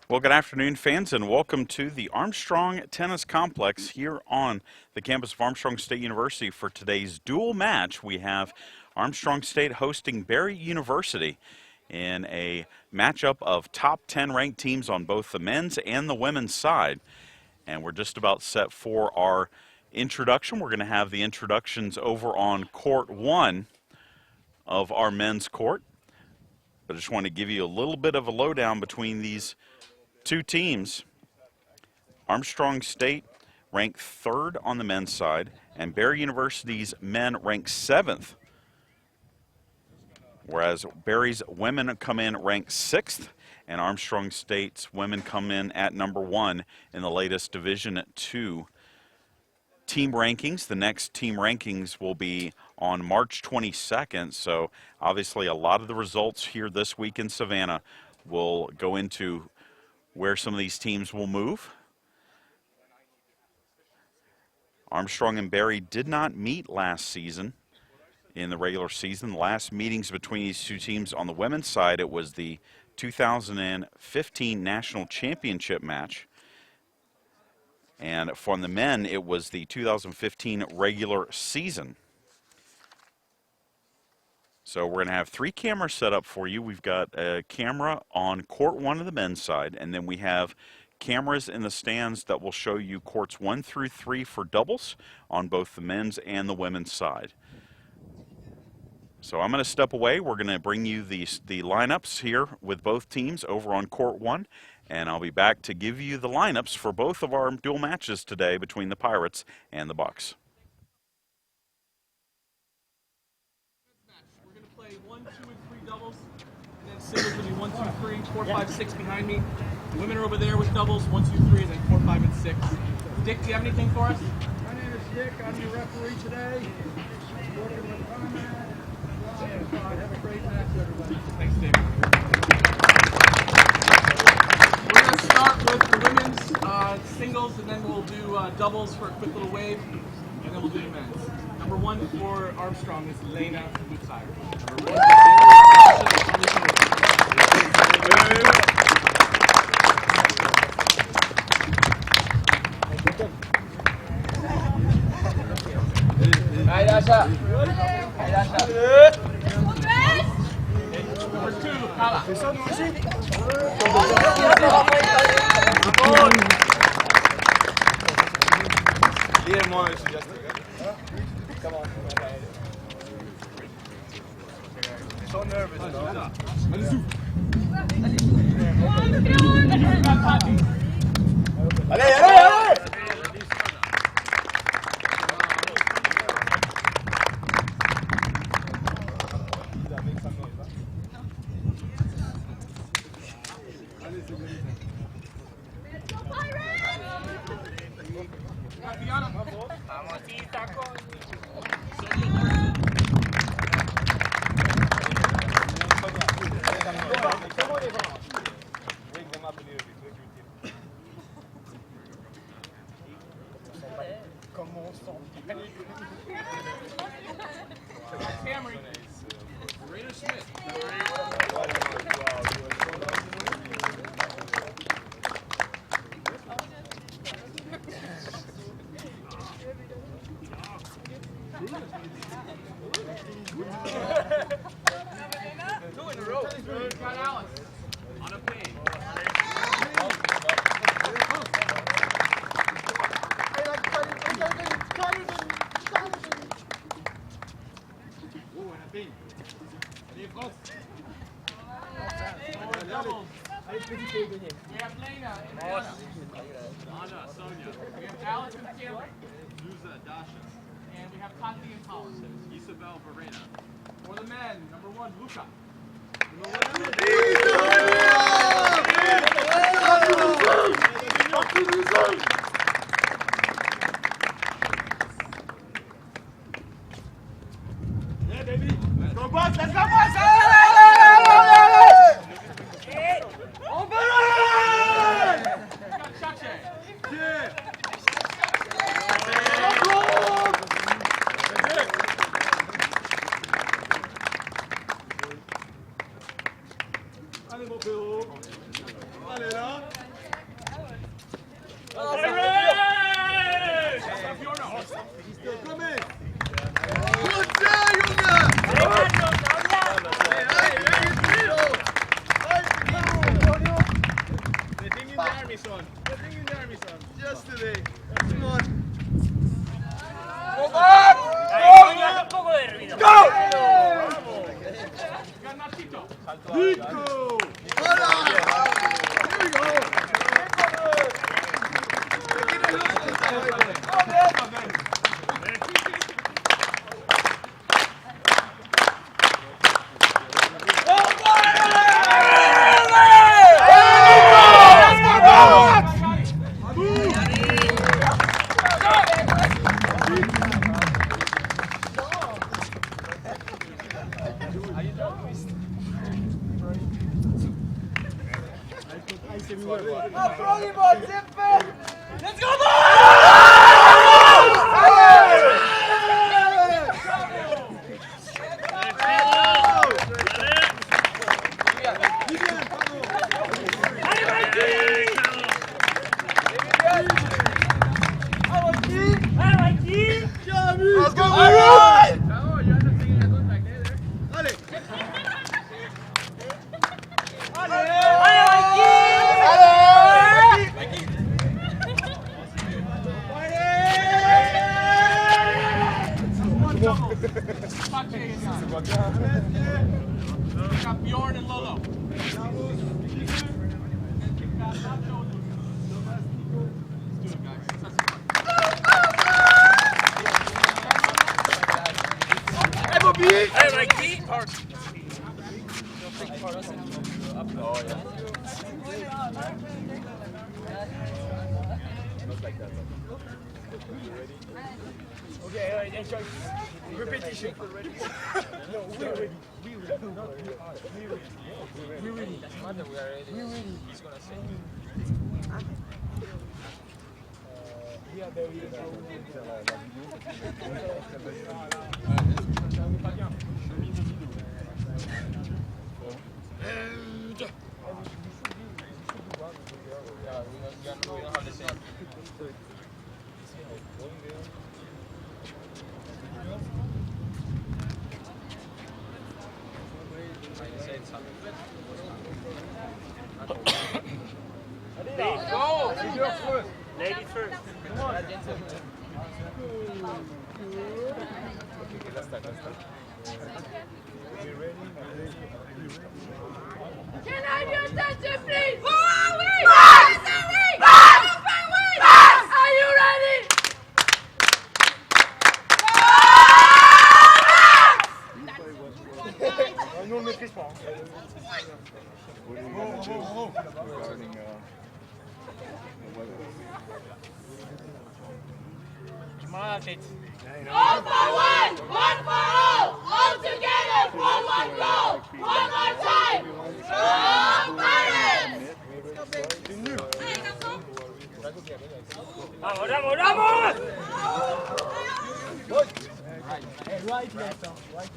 Well, good afternoon, fans, and welcome to the Armstrong Tennis Complex here on the campus of Armstrong State University. For today's dual match, we have Armstrong State hosting Berry University in a matchup of top 10 ranked teams on both the men's and the women's side. And we're just about set for our introduction. We're going to have the introductions over on court one of our men's court. But I just want to give you a little bit of a lowdown between these two teams. Armstrong State ranked 3rd on the men's side, and Berry University's men ranked 7th, whereas Berry's women come in ranked 6th, and Armstrong State's women come in at number 1 in the latest Division II team rankings. The next team rankings will be on March 22nd, so obviously a lot of the results here this week in Savannah will go into where some of these teams will move. Armstrong and Berry did not meet last season in the regular season. The last meetings between these two teams on the women's side, it was the 2015 National Championship match. And for the men, it was the 2015 regular season. So we're going to have 3 cameras set up for you. We've got a camera on court 1 of the men's side, and then we have cameras in the stands that will show you courts 1 through 3 for doubles on both the men's and the women's side. So I'm going to step away. We're going to bring you the lineups here with both teams over on court 1, and I'll be back to give you the lineups for both of our dual matches today between the Pirates and the Bucks. 1, 2, and 3 doubles, and then singles will be 1, 2, 3, 4, 5, 6 behind me. The women are over there with doubles, 1, 2, 3, and then 4, 5, and 6. Dick, do you have anything for us? My name is Dick. I'm your referee today. Working with Conrad. Have a great match, everybody. Thanks, Dick. We're going to start with the women's singles, and then we'll do doubles for a quick little wave, and then we'll do the men's. Number 1 for Armstrong is Lena Gutzeiger. Number 2, Kala. Come on. So nervous. Allez! We have Lena and Anna, Sonia. We have Alex and Cameron. Zuza, Dasha. And we have Tati and Colin. Isabel, Verena. For the men, number 1, Luca. Yeah, baby. Let's go, boys. Let's go, boys. Allez, mon Péro. Allez, là. Nico! Voilà! Here we go! Let's go, Let's go, Byron! Allez! We got Bjorn and Lolo. Okay, enjoy. Repetition. No, we're ready. We're ready. He's gonna say. Yeah, there we go. Ladies first. Come on. Can I have your attention, please? Who are we? Yes! Are we? Yes! Are we? Yes! Are you ready? Nous on ne maîtrise pas. All for one for all together for one goal. One more time. Go Pirates! Vamos, vamos, vamos! Right, left, right.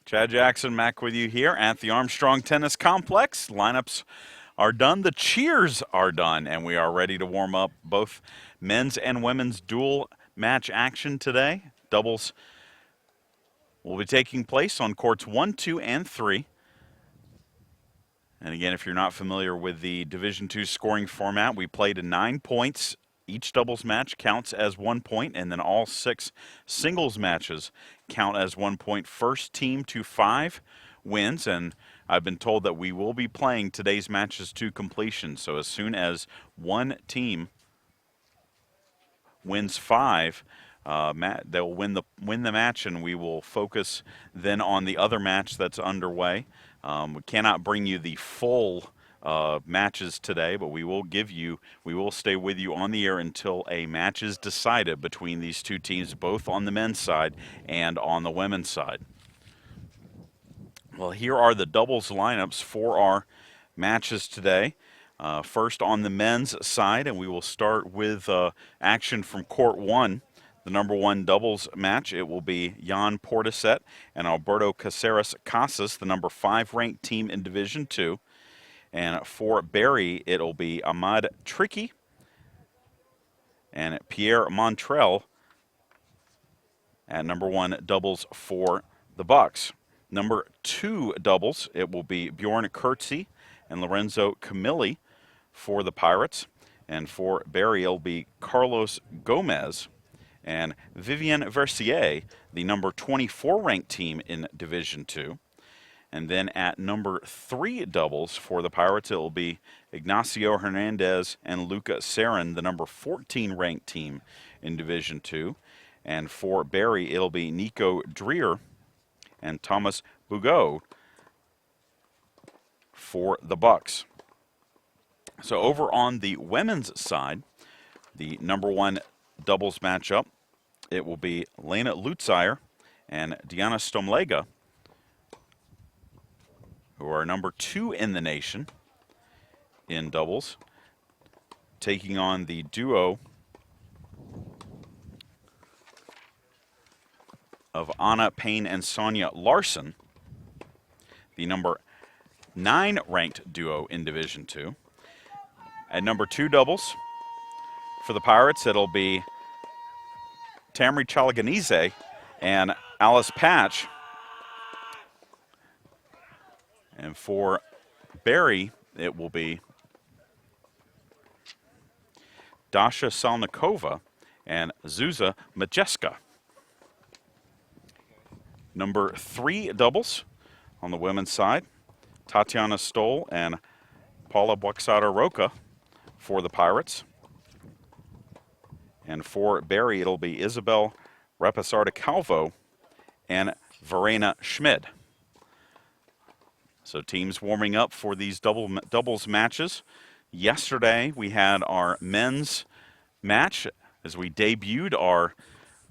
Chad Jackson back with you here at the Armstrong Tennis Complex. Lineups are done, the cheers are done, and we are ready to warm up both men's and women's dual match action today. Doubles will be taking place on courts 1, 2, and 3. And again, if you're not familiar with the Division II scoring format, we play to 9 points. Each doubles match counts as 1 point, and then all 6 singles matches count as 1 point. First team to 5 wins, and I've been told that we will be playing today's matches to completion. So as soon as one team wins 5, they'll win the match, and we will focus then on the other match that's underway. We cannot bring you the full matches today, but we will stay with you on the air until a match is decided between these two teams, both on the men's side and on the women's side. Well, here are the doubles lineups for our matches today. First on the men's side, and we will start with action from Court 1, the number 1 doubles match. It will be Jan Portisett and Alberto Caceres Casas, the number 5 ranked team in Division 2. And for Barry, it'll be Ahmad Tricky and Pierre Montrell at number 1 doubles for the Bucks. Number 2 doubles, it will be Bjorn Kurtzy and Lorenzo Camilli for the Pirates. And for Barry, it'll be Carlos Gomez and Vivian Versier, the number 24 ranked team in Division 2. And then at number 3 doubles for the Pirates, it will be Ignacio Hernandez and Luca Sarin, the number 14 ranked team in Division 2. And for Barry, it'll be Nico Dreer and Thomas Bugot for the Bucks. So over on the women's side, the number 1 doubles matchup, it will be Lena Lutzire and Diana Stomlega, who are number 2 in the nation in doubles, taking on the duo of Anna Payne and Sonia Larson, the number 9 ranked duo in Division 2. At number 2 doubles for the Pirates, it'll be Tamri Chalaganise and Alice Patch. And for Barry, it will be Dasha Salnikova and Zuza Majeska. Number 3 doubles on the women's side, Tatiana Stoll and Paula Buxada Roca for the Pirates. And for Barry, it'll be Isabel Rapasarda Calvo and Verena Schmid. So teams warming up for these doubles matches. Yesterday, we had our men's match as we debuted our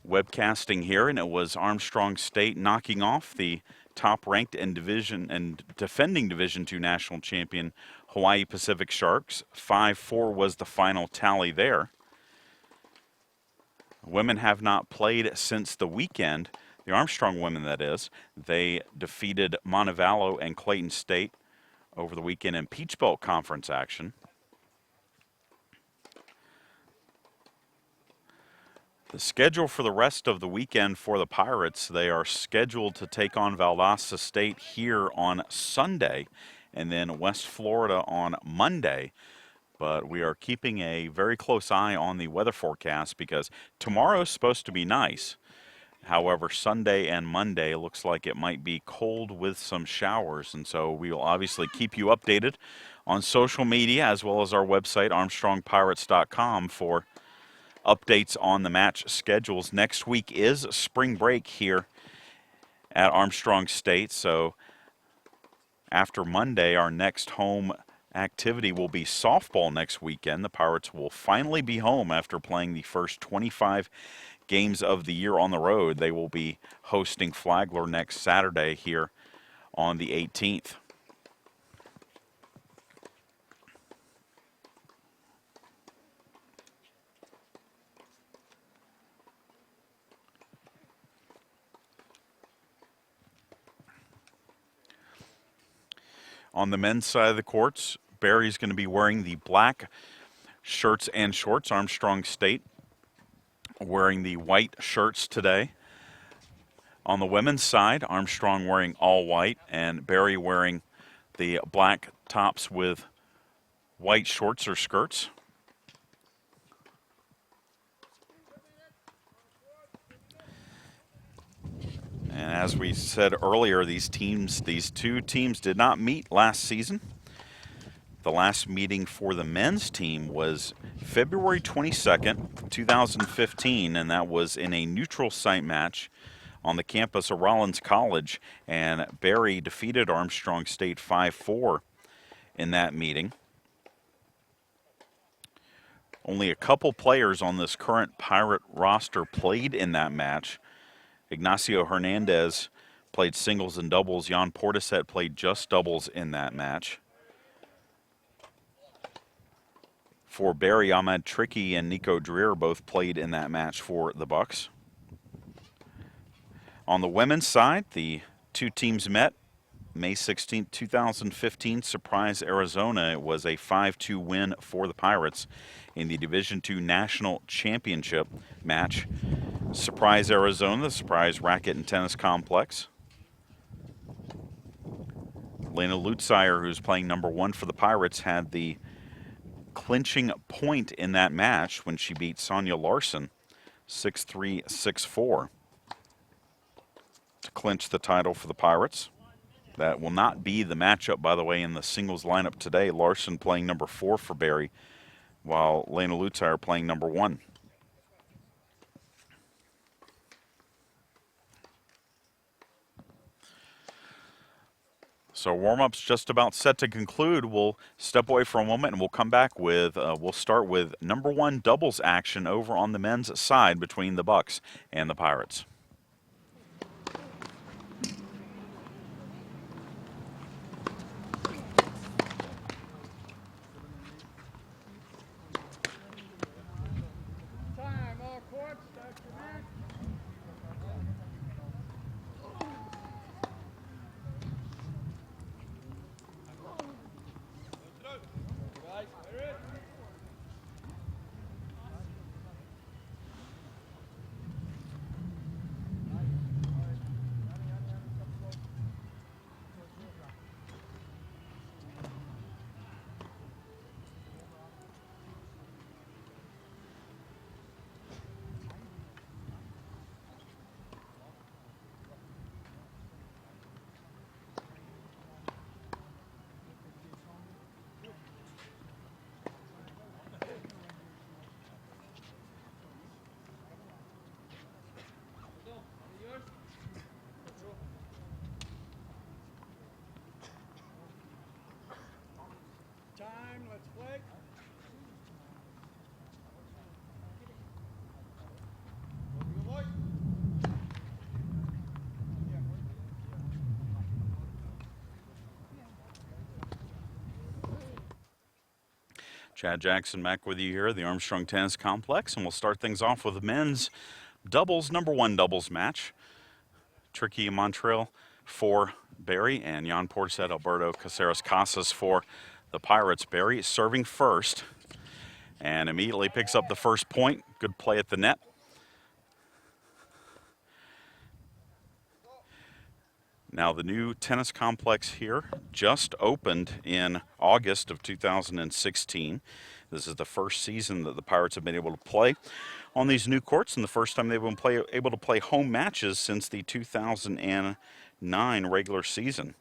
webcasting here, and it was Armstrong State knocking off the top-ranked and defending Division II national champion Hawaii Pacific Sharks. 5-4 was the final tally there. Women have not played since the weekend. The Armstrong women, that is. They defeated Montevallo and Clayton State over the weekend in Peach Belt Conference action. The schedule for the rest of the weekend for the Pirates, they are scheduled to take on Valdosta State here on Sunday and then West Florida on Monday. But we are keeping a very close eye on the weather forecast because tomorrow is supposed to be nice. However, Sunday and Monday looks like it might be cold with some showers, and so we will obviously keep you updated on social media as well as our website, armstrongpirates.com, for updates on the match schedules. Next week is spring break here at Armstrong State, so after Monday, our next home activity will be softball next weekend. The Pirates will finally be home after playing the first 25 games of the year on the road. They will be hosting Flagler next Saturday here on the 18th. On the men's side of the courts, Barry's going to be wearing the black shirts and shorts. Armstrong State wearing the white shirts today. On the women's side, Armstrong wearing all white and Barry wearing the black tops with white shorts or skirts. And as we said earlier, these two teams did not meet last season. The last meeting for the men's team was February 22nd, 2015, and that was in a neutral site match on the campus of Rollins College, and Barry defeated Armstrong State 5-4 in that meeting. Only a couple players on this current Pirate roster played in that match. Ignacio Hernandez played singles and doubles. Jan Portisette played just doubles in that match. For Barry, Ahmad Tricky and Nico Dreer both played in that match for the Bucks. On the women's side, the two teams met May 16, 2015, Surprise, Arizona. It was a 5-2 win for the Pirates in the Division II National Championship match. Surprise, Arizona, the Surprise Racket and Tennis Complex. Lena Lutzire, who's playing number 1 for the Pirates, had the clinching point in that match when she beat Sonia Larson 6-3, 6-4 to clinch the title for the Pirates. That will not be the matchup, by the way, in the singles lineup today. Larson playing number 4 for Barry, while Lena Lutzire playing number 1. So warm-up's just about set to conclude. We'll step away for a moment and we'll come back with, we'll start with number 1 doubles action over on the men's side between the Bucks and the Pirates. Time, all courts, start your match. Time, let's play. Chad Jackson back with you here at the Armstrong Tennis Complex, and we'll start things off with the men's doubles, number 1 doubles match. Tricky Montreal for Barry and Jan Portisette, Alberto Caceres Casas for the Pirates. Barry serving first and immediately picks up the first point. Good play at the net. Now the new tennis complex here just opened in August of 2016. This is the first season that the Pirates have been able to play on these new courts, and the first time they've been able to play home matches since the 2009 regular season.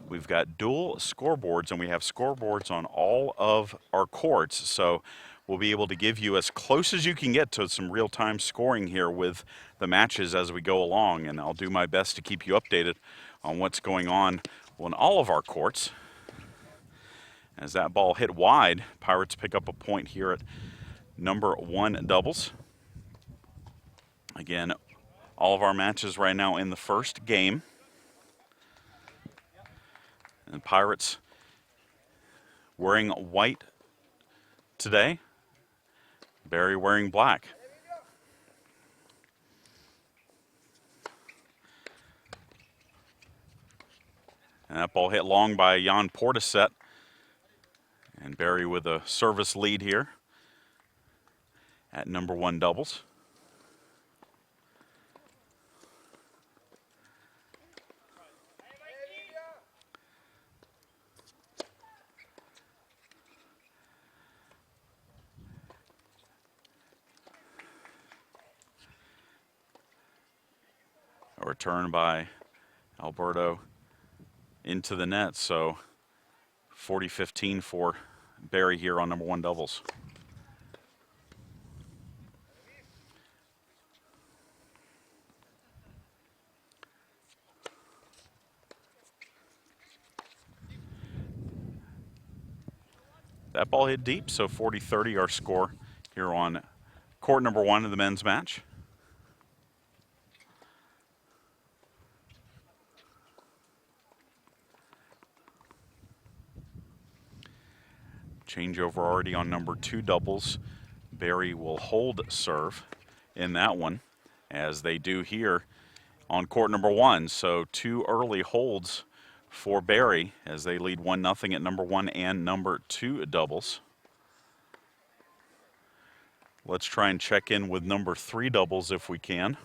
We've got dual scoreboards, and we have scoreboards on all of our courts, so we'll be able to give you as close as you can get to some real-time scoring here with the matches as we go along, and I'll do my best to keep you updated on what's going on all of our courts. As that ball hit wide, Pirates pick up a point here at number 1 doubles. Again, all of our matches right now in the first game. And Pirates wearing white today. Barry wearing black. And that ball hit long by Jan Portisette. And Barry with a service lead here at number 1 doubles. return by Alberto into the net. So 40-15 for Barry here on number 1 doubles. That ball hit deep, so 40-30 our score here on court number 1 of the men's match. Changeover already on number 2 doubles. Barry will hold serve in that one, as they do here on court number 1. So 2 early holds for Barry as they lead 1-0 at number 1 and number 2 doubles. Let's try and check in with number 3 doubles if we can.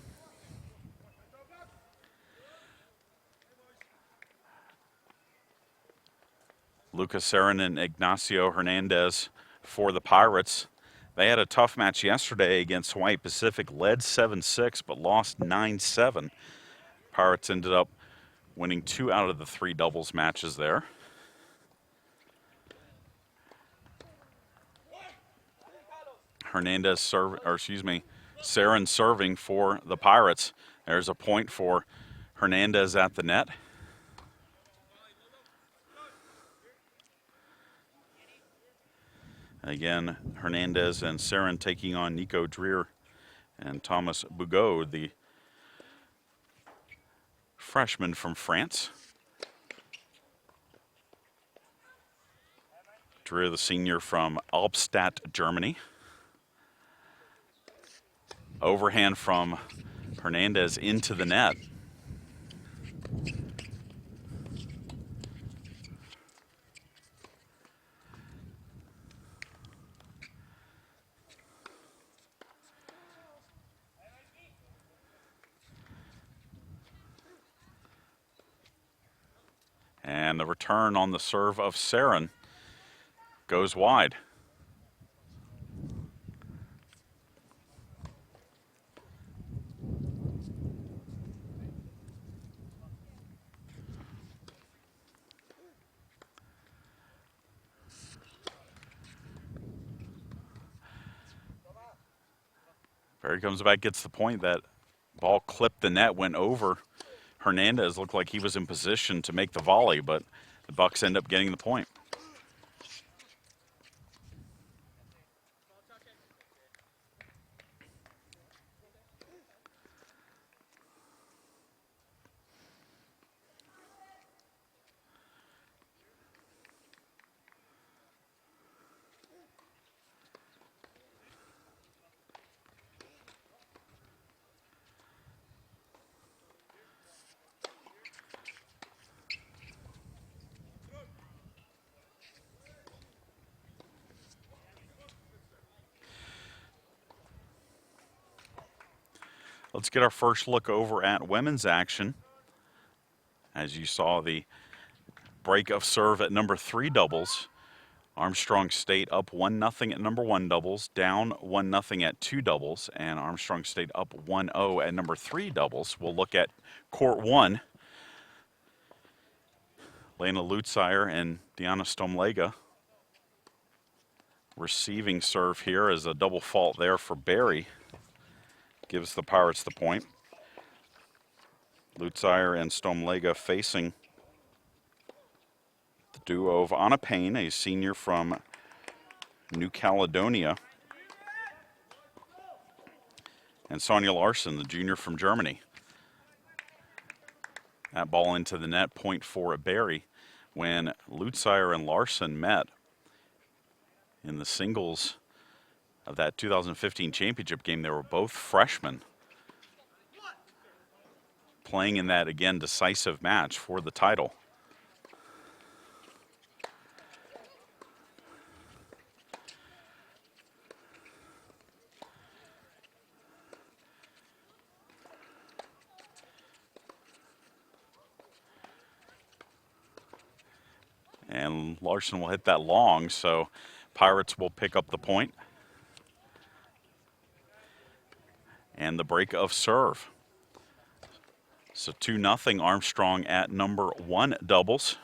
Lucas Sarin and Ignacio Hernandez for the Pirates. They had a tough match yesterday against Hawaii Pacific, led 7-6 but lost 9-7. Pirates ended up winning 2 out of the 3 doubles matches there. Hernandez Sarin serving for the Pirates. There's a point for Hernandez at the net. Again, Hernandez and Sarin taking on Nico Dreer and Thomas Bugeaud, the freshman from France. Dreer, the senior from Albstadt, Germany. Overhand from Hernandez into the net. And the return on the serve of Sarin goes wide. Barry comes back, gets the point. That ball clipped the net, went over Hernandez. Looked like he was in position to make the volley, but the Bucks end up getting the point. Let's get our first look over at women's action. As you saw, the break of serve at number 3 doubles. Armstrong State up 1-0 at number 1 doubles, down 1-0 at 2 doubles, and Armstrong State up 1-0 at number 3 doubles. We'll look at court 1. Lena Lutzire and Deanna Stomlega receiving serve here as a double fault there for Barry. Gives the Pirates the point. Lutzire and Stomlega facing the duo of Anna Payne, a senior from New Caledonia, and Sonia Larson, the junior from Germany. That ball into the net, point for Barry. When Lutzire and Larson met in the singles of that 2015 championship game, they were both freshmen playing in that, again, decisive match for the title. And Larson will hit that long, so Pirates will pick up the point. And the break of serve. So 2-0 Armstrong at number 1 doubles.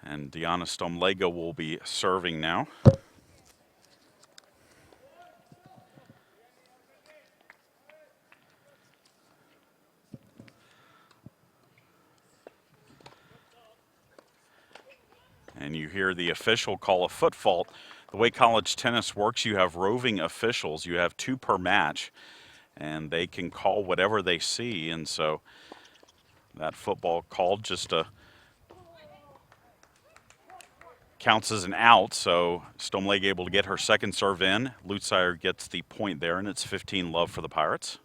And Deanna Stomlega will be serving now. And you hear the official call a foot fault. The way college tennis works, you have roving officials. You have 2 per match, and they can call whatever they see. And so that football called just counts as an out. So Stomlega able to get her second serve in. Lutzire gets the point there, and it's 15-love for the Pirates.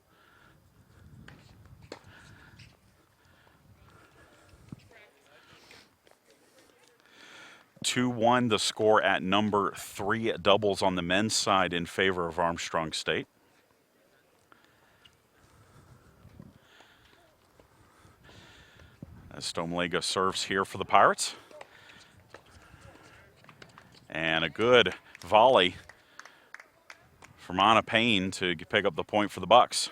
(2-1) the score at number 3 doubles on the men's side in favor of Armstrong State. As Stomlega serves here for the Pirates. And a good volley from Anna Payne to pick up the point for the Bucks.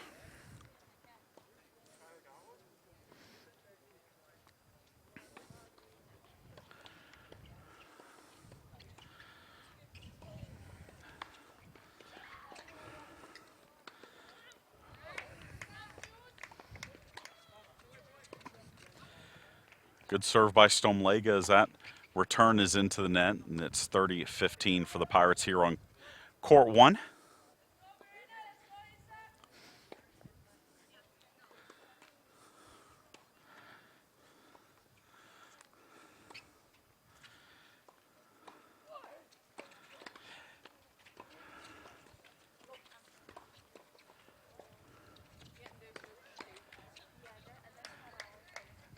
Good serve by Stomlega as that return is into the net, and it's 30-15 for the Pirates here on court 1.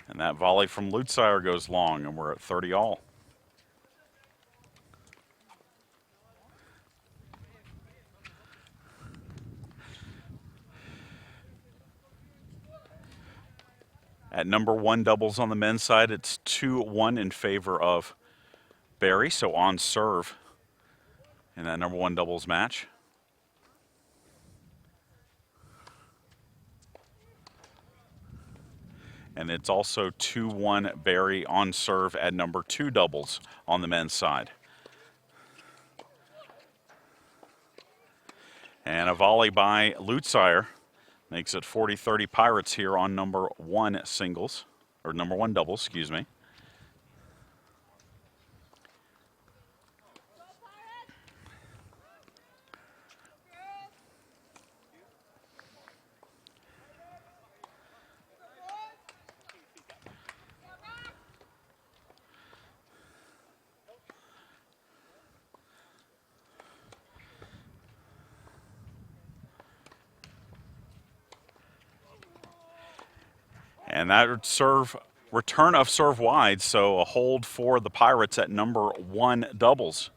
And that volley from Lutzire goes long, and we're at 30-all. At number 1 doubles on the men's side, it's 2-1 in favor of Barry, so on serve in that number 1 doubles match. And it's also 2-1 Barry on serve at number 2 doubles on the men's side. And a volley by Lutzire makes it 40-30 Pirates here on number 1 singles, or number 1 doubles, excuse me. And that return of serve wide, so a hold for the Pirates at number 1 doubles.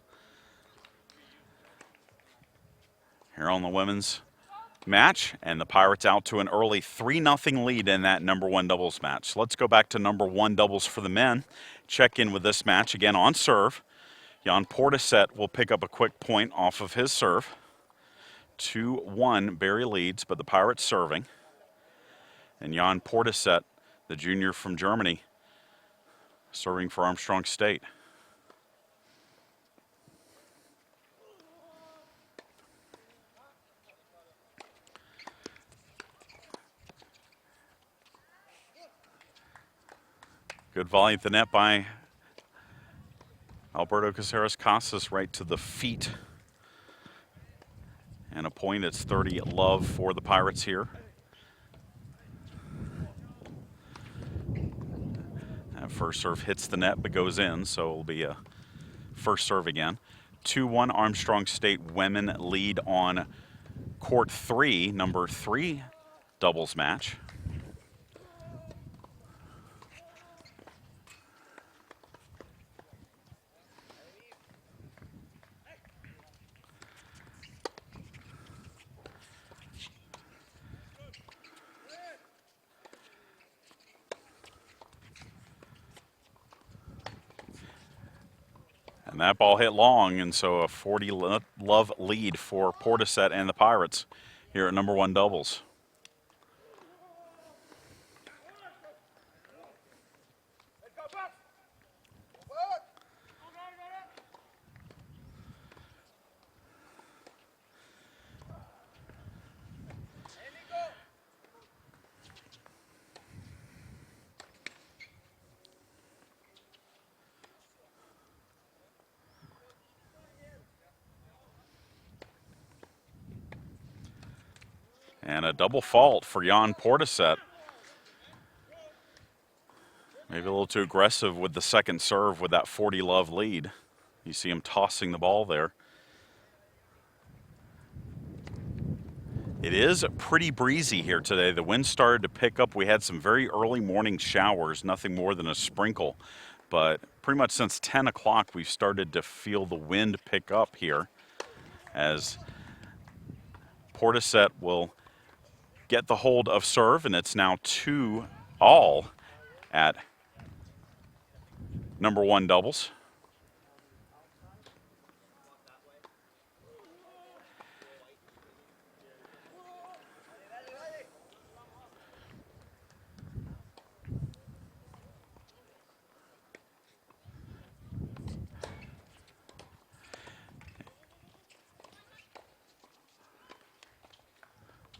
Here on the women's match, and the Pirates out to an early 3-0 lead in that number 1 doubles match. So let's go back to number 1 doubles for the men. Check in with this match again on serve. Jan Portisette will pick up a quick point off of his serve. 2-1, Barry leads, but the Pirates serving. And Jan Portisette, the junior from Germany, serving for Armstrong State. Good volley at the net by Alberto Caceres-Casas right to the feet. And a point, it's 30-love for the Pirates here. That first serve hits the net but goes in, so it'll be a first serve again. 2-1 Armstrong State women lead on court 3, number 3 doubles match. And that ball hit long, and so a 40-love lead for Portishead and the Pirates here at #1 doubles. And a double fault for Jan Portishead. Maybe a little too aggressive with the second serve with that 40-love lead. You see him tossing the ball there. It is pretty breezy here today. The wind started to pick up. We had some very early morning showers, nothing more than a sprinkle. But pretty much since 10 o'clock, we've started to feel the wind pick up here as Portishead will get the hold of serve, and it's now 2-all at #1 doubles.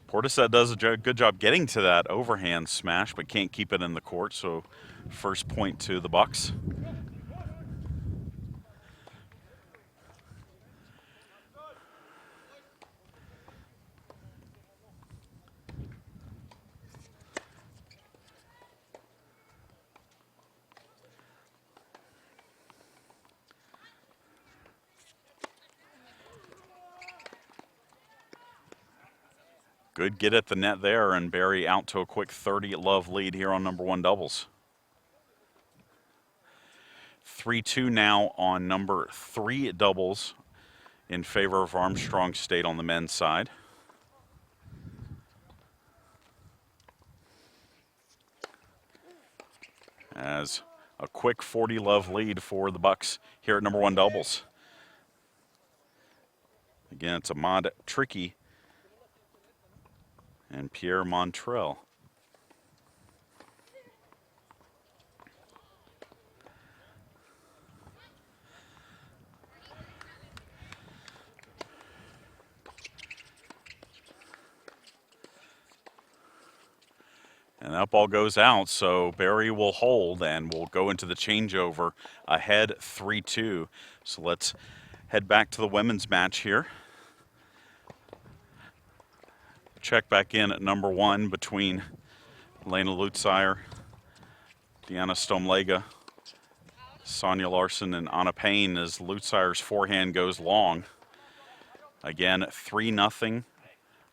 Portishead does a good job getting to that overhand smash, but can't keep it in the court, so first point to the Bucks. Good get at the net there, and Barry out to a quick 30-love lead here on #1 doubles. 3-2 now on #3 doubles in favor of Armstrong State on the men's side. As a quick 40-love lead for the Bucks here at #1 doubles. Again, it's Ahmad Tricky and Pierre Montrell. And that ball goes out, so Barry will hold and we'll go into the changeover ahead 3-2. So let's head back to the women's match here. Check back in at #1 between Lena Lutzire, Deanna Stomlega, Sonia Larson, and Anna Payne as Lutzire's forehand goes long. Again, 3-0.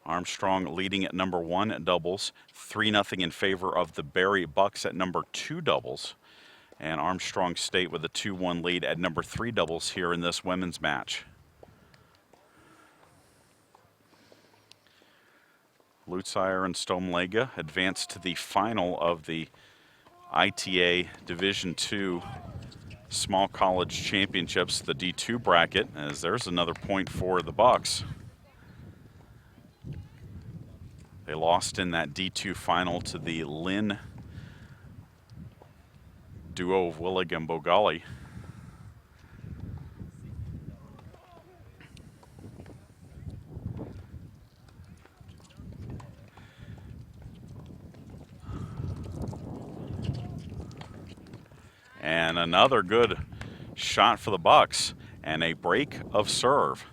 Armstrong leading at #1 at doubles, 3-0 in favor of the Barry Bucks at #2 doubles, and Armstrong State with a 2-1 lead at #3 doubles here in this women's match. Lutzire and Stomlega advanced to the final of the ITA Division II Small College Championships, the D2 bracket, as there's another point for the Bucks. They lost in that D2 final to the Lynn duo of Willig and Bogali. And another good shot for the Bucks and a break of serve.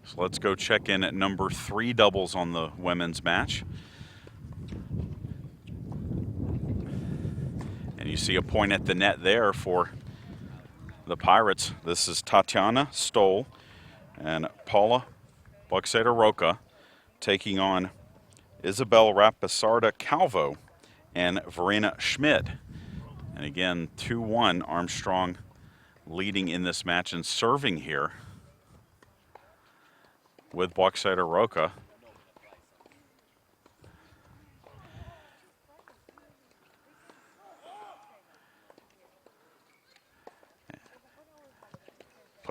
So let's go check in at #3 doubles on the women's match. And you see a point at the net there for the Pirates. This is Tatiana Stoll and Paula Buxader Roca taking on Isabel Rapisarda Calvo and Verena Schmidt. And again, 2-1, Armstrong leading in this match and serving here with Buxader Roca.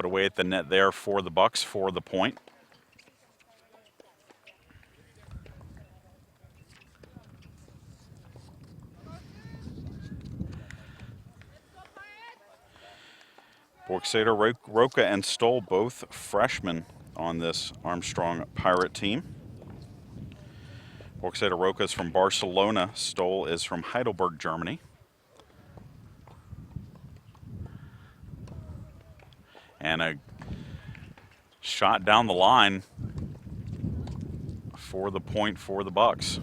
Put away at the net there for the Bucks for the point. Borgsader, Roca, and Stoll, both freshmen on this Armstrong Pirate team. Borgsader Roca is from Barcelona. Stoll is from Heidelberg, Germany. And a shot down the line for the point for the Bucks.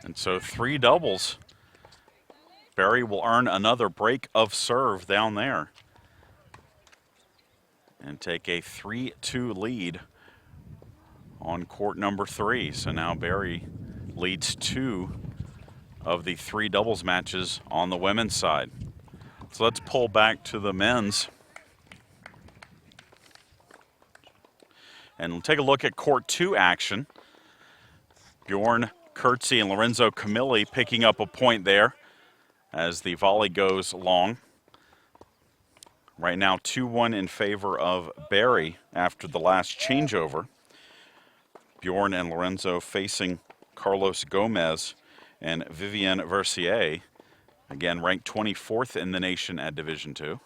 And so 3 doubles. Barry will earn another break of serve down there and take a 3-2 lead on court number 3. So now Barry leads 2 of the 3 doubles matches on the women's side. So let's pull back to the men's and we'll take a look at court 2 action. Bjorn Kurtzy and Lorenzo Camilli picking up a point there as the volley goes long. Right now 2-1 in favor of Barry after the last changeover. Bjorn and Lorenzo facing Carlos Gomez and Vivienne Versier, again ranked 24th in the nation at Division II.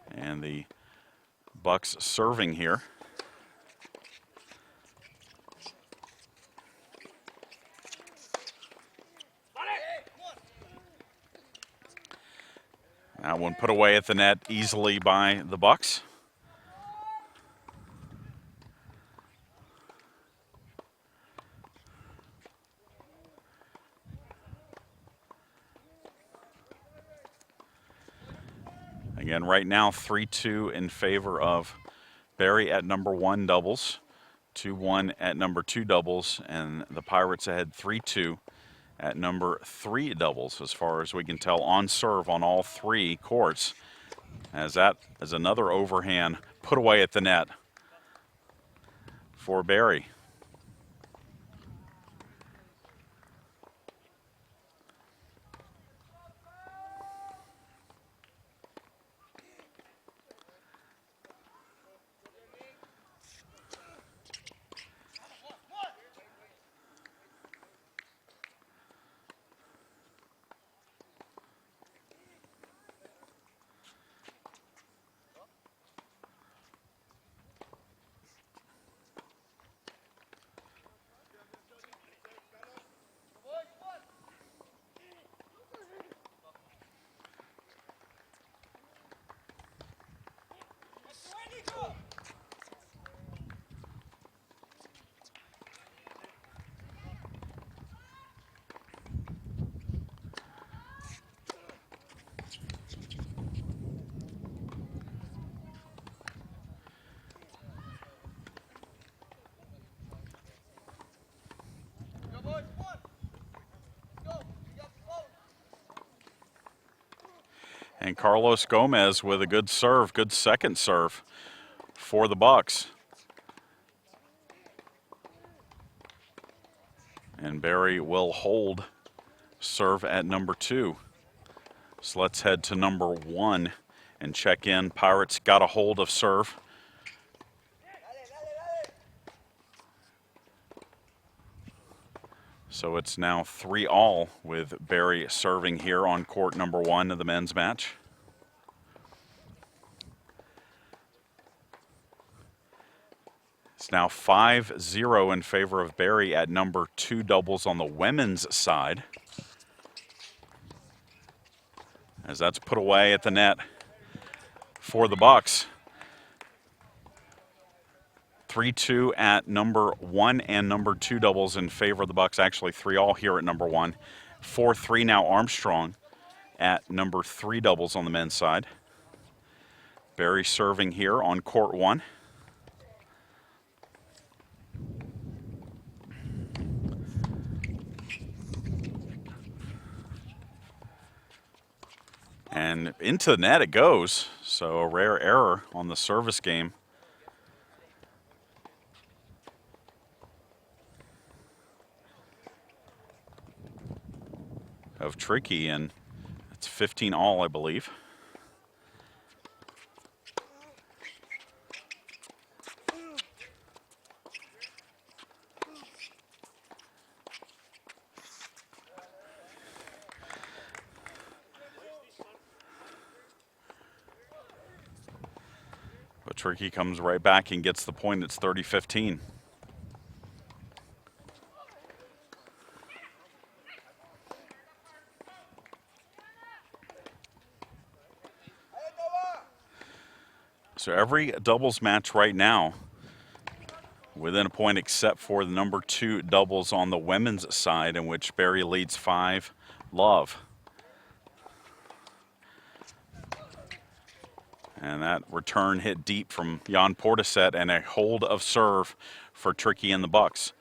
And the Bucks serving here. That one put away at the net easily by the Bucks. Again, right now 3-2 in favor of Barry at number 1 doubles, 2-1 at number 2 doubles, and the Pirates ahead 3-2 at number 3 doubles, as far as we can tell, on serve on all 3 courts, as that is another overhand put away at the net for Barry. And Carlos Gomez with a good serve, good second serve for the Bucks. And Barry will hold serve at number 2. So let's head to number 1 and check in. Pirates got a hold of serve. So it's now 3-all with Barry serving here on court number 1 of the men's match. It's now 5-0 in favor of Barry at number 2 doubles on the women's side. as that's put away at the net for the Bucks. 3-2 at number 1 and number 2 doubles in favor of the Bucks. Actually 3-all here at number 1. 4-3 now Armstrong at number 3 doubles on the men's side. Barry serving here on court 1. And into the net it goes. So a rare error on the service game. Of Tricky, and it's 15-all, I believe. But Tricky comes right back and gets the point. It's 30-15. So every doubles match right now within a point except for the number 2 doubles on the women's side, in which Barry leads 5-love. And that return hit deep from Jan Portisette and a hold of serve for Tricky and the Bucks.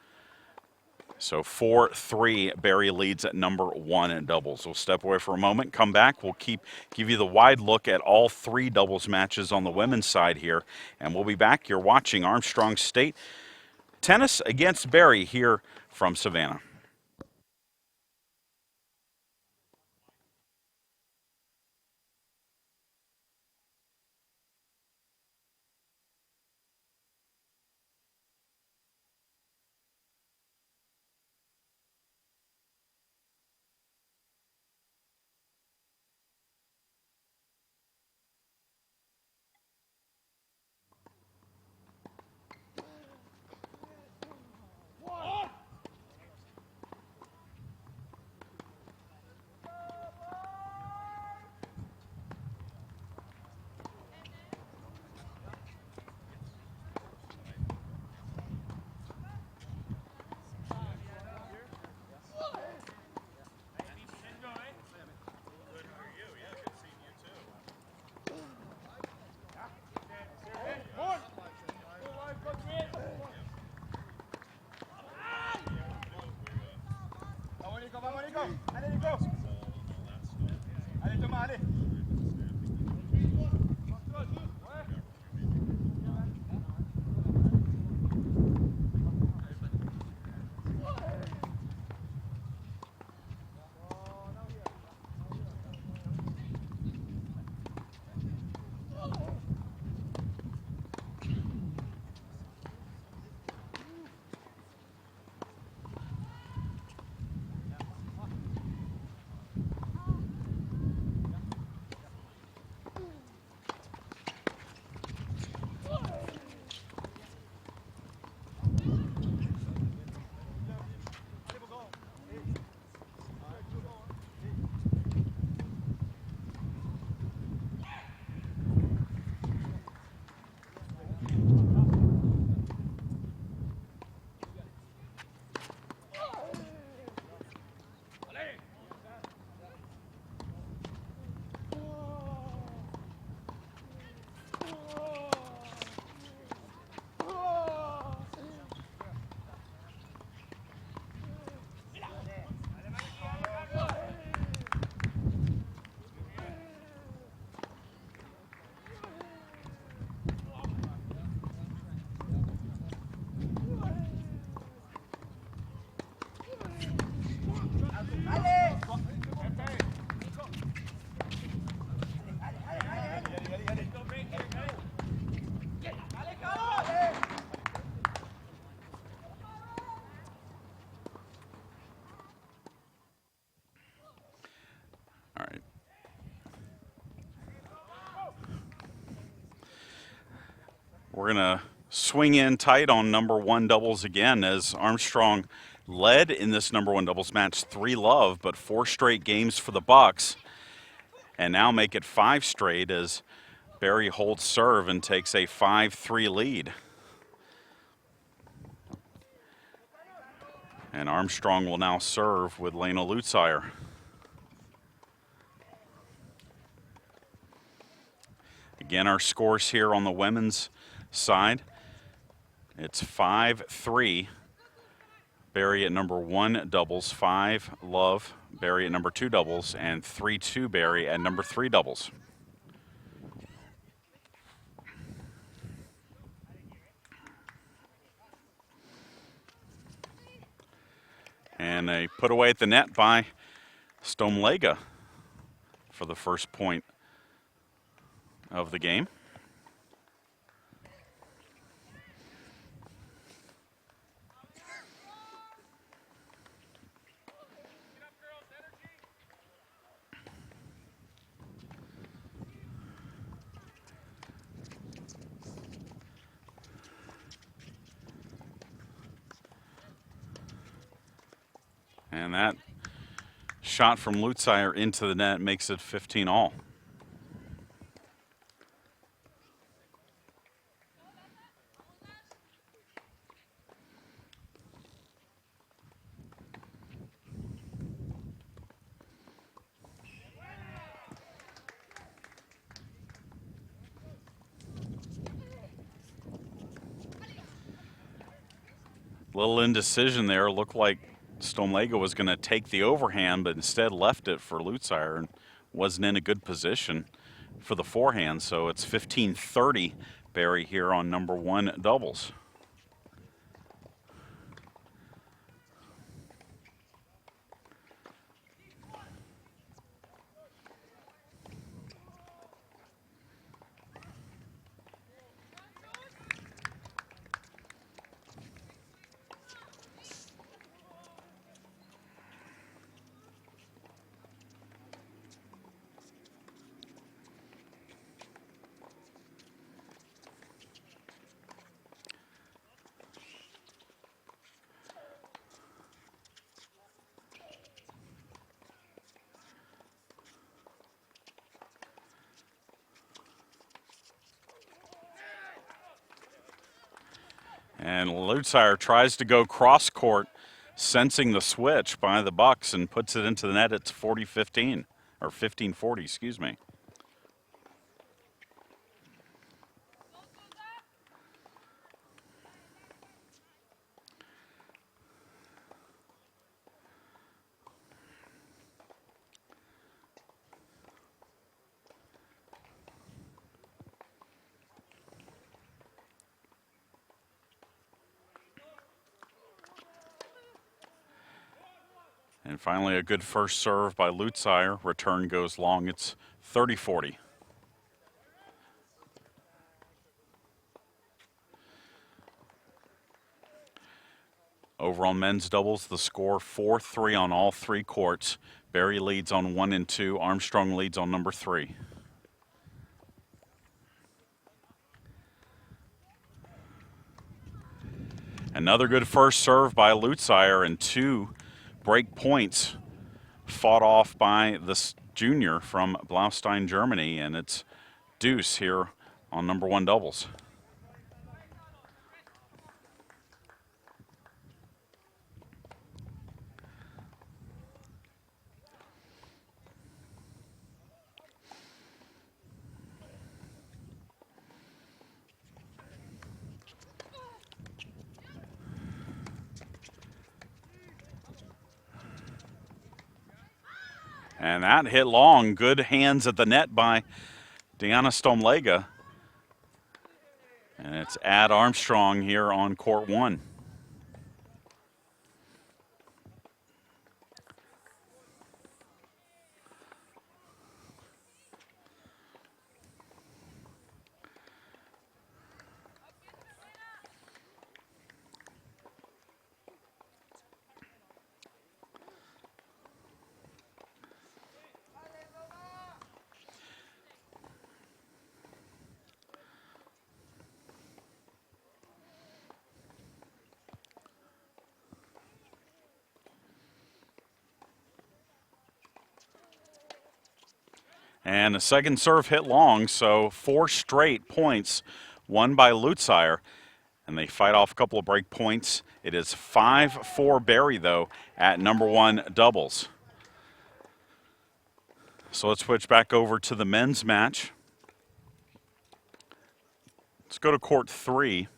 So 4-3, Barry leads at number 1 in doubles. We'll step away for a moment, come back. We'll give you the wide look at all 3 doubles matches on the women's side here. And we'll be back. You're watching Armstrong State Tennis against Barry here from Savannah. We're going to swing in tight on number 1 doubles again, as Armstrong led in this number 1 doubles match 3-love, but 4 straight games for the Bucks and now make it 5 straight as Barry holds serve and takes a 5-3 lead. And Armstrong will now serve with Lena Lutzire. Again, our scores here on the women's side. It's 5-3. Barry at number 1 doubles, 5 Love, Barry at number 2 doubles, and 3-2 Barry at number 3 doubles. And a put away at the net by Stomlega for the first point of the game. And that shot from Lutzire into the net makes it 15 all. Little indecision there. Looked like Stomlega was going to take the overhand, but instead left it for Lutzire and wasn't in a good position for the forehand. So it's 15-30 Barry here on number 1 doubles. And Lutzire tries to go cross court, sensing the switch by the Bucks, and puts it into the net. It's 40-15, or 15-40, excuse me. And finally, a good first serve by Lutzire. Return goes long. It's 30-40. Over on men's doubles, the score 4-3 on all 3 courts. Barry leads on 1 and 2. Armstrong leads on number 3. Another good first serve by Lutzire, and 2 break points fought off by the junior from Blaustein, Germany, and it's deuce here on number 1 doubles. And that hit long. Good hands at the net by Deanna Stomlega. And it's at Armstrong here on court 1. And a second serve hit long, so 4 straight points won by Lutzire. And they fight off a couple of break points. It is 5-4 Barry, though, at number 1 doubles. So let's switch back over to the men's match. Let's go to court 3.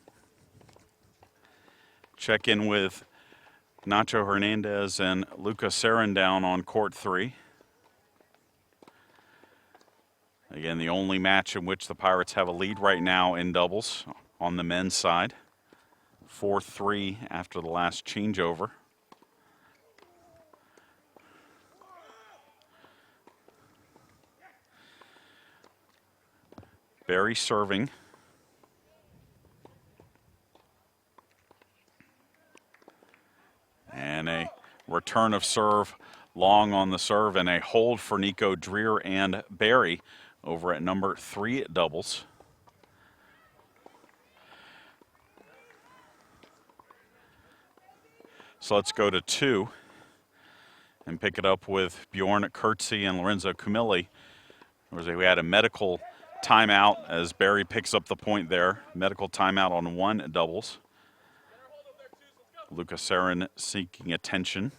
Check in with Nacho Hernandez and Luca Sarandown on court 3. Again, the only match in which the Pirates have a lead right now in doubles on the men's side. 4-3 after the last changeover. Barry serving. And a return of serve long on the serve and a hold for Nico Dreer and Barry over at number 3 at doubles. So let's go to 2 and pick it up with Bjorn Kurtze and Lorenzo Camilli. We had a medical timeout as Barry picks up the point there. Medical timeout on 1 at doubles. Lucas Sarin seeking attention.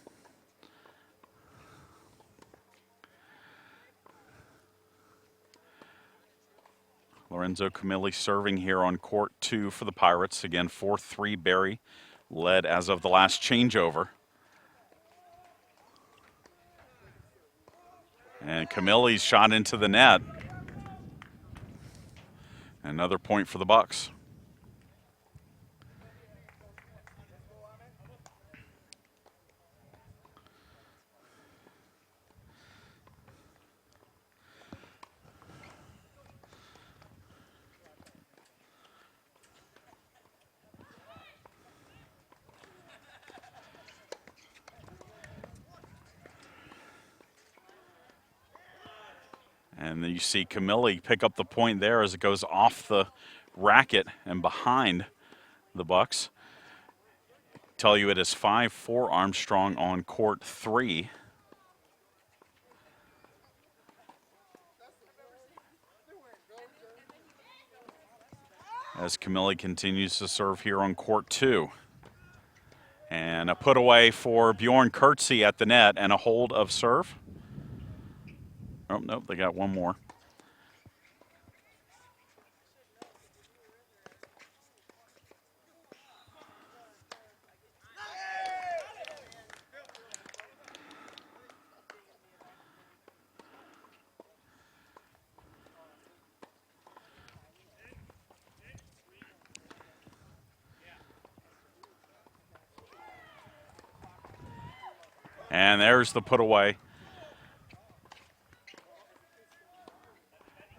Lorenzo Camilli serving here on court 2 for the Pirates. Again, 4-3 Barry, led as of the last changeover. And Camilli's shot into the net. Another point for the Bucks. And then you see Camilli pick up the point there as it goes off the racket and behind the Bucks. Tell you it is 5-4 Armstrong on court 3. As Camilli continues to serve here on court 2. And a put away for Bjorn Kurtze at the net and a hold of serve. Oh, nope, they got one more. And there's the put away.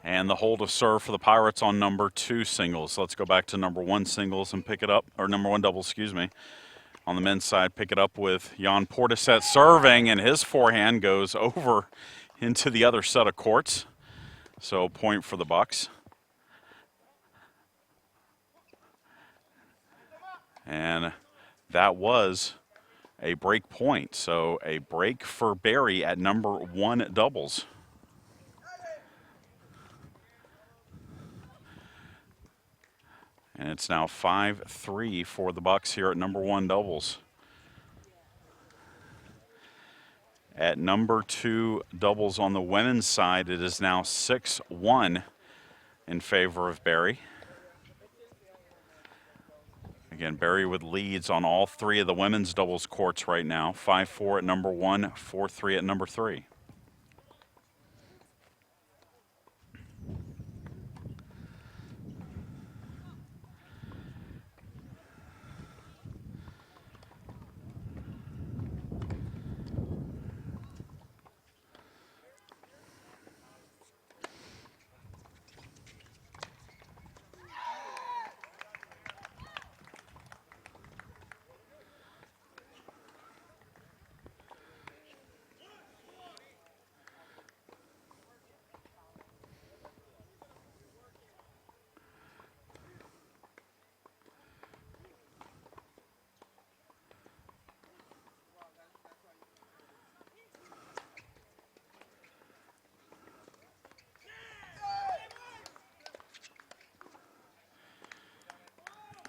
And the hold of serve for the Pirates on number 2 singles. Let's go back to number 1 singles and pick it up, or number 1 double, excuse me. On the men's side, pick it up with Jan Portisette serving, and his forehand goes over into the other set of courts. So point for the Bucks. And that was a break point. So a break for Barry at number 1 doubles. And it's now 5-3 for the Bucks here at number 1 doubles. At number 2 doubles on the women's side, it is now 6-1 in favor of Barry. Again, Barry with leads on all 3 of the women's doubles courts right now. 5-4 at number 1, 4-3 at number 3.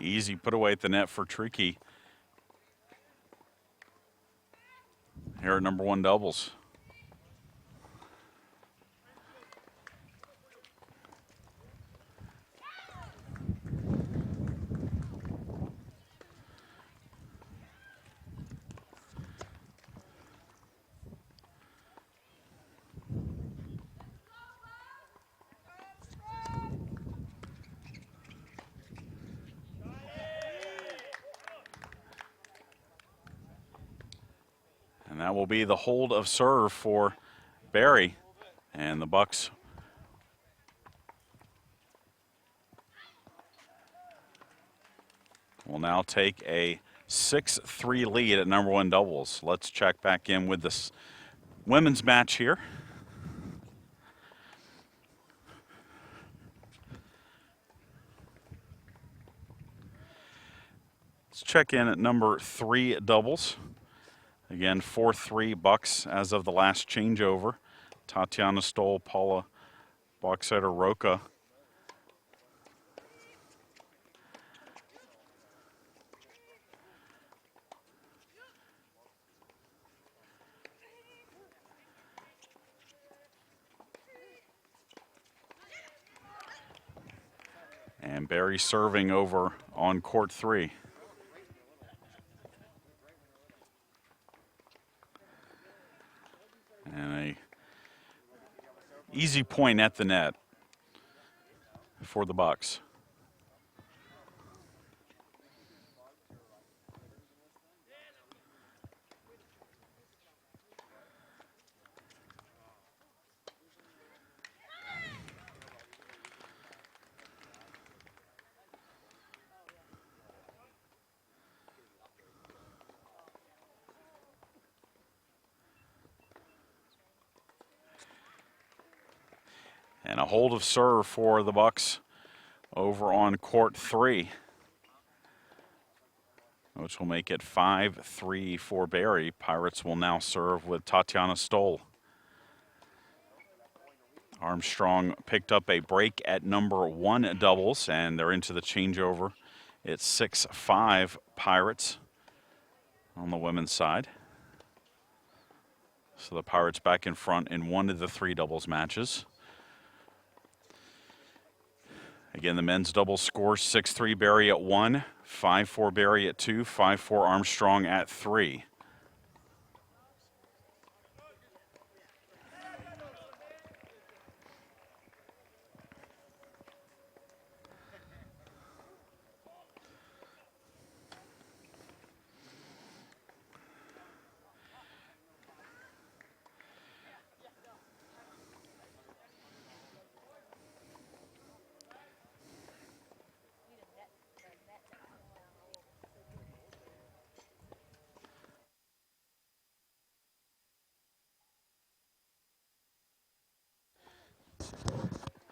Easy put away at the net for Tricky here at number 1 doubles. And that will be the hold of serve for Barry. And the Bucks will now take a 6-3 lead at number 1 doubles. Let's check back in with this women's match here. Let's check in at number 3 doubles. Again, 4-3 Bucks as of the last changeover. Tatiana Stoll, Paula Boxeter Roca. And Barry serving over on court 3. And a easy point at the net for the Bucks. And a hold of serve for the Bucks over on court 3, which will make it 5-3 for Barry. Pirates will now serve with Tatiana Stoll. Armstrong picked up a break at number 1 doubles, and they're into the changeover. It's 6-5 Pirates on the women's side. So the Pirates back in front in 1 of the 3 doubles matches. Again, the men's doubles score 6-3 Barry at 1, 5-4 Barry at 2, 5-4 Armstrong at 3.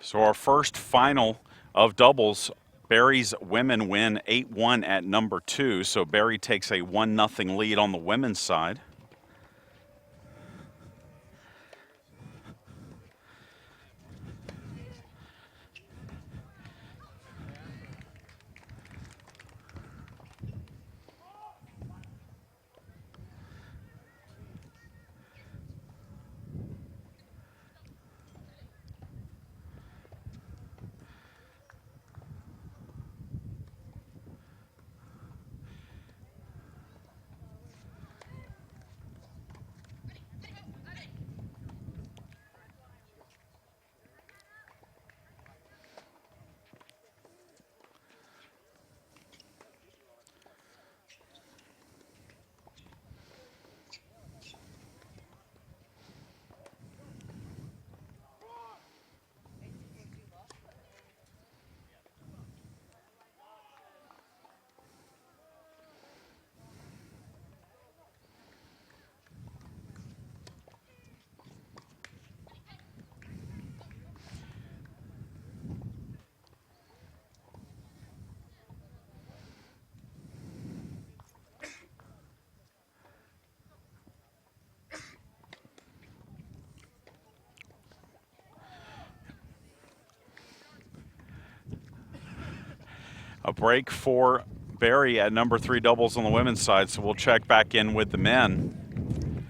So our first final of doubles, Barry's women win 8-1 at number 2. So Barry takes a 1-0 lead on the women's side. A break for Barry at number 3 doubles on the women's side, so we'll check back in with the men.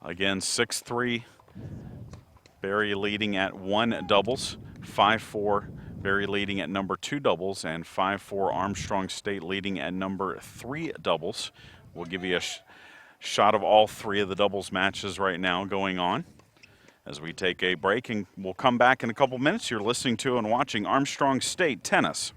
Again, 6-3, Barry leading at 1 doubles, 5-4, Barry leading at number 2 doubles, and 5-4, Armstrong State leading at number 3 doubles. We'll give you a shot of all 3 of the doubles matches right now going on as we take a break, and we'll come back in a couple minutes. You're listening to and watching Armstrong State Tennis.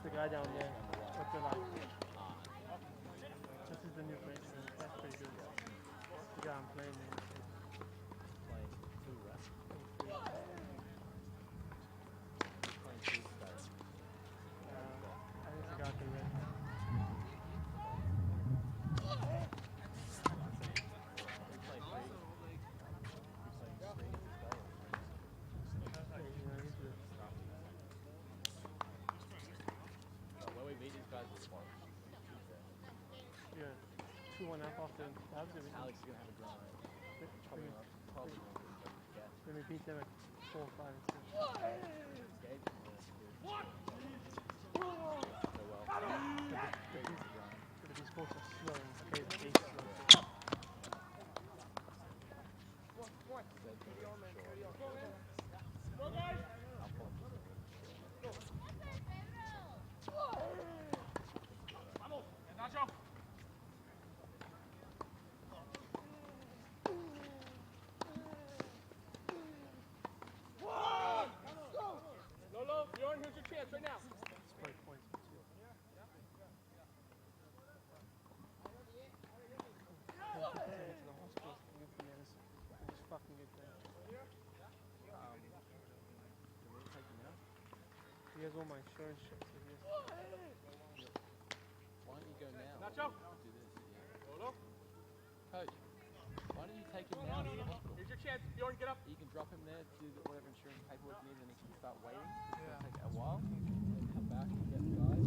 The guy down there. What's it like? This is the new place. That's pretty good. The guy I'm playing in. Playing two, right? I think the guy can win. Alex is going to have a draw. Probably Let me beat them at 4 or 5 and 6. But he's supposed to slow and play the pace slow. He has all my insurance shit. So Why don't you go now? Nacho! Do this. Yeah. Coach, why don't you take him now to the hospital? Here's your chance. Bjorn, get up. You can drop him there, do whatever insurance paperwork you need, and he can start waiting. It's going to take a while. Then come back and get the guys.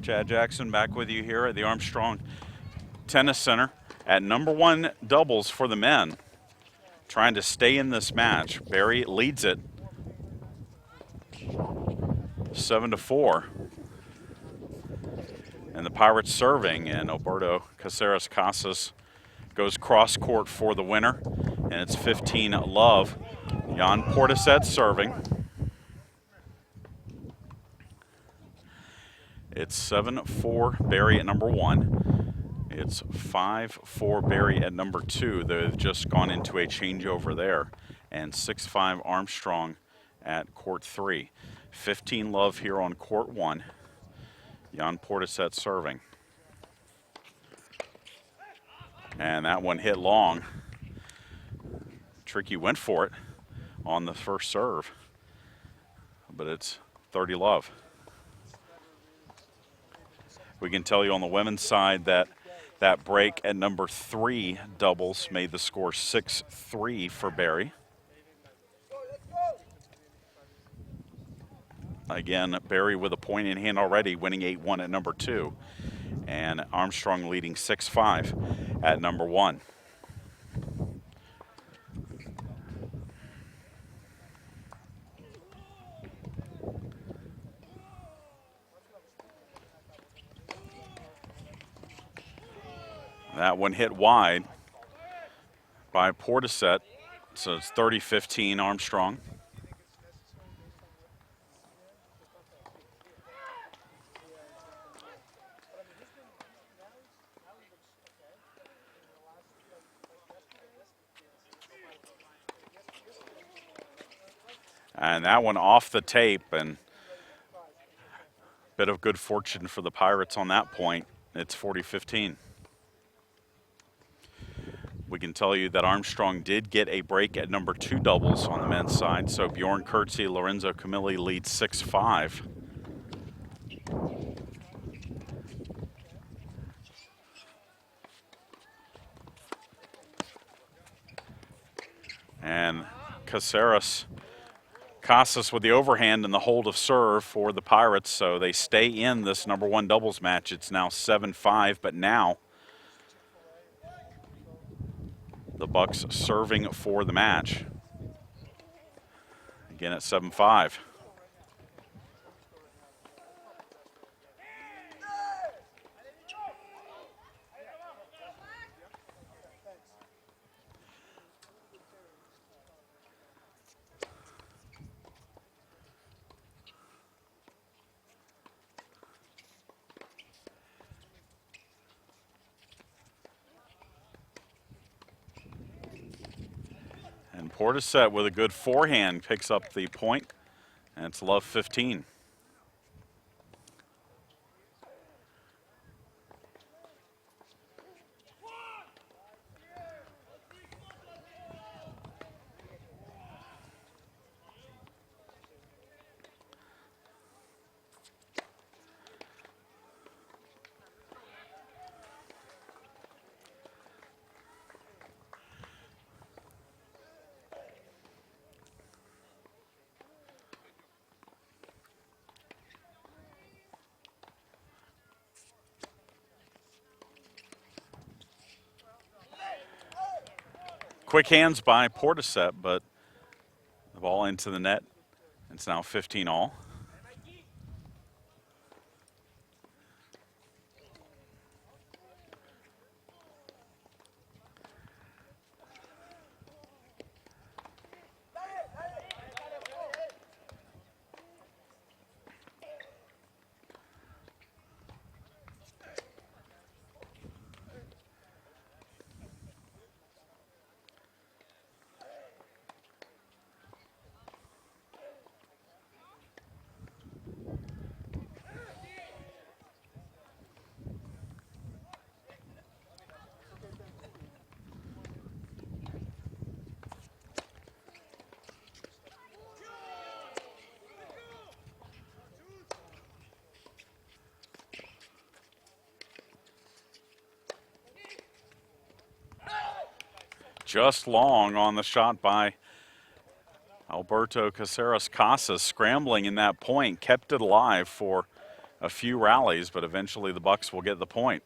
Chad Jackson back with you here at the Armstrong Tennis Center at number 1 doubles for the men. Trying to stay in this match. Barry leads it 7-4. And the Pirates serving, and Alberto Caceres Casas goes cross court for the winner. And it's 15-love. Jan Portishead serving. It's 7-4 Barry at number 1. It's 5-4 Barry at number 2. They've just gone into a changeover there. And 6-5 Armstrong at court 3. 15-love here on court 1. Jan Portishead serving. And that one hit long. Tricky went for it on the first serve. But it's 30-love. We can tell you on the women's side that that break at number 3 doubles made the score 6-3 for Barry. Again, Barry with a point in hand already, winning 8-1 at number 2. And Armstrong leading 6-5 at number 1. That one hit wide by Portisette, so it's 30-15 Armstrong. And that one off the tape, and bit of good fortune for the Pirates on that point. It's 40-15. We can tell you that Armstrong did get a break at number 2 doubles on the men's side, so Bjorn Kurtze, Lorenzo Camilli lead 6-5. And Casas with the overhand and the hold of serve for the Pirates, so they stay in this number 1 doubles match. It's now 7-5, but now the Bucks serving for the match. Again at 7-5. And Portisette with a good forehand picks up the point, and it's love 15. Quick hands by Portisette, but the ball into the net. It's now 15 all. Just long on the shot by Alberto Casas. Scrambling in that point, kept it alive for a few rallies, but eventually the Bucks will get the point.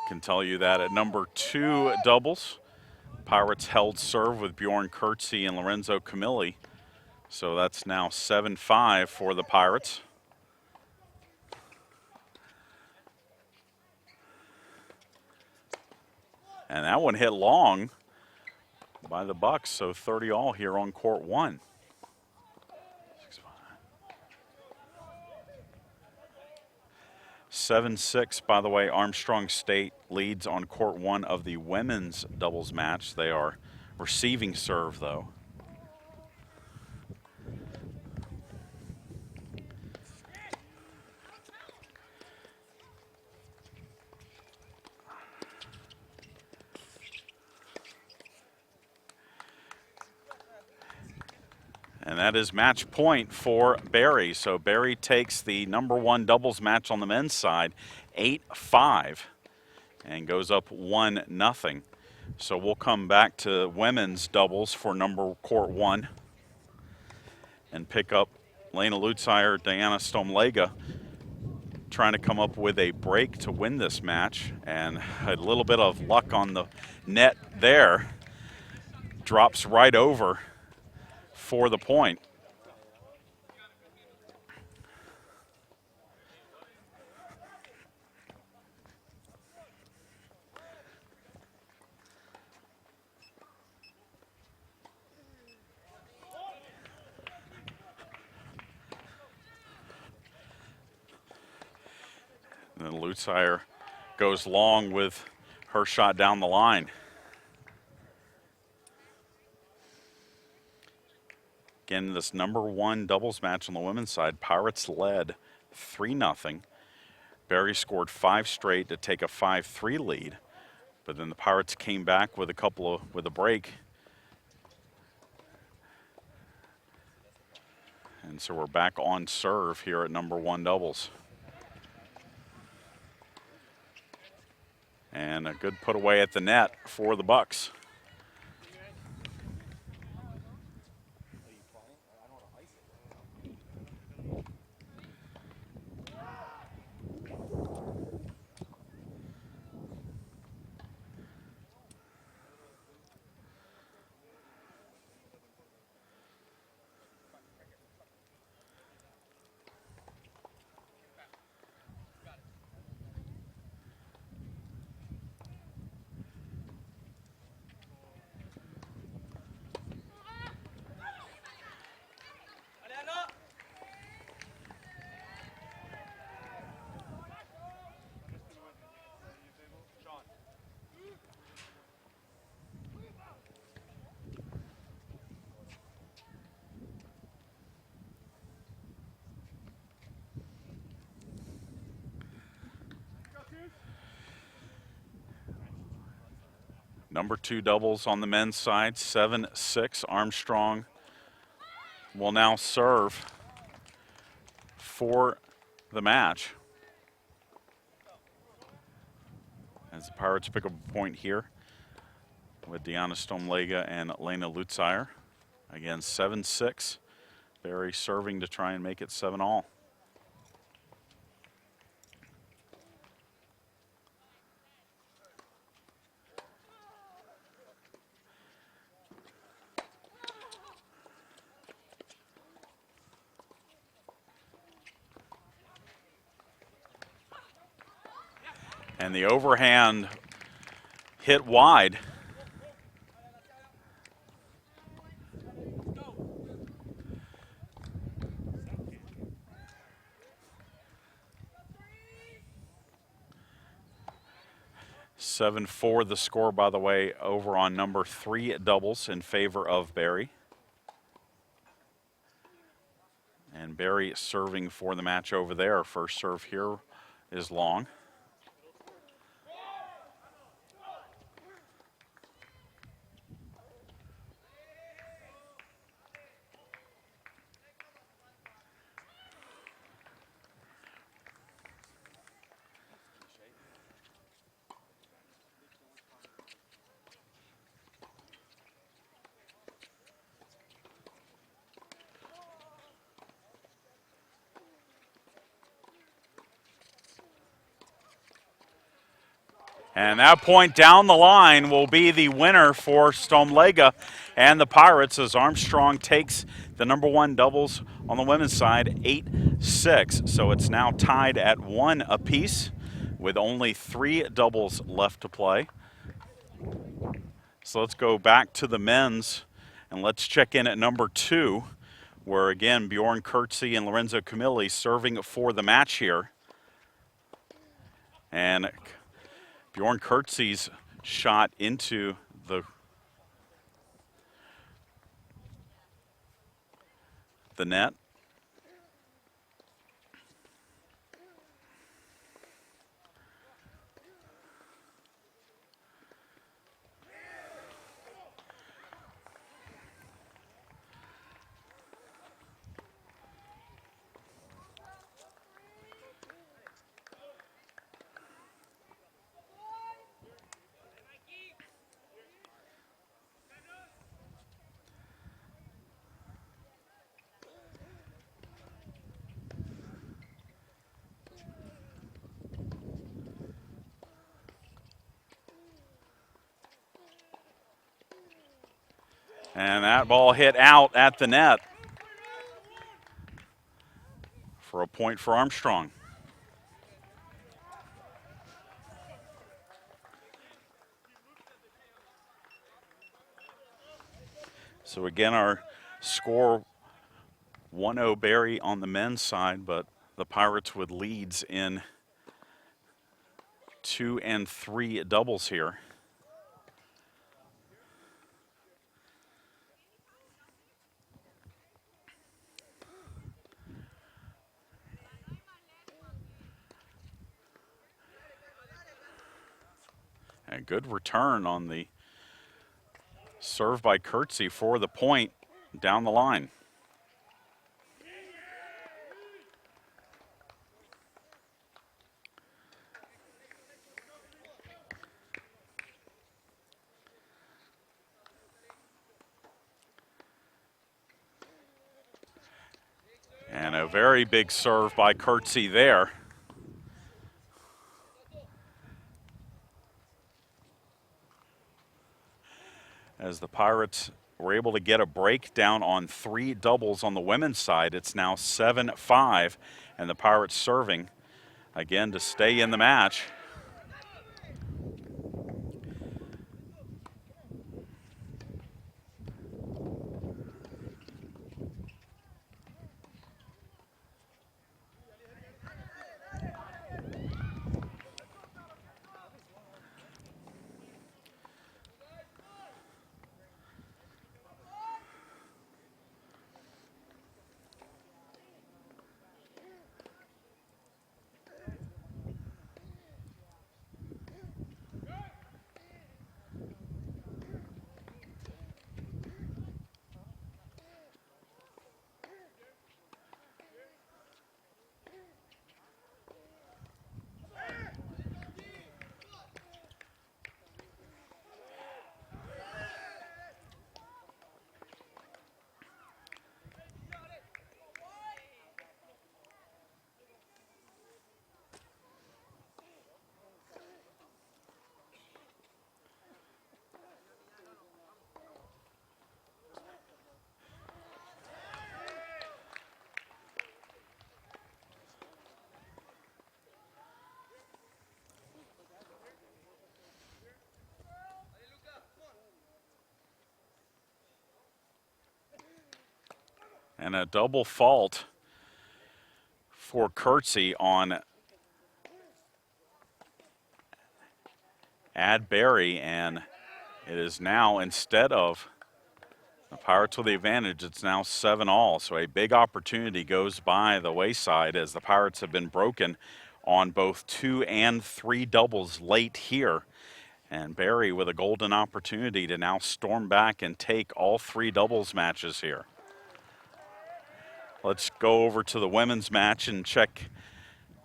Can tell you that at number 2 doubles, Pirates held serve with Bjorn Kurtze and Lorenzo Camilli. So that's now 7-5 for the Pirates. And that one hit long by the Bucks, so 30 all here on court 1. 7-6, by the way, Armstrong State leads on court 1 of the women's doubles match. They are receiving serve, though. And that is match point for Barry. So Barry takes the number 1 doubles match on the men's side, 8-5. and goes up 1-0. So we'll come back to women's doubles for court 1 and pick up Lena Lutzire, Diana Stomlega, trying to come up with a break to win this match, and a little bit of luck on the net there. Drops right over for the point. And then Lutzire goes long with her shot down the line. Again, this number 1 doubles match on the women's side, Pirates led 3-0. Barry scored 5 straight to take a 5-3 lead, but then the Pirates came back with a break. And so we're back on serve here at number 1 doubles. And a good put away at the net for the Bucks. Number 2 doubles on the men's side, 7-6. Armstrong will now serve for the match. As the Pirates pick up a point here with Diana Stomlega and Lena Lutzire. Again, 7-6. Barry serving to try and make it 7-all. And the overhand hit wide. Seven for the score, by the way, over on number 3 doubles in favor of Barry. And Barry serving for the match over there. First serve here is long. And that point down the line will be the winner for Stomlega and the Pirates as Armstrong takes the number 1 doubles on the women's side, 8-6. So it's now tied at 1 apiece with only 3 doubles left to play. So let's go back to the men's and let's check in at number 2, where again Bjorn Kurtze and Lorenzo Camilli serving for the match here. And Bjorn Kurtze's shot into the net. And that ball hit out at the net for a point for Armstrong. So again, our score 1-0 Barry on the men's side, but the Pirates with leads in 2 and 3 doubles here. A good return on the serve by Curtsey for the point down the line. And a very big serve by Curtsey there. As the Pirates were able to get a break down on 3 doubles on the women's side, it's now 7-5, and the Pirates serving again to stay in the match. And a double fault for Curtsey on Adberry, and it is now, instead of the Pirates with the advantage, it's now 7-all. So a big opportunity goes by the wayside as the Pirates have been broken on both 2 and 3 doubles late here. And Barry with a golden opportunity to now storm back and take all 3 doubles matches here. Let's go over to the women's match and check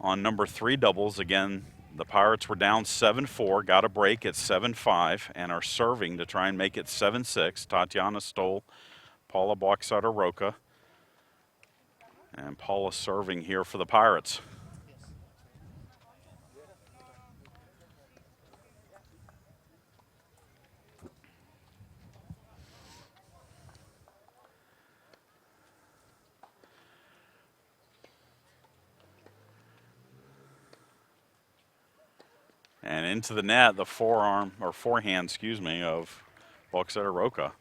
on number 3 doubles. Again, the Pirates were down 7-4, got a break at 7-5, and are serving to try and make it 7-6. Tatiana Stoll, Paula Boxater-Roca, and Paula serving here for the Pirates. And into the net, the forehand, of Boxater-Roca.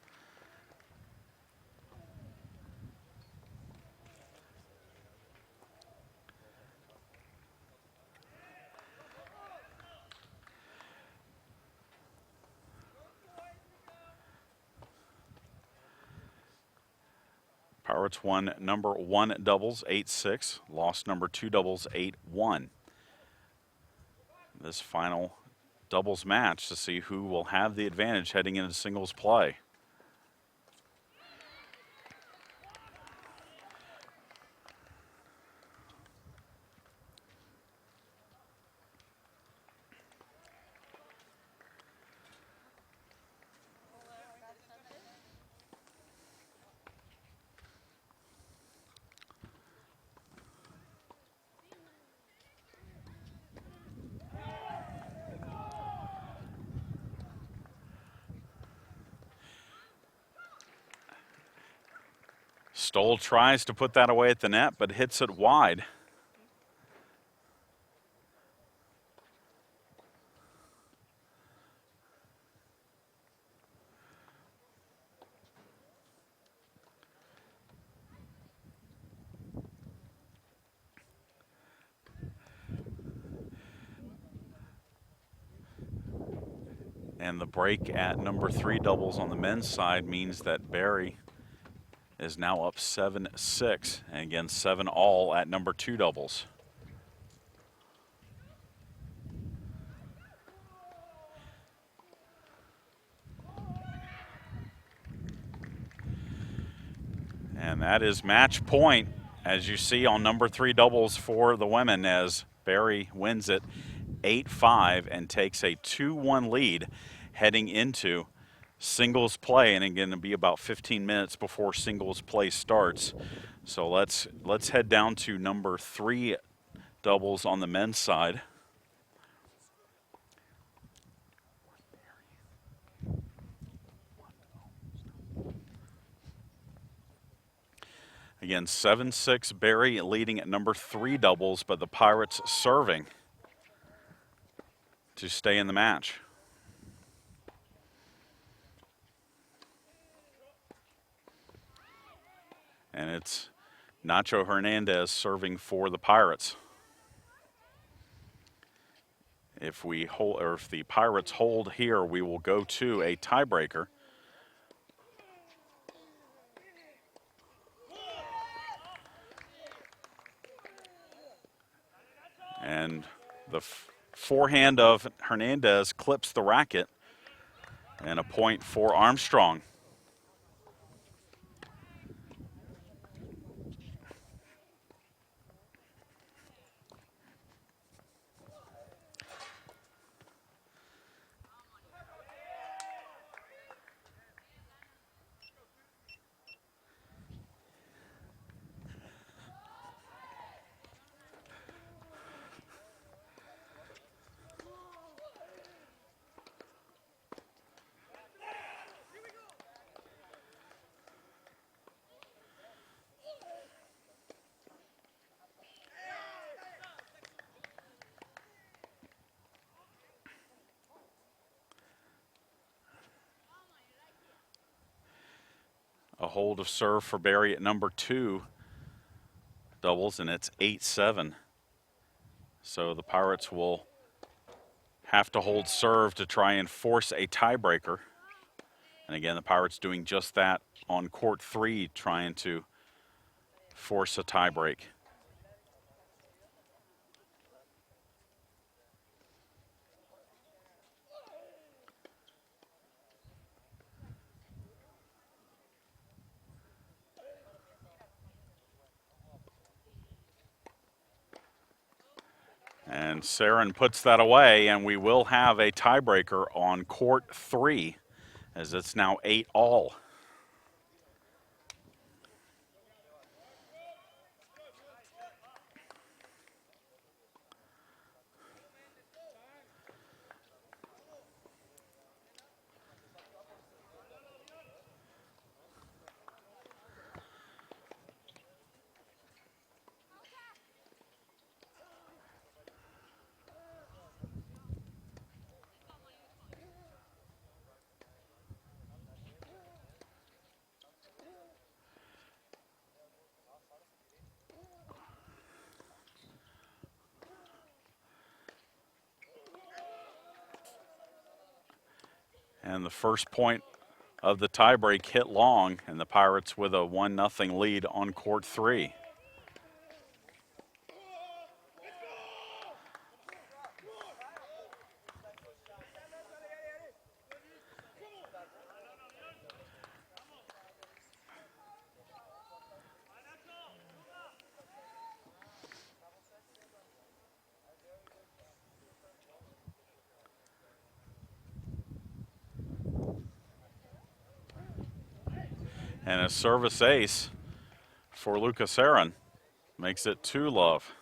Pirates won number 1 doubles 8-6, lost number 2 doubles 8-1. This final doubles match to see who will have the advantage heading into singles play. Stoll tries to put that away at the net, but hits it wide. And the break at number 3 doubles on the men's side means that Barry is now up 7-6, and again 7-all at number 2 doubles. And that is match point, as you see on number 3 doubles for the women, as Barry wins it 8-5 and takes a 2-1 lead heading into singles play. And again, it'll be about 15 minutes before singles play starts. So let's head down to number 3 doubles on the men's side. Again, 7-6 Barry leading at number 3 doubles, but the Pirates serving to stay in the match. And it's Nacho Hernandez serving for the Pirates. If we hold, or if the Pirates hold here, we will go to a tiebreaker. And the forehand of Hernandez clips the racket, and a point for Armstrong. A hold of serve for Barry at number 2 doubles, and it's 8-7. So the Pirates will have to hold serve to try and force a tiebreaker. And again, the Pirates doing just that on court 3, trying to force a tiebreak. And Sarin puts that away, and we will have a tiebreaker on court 3, as it's now 8-all. And the first point of the tiebreak hit long, and the Pirates with a 1-0 lead on court 3. And a service ace for Lucas Sarin makes it 2-love.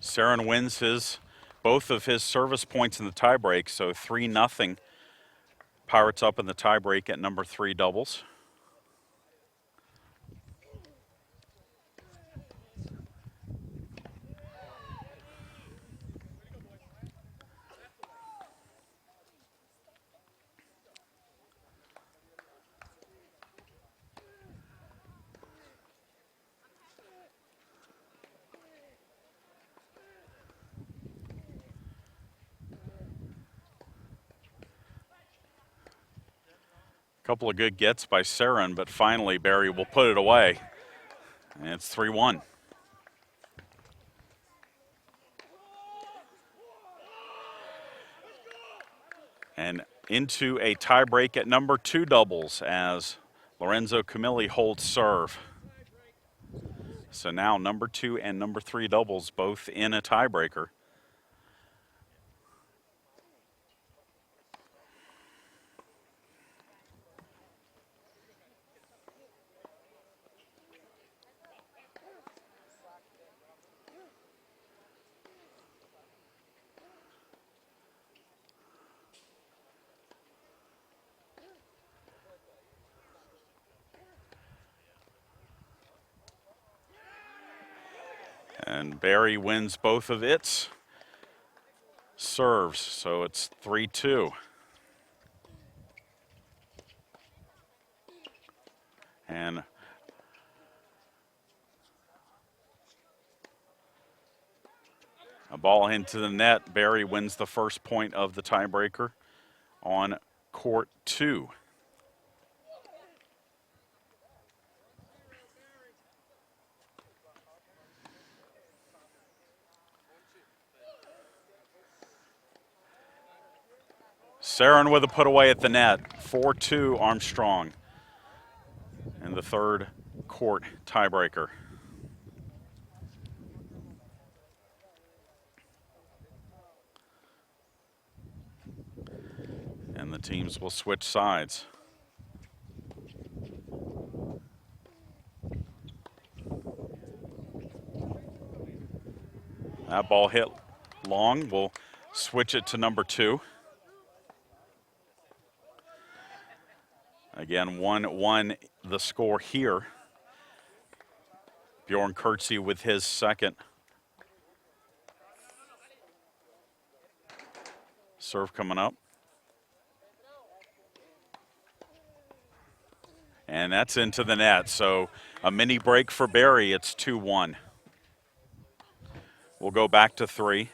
Saren wins both of his service points in the tiebreak, so 3-0. Pirates up in the tiebreak at number 3 doubles. Couple of good gets by Saren, but finally Barry will put it away. And it's 3-1. And into a tiebreak at number 2 doubles as Lorenzo Camilli holds serve. So now number 2 and number 3 doubles both in a tiebreaker. And Barry wins both of its serves, so it's 3-2. And a ball into the net. Barry wins the first point of the tiebreaker on court 2. Saren with a put away at the net, 4-2 Armstrong in the third court tiebreaker. And the teams will switch sides. That ball hit long. We'll switch it to number 2. Again, 1-1 the score here. Bjorn Kurtze with his second. Serve coming up. And that's into the net, so a mini break for Barry. It's 2-1. We'll go back to 3.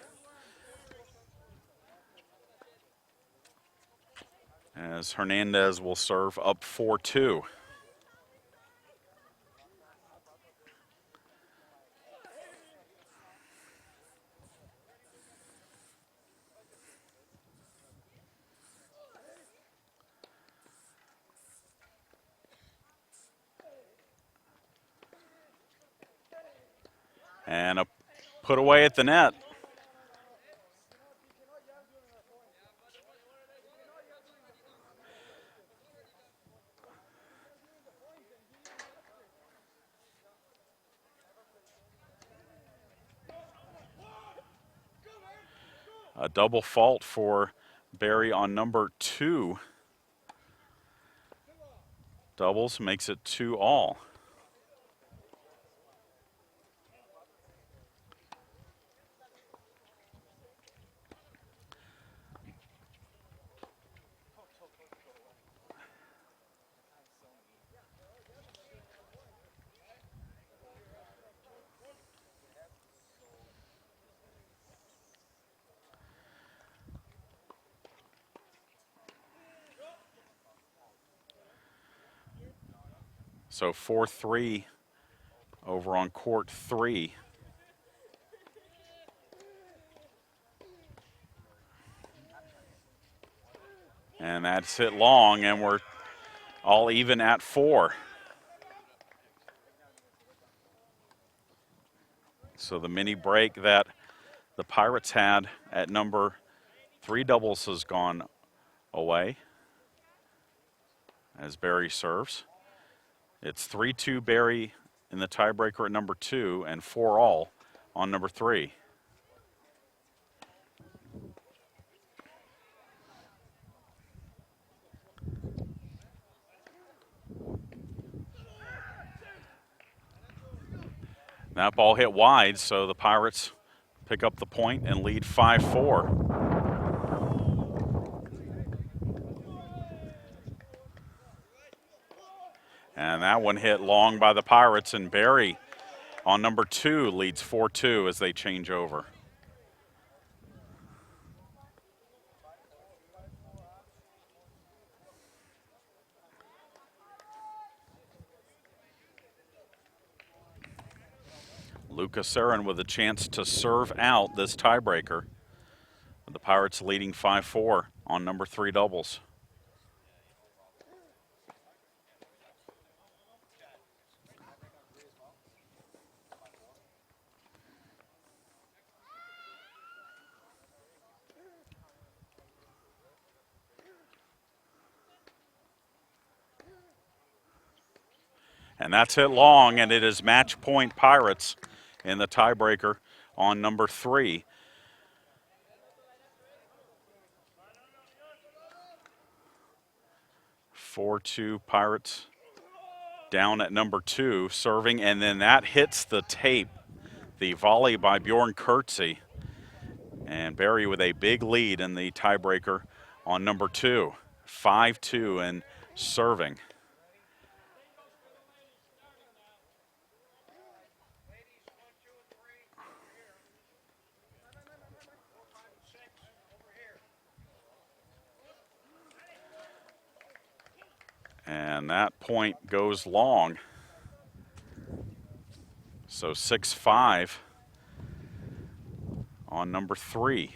As Hernandez will serve up 4-2. And a put away at the net. A double fault for Barry on number 2. Doubles makes it 2-all. So 4-3 over on court 3. And that's hit long, and we're all even at 4. So the mini break that the Pirates had at number 3 doubles has gone away as Barry serves. It's 3-2 Barry in the tiebreaker at number 2 and 4-all on number 3. That ball hit wide, so the Pirates pick up the point and lead 5-4. And that one hit long by the Pirates, and Barry on number 2 leads 4-2 as they change over. Lucas Sarin with a chance to serve out this tiebreaker. The Pirates leading 5-4 on number 3 doubles. And that's hit long, and it is match point Pirates in the tiebreaker on number 3. Four-two Pirates down at number 2, serving, and then that hits the tape. The volley by Bjorn Kurtze. And Barry with a big lead in the tiebreaker on number 2. 5-2 and serving. And that point goes long. So 6-5 on number 3.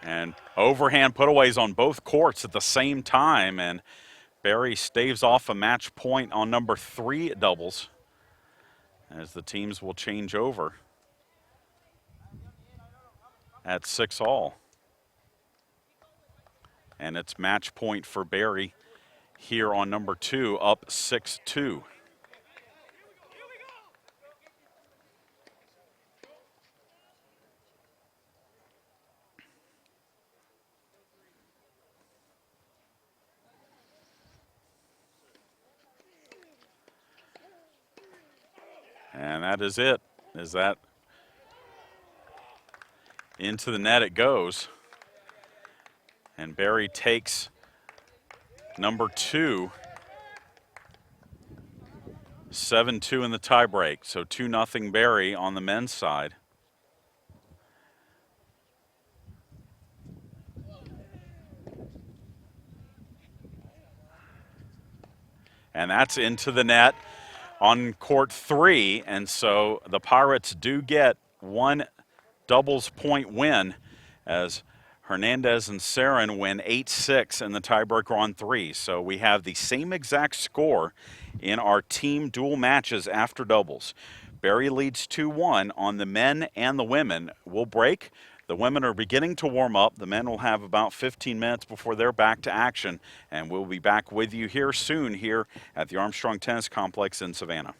And overhand putaways on both courts at the same time, and Barry staves off a match point on number 3 doubles as the teams will change over at 6-all. And it's match point for Barry here on number 2, up 6-2. And that is it. Is that into the net it goes. And Barry takes number 2, 7-2 in the tiebreak. So 2-0 Barry on the men's side. And that's into the net on court 3. And so the Pirates do get one doubles point win as Hernandez and Sarin win 8-6 in the tiebreaker on 3. So we have the same exact score in our team dual matches after doubles. Barry leads 2-1 on the men and the women. We'll break. The women are beginning to warm up. The men will have about 15 minutes before they're back to action, and we'll be back with you here soon here at the Armstrong Tennis Complex in Savannah.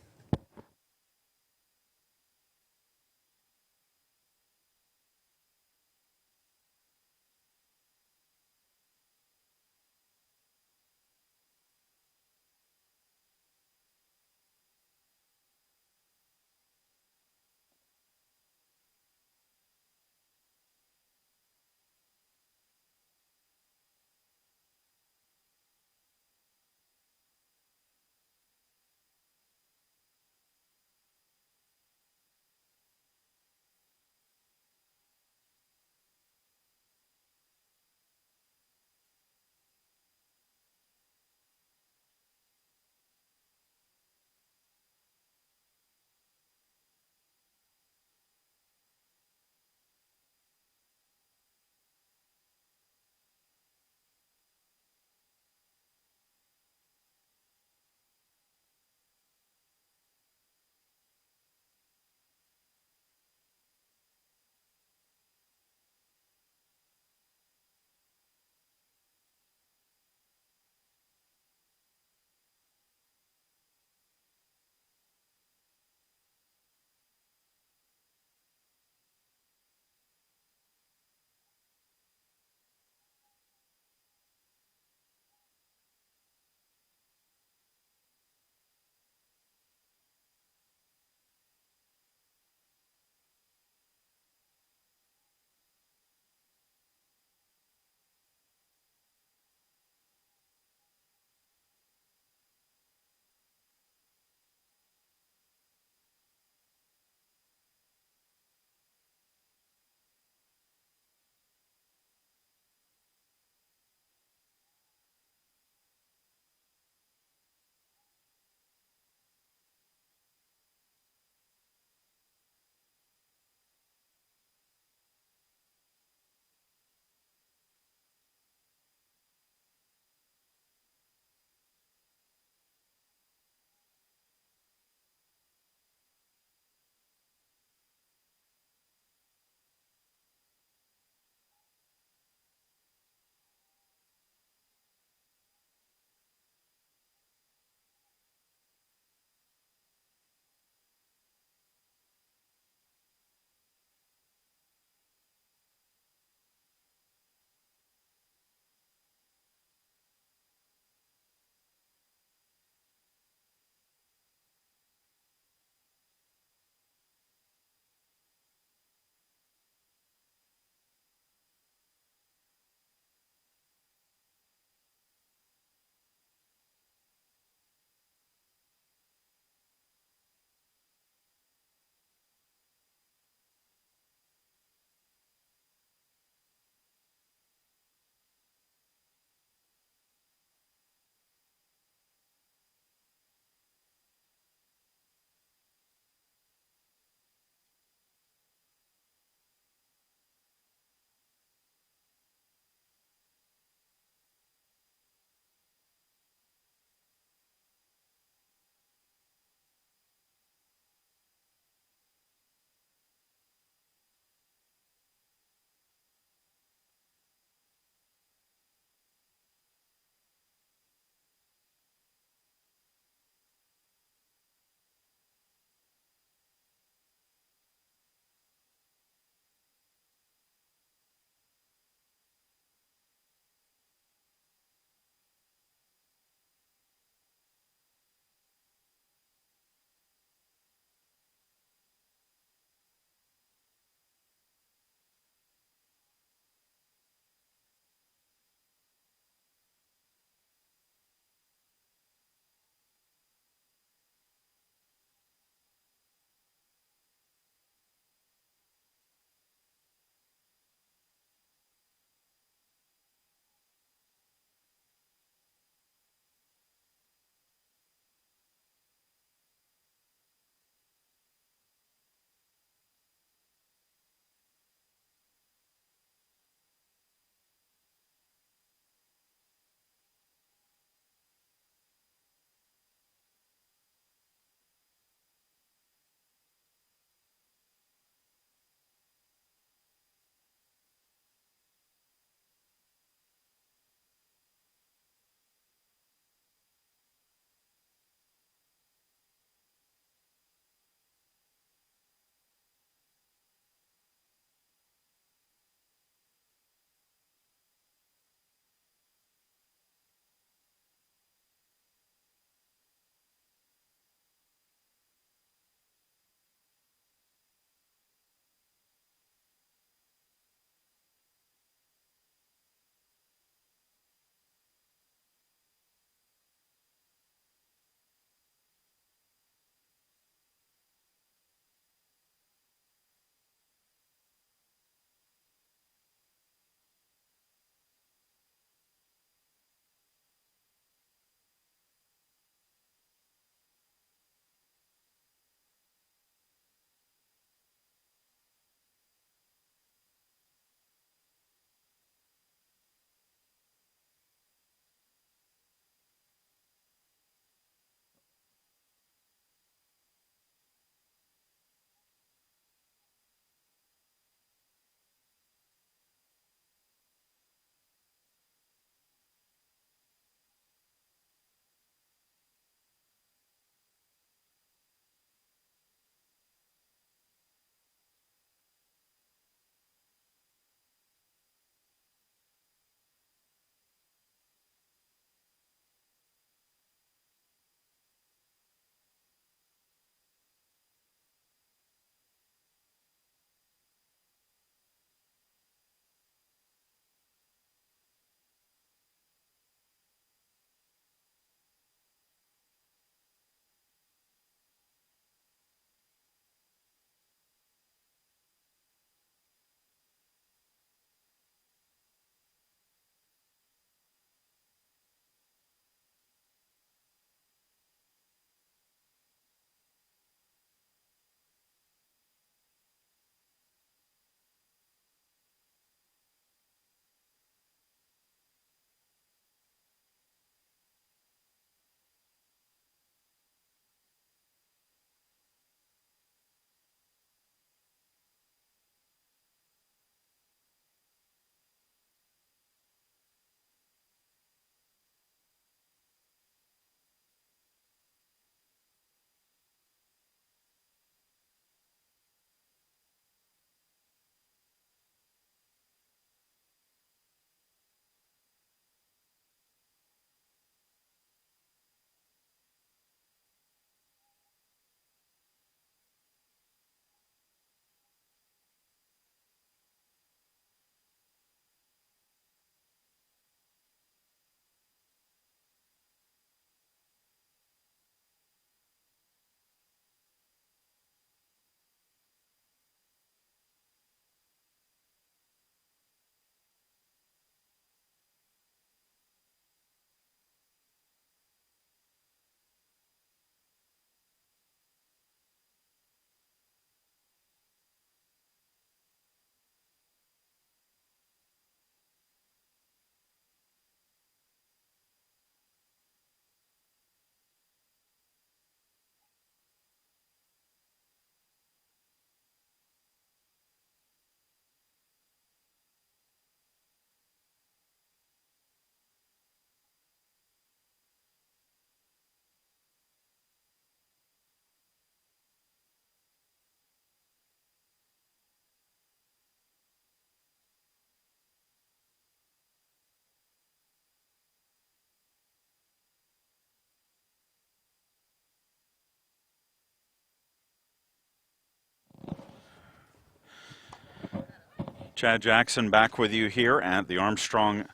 Chad Jackson back with you here at the Armstrong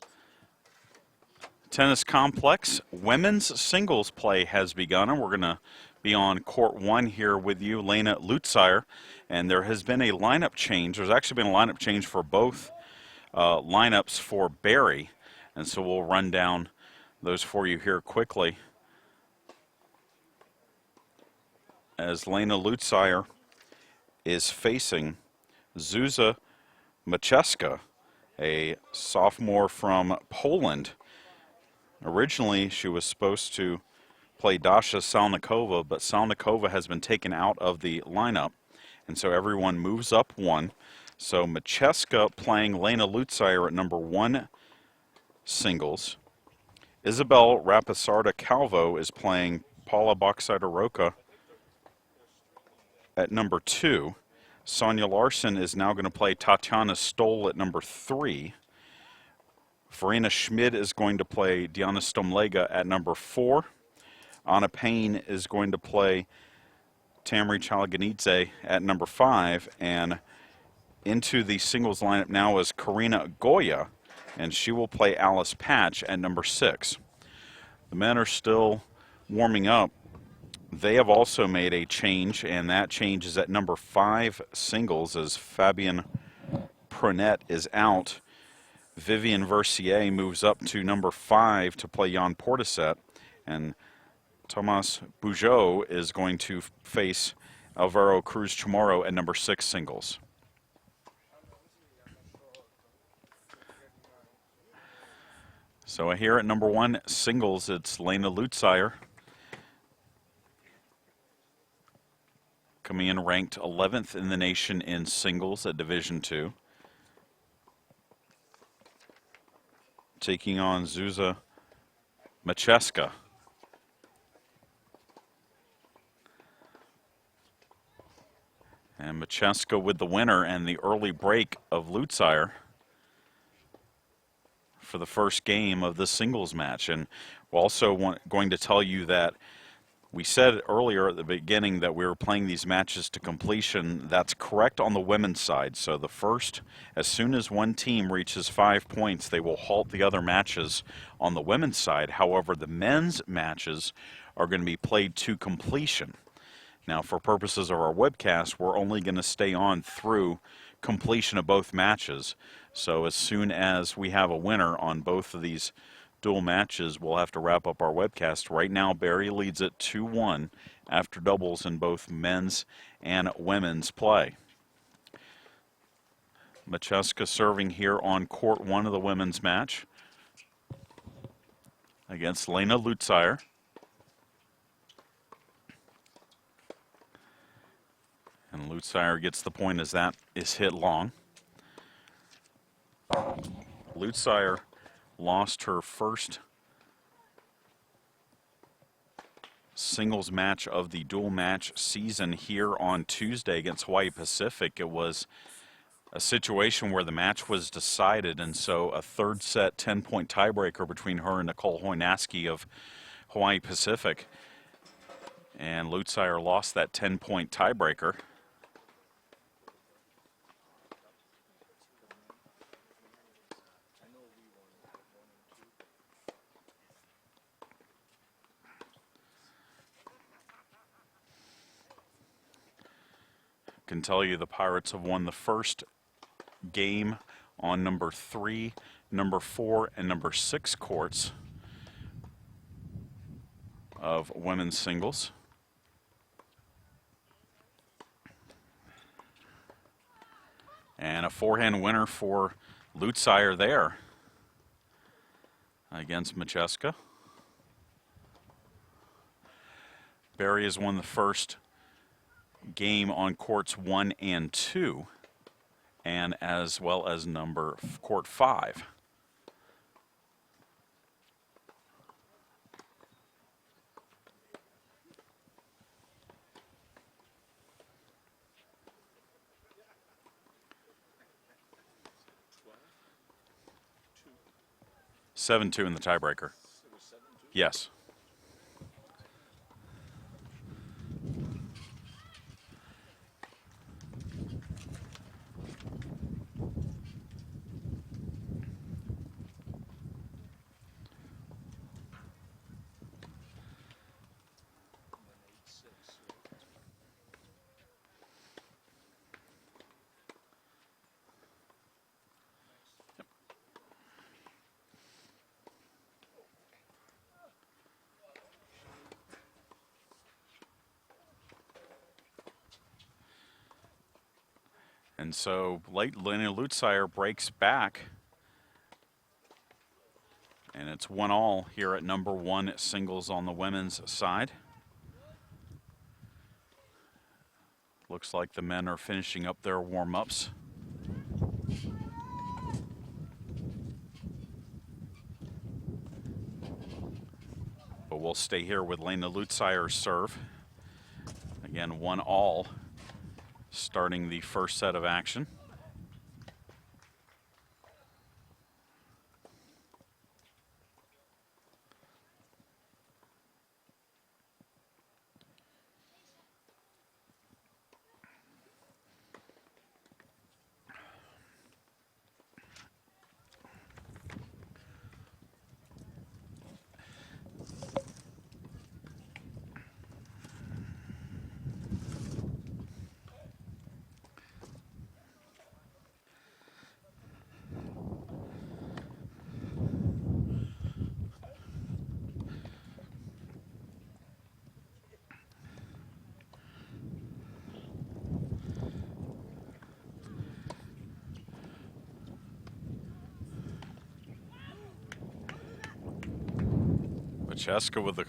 Tennis Complex. Women's singles play has begun, and we're going to be on court one here with you, Lena Lutzire. And there has been a lineup change. There's actually been a lineup change for both lineups for Barry. And so we'll run down those for you here quickly. As Lena Lutzire is facing Zuza Macheska, a sophomore from Poland. Originally, she was supposed to play Dasha Salnikova, but Salnikova has been taken out of the lineup, and so everyone moves up one. So Macheska playing Lena Lutzire at number 1 singles. Isabel Rapisarda Calvo is playing Paula Boxsider-Roca at number 2. Sonia Larson is now going to play Tatiana Stoll at number 3. Verena Schmid is going to play Diana Stomlega at number 4. Anna Payne is going to play Tamri Chalaganidze at number 5. And into the singles lineup now is Karina Goya, and she will play Alice Patch at number 6. The men are still warming up. They have also made a change, and that change is at number 5 singles as Fabian Pronette is out. Vivian Versier moves up to number 5 to play Jan Portisette, and Tomas Bugeaud is going to face Alvaro Cruz Chamorro at number 6 singles. So here at number 1 singles, it's Lena Lutzire, coming in ranked 11th in the nation in singles at Division II. Taking on Zuza Macheska. And Macheska with the winner and the early break of Lutzire for the first game of the singles match. And we're also going to tell you that we said earlier at the beginning that we were playing these matches to completion. That's correct on the women's side. So the first, as soon as one team reaches 5 points, they will halt the other matches on the women's side. However, the men's matches are going to be played to completion. Now, for purposes of our webcast, we're only going to stay on through completion of both matches. So as soon as we have a winner on both of these dual matches, we'll have to wrap up our webcast. Right now, Barry leads it 2-1 after doubles in both men's and women's play. Macheska serving here on court 1 of the women's match against Lena Lutzire. And Lutzire gets the point as that is hit long. Lutzire lost her first singles match of the dual match season here on Tuesday against Hawaii Pacific. It was a situation where the match was decided, and so a third set 10-point tiebreaker between her and Nicole Hoynaski of Hawaii Pacific. And Lutzire lost that 10-point tiebreaker. Can tell you the Pirates have won the first game on number 3, number 4, and number 6 courts of women's singles. And a forehand winner for Lutzire there against Macheska. Barry has won the first game on courts 1 and 2, and as well as court 5. Seven two in the tiebreaker. Yes. And so Lena Lutzire breaks back. And it's 1-all here at number 1 singles on the women's side. Looks like the men are finishing up their warm-ups. But we'll stay here with Lena Lutzire's serve. Again, 1-all starting the first set of action. Cheska with a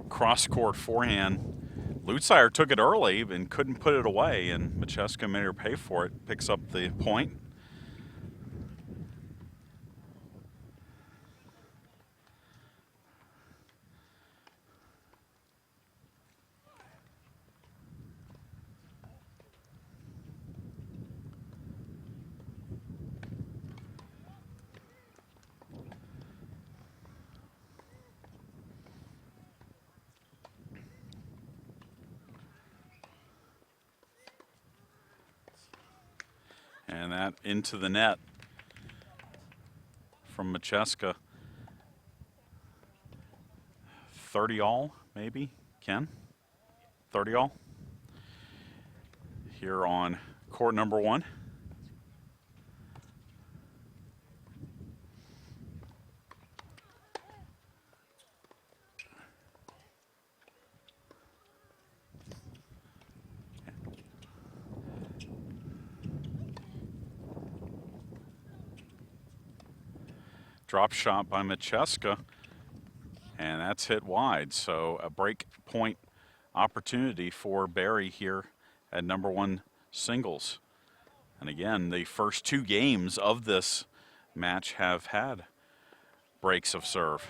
cross-court forehand. Lutzire took it early and couldn't put it away, and Macheska made her pay for it. Picks up the point. And that into the net from Macheska. 30-all, maybe, Ken? 30-all here on court number 1. Drop shot by Macheska, and that's hit wide. So a break point opportunity for Barry here at number 1 singles. And again, the first 2 games of this match have had breaks of serve.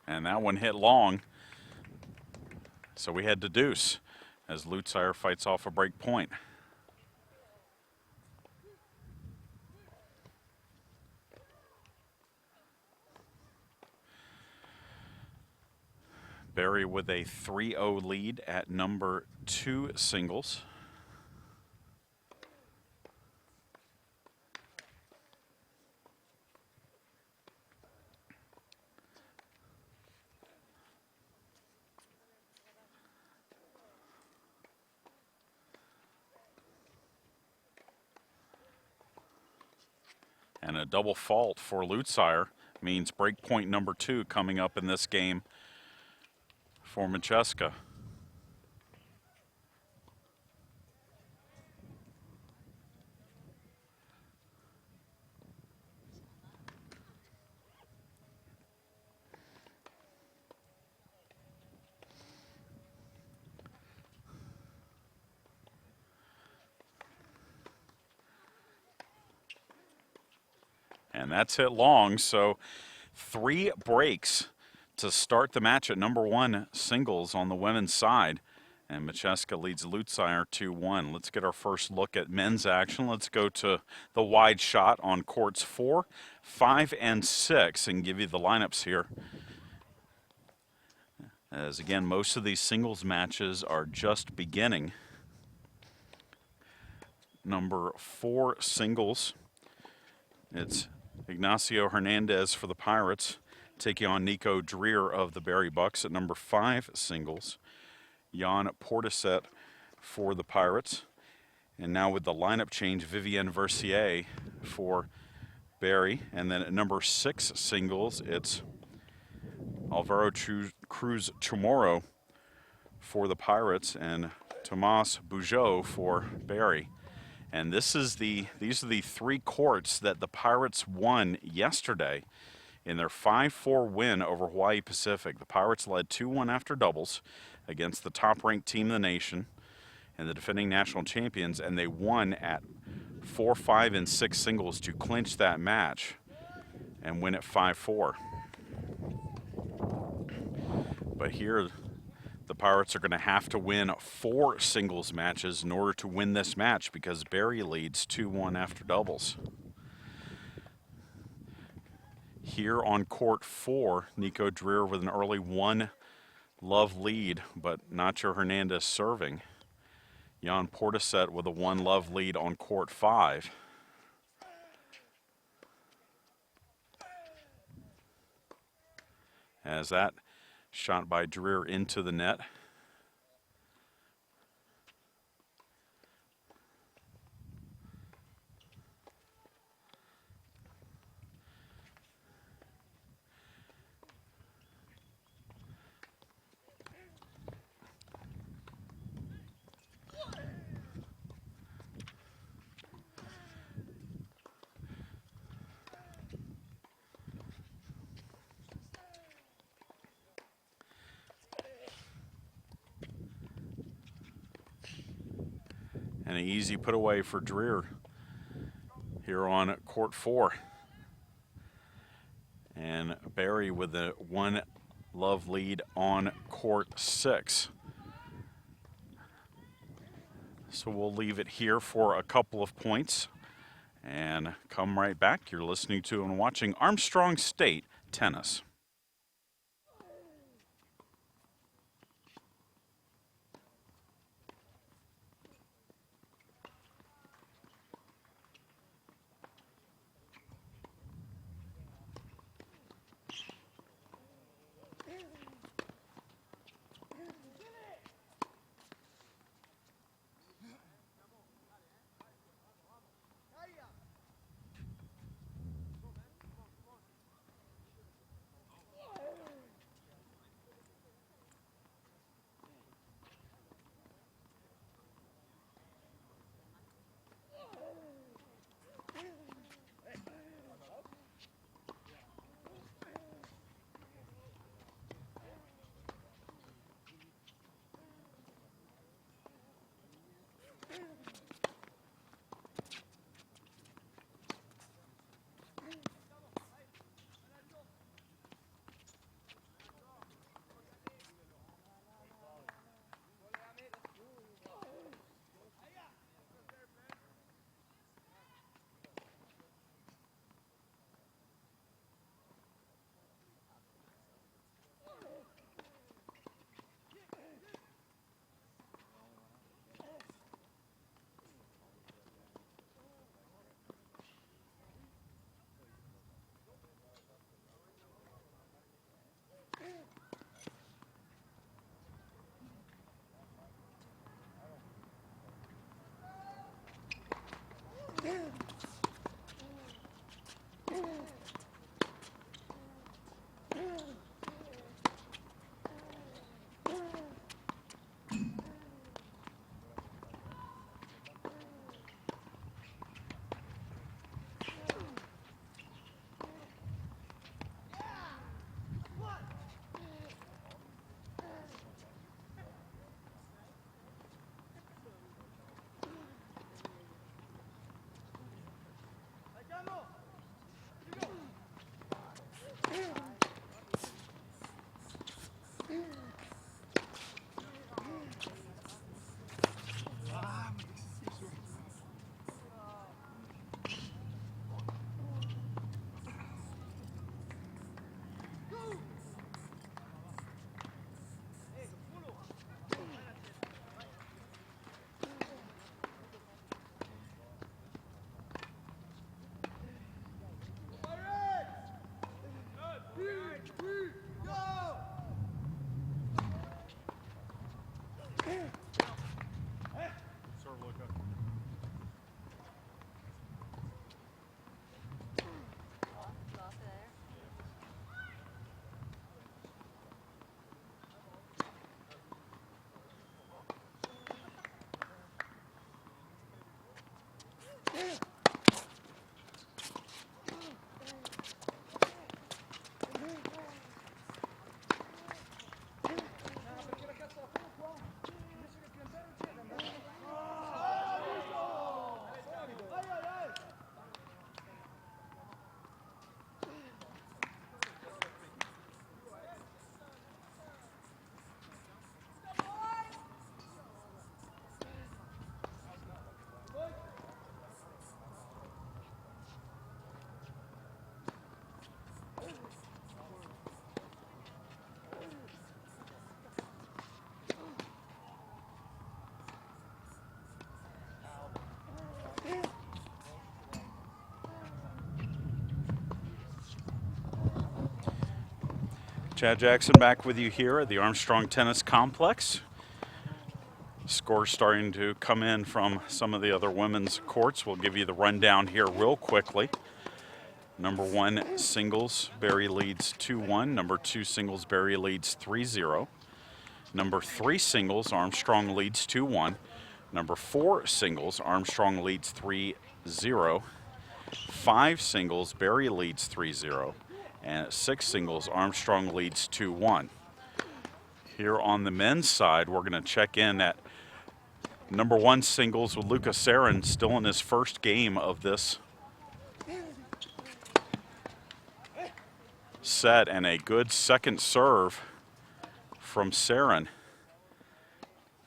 And that one hit long, so we had to deuce as Lutzire fights off a break point. Barry with a 3-0 lead at number 2 singles. And a double fault for Lutzire means break point number 2 coming up in this game for Macheska. And that's hit long, so 3 breaks to start the match at number 1 singles on the women's side. And Macheska leads Lutzire 2-1. Let's get our first look at men's action. Let's go to the wide shot on courts 4, 5, and 6 and give you the lineups here. As again, most of these singles matches are just beginning. Number 4 singles, it's Ignacio Hernandez for the Pirates taking on Nico Dreer of the Berry Bucks. At number 5 singles, Jan Portisette for the Pirates. And now with the lineup change, Vivienne Versier for Barry. And then at number 6 singles, it's Alvaro Cruz Chamorro for the Pirates and Tomas Bugeaud for Barry. And these are the 3 courts that the Pirates won yesterday in their 5-4 win over Hawaii Pacific. The Pirates led 2-1 after doubles against the top-ranked team in the nation and the defending national champions, and they won at 4, 5, and 6 singles to clinch that match and win at 5-4. But here, the Pirates are going to have to win 4 singles matches in order to win this match because Barry leads 2-1 after doubles. Here on court 4, Nico Dreer with an early 1-love lead, but Nacho Hernandez serving. Jan Portisette with a 1-love lead on court 5. As that shot by Dreer into the net. And an easy put away for Dreer here on court 4. And Barry with a 1-love lead on court 6. So we'll leave it here for a couple of points and come right back. You're listening to and watching Armstrong State Tennis. Chad Jackson back with you here at the Armstrong Tennis Complex. Scores starting to come in from some of the other women's courts. We'll give you the rundown here real quickly. Number 1 singles, Barry leads 2-1. Number 2 singles, Barry leads 3-0. Number 3 singles, Armstrong leads 2-1. Number 4 singles, Armstrong leads 3-0. 5 singles, Barry leads 3-0. And at 6 singles, Armstrong leads 2-1. Here on the men's side, we're going to check in at number 1 singles with Lucas Sarin, still in his first game of this set, and a good second serve from Sarin.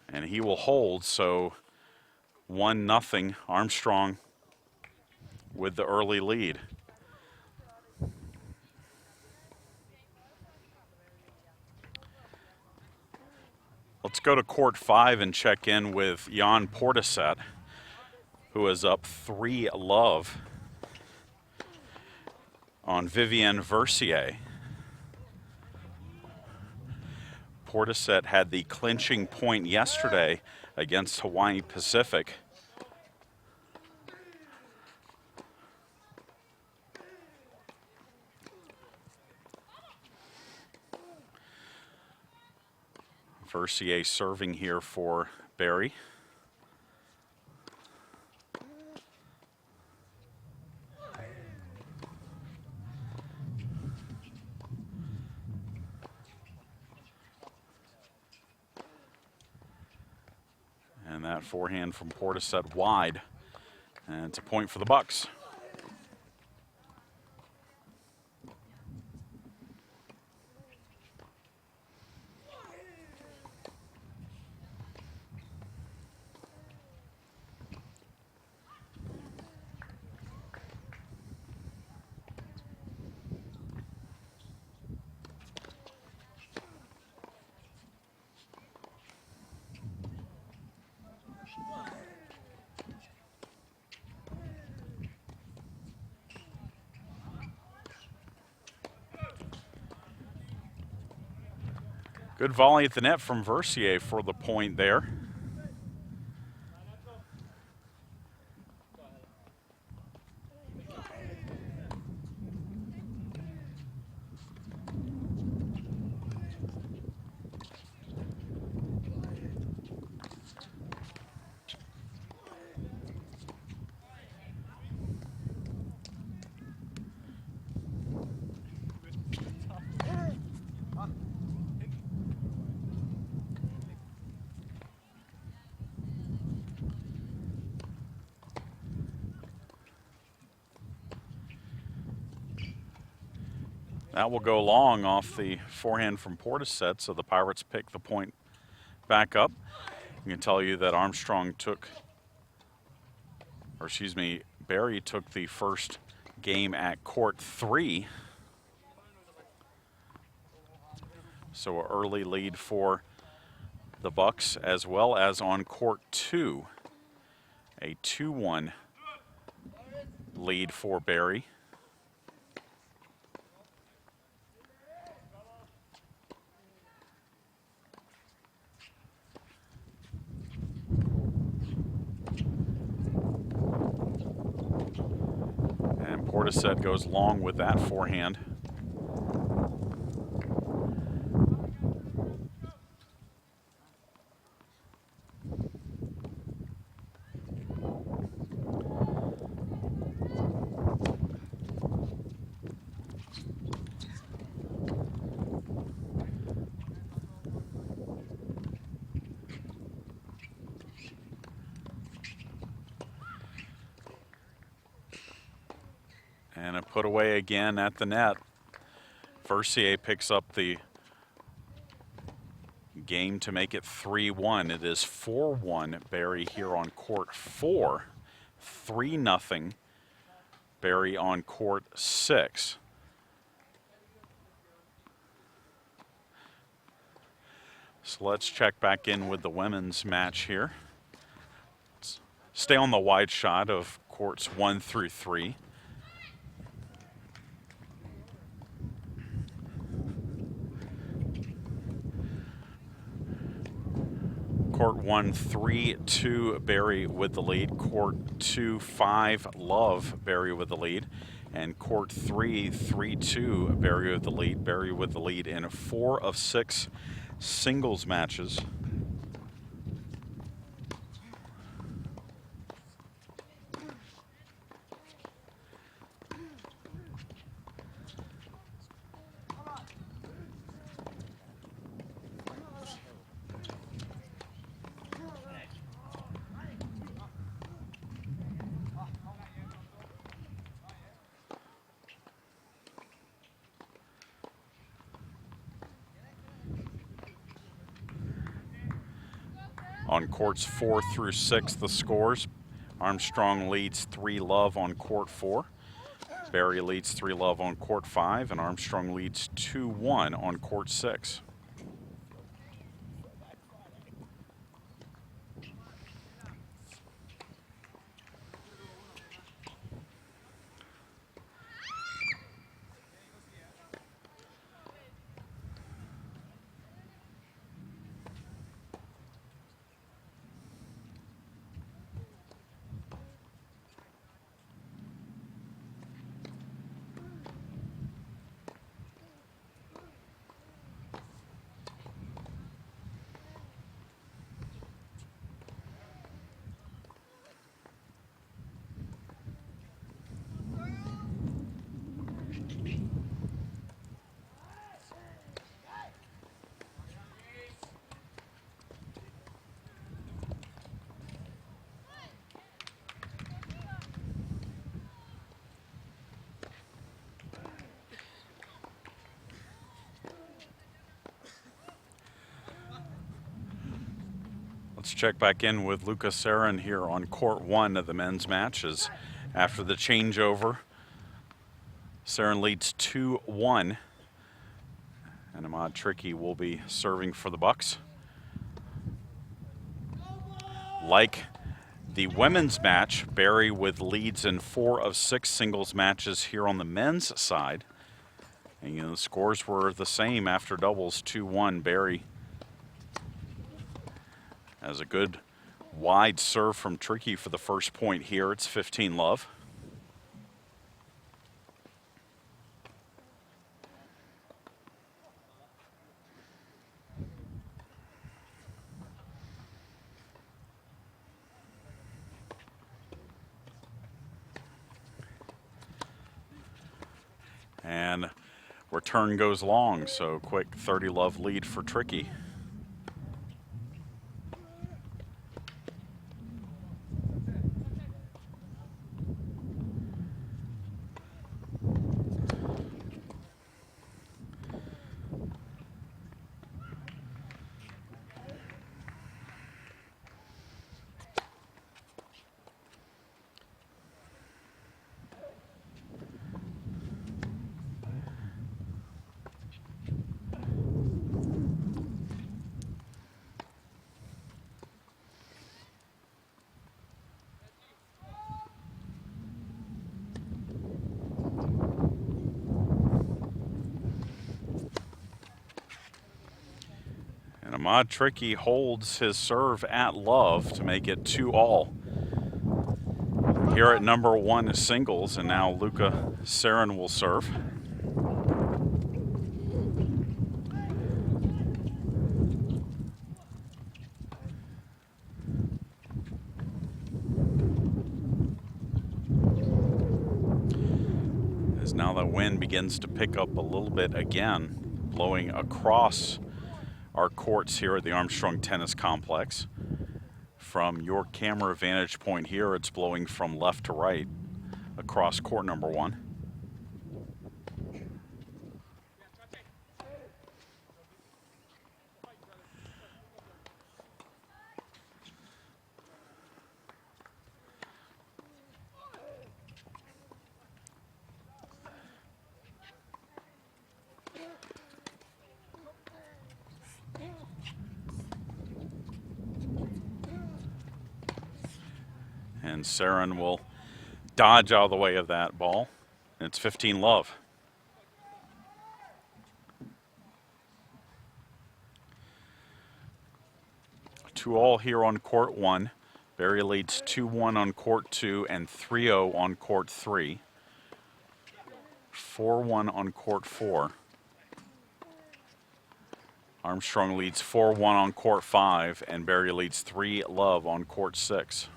And he will hold, so 1-0 Armstrong with the early lead. Let's go to court 5 and check in with Jan Portisat, who is up 3-love on Vivienne Versier. Portisat had the clinching point yesterday against Hawaii Pacific. Versier serving here for Barry. And that forehand from Portisat wide. And it's a point for the Bucks. Good volley at the net from Versier for the point there. That will go long off the forehand from Portisat, so the Pirates pick the point back up. I can tell you that Armstrong took, or excuse me, Barry took the first game at court 3. So an early lead for the Bucks, as well as on court 2. A 2-1 lead for Barry. Portisat goes long with that forehand. And a put away again at the net. Versier picks up the game to make it 3-1. It is 4-1 Barry here on court 4. 3-0 Barry on court 6. So let's check back in with the women's match here. Let's stay on the wide shot of courts 1 through 3. Court 1, 3-2, Barry with the lead. Court 2, 5, Love, Barry with the lead. And Court 3, 3-2, Barry with the lead. Barry with the lead in 4 of 6 singles matches. On courts 4 through 6, the scores. Armstrong leads 3-Love on court 4. Barry leads 3-Love on court 5, and Armstrong leads 2-1 on court 6. Let's check back in with Lucas Sarin here on court 1 of the men's matches. After the changeover, Sarin leads 2-1, and Ahmad Tricky will be serving for the Bucks. Like the women's match, Barry with leads in 4 of 6 singles matches here on the men's side. And the scores were the same after doubles, 2-1. Barry has a good wide serve from Tricky for the first point here. It's 15-Love. And return goes long, so quick 30-Love lead for Tricky. And Ahmad Tricky holds his serve at Love to make it 2-all. Here at number 1 is singles, and now Luca Sarin will serve. As now the wind begins to pick up a little bit again, blowing across our courts here at the Armstrong Tennis Complex. From your camera vantage point here, it's blowing from left to right across court number 1. And Sarin will dodge out of the way of that ball. It's 15-Love. 2-all here on court 1. Barry leads 2-1 on court 2 and 3-0 on court 3. 4-1 on court 4. Armstrong leads 4-1 on court 5, and Barry leads 3-love on court 6.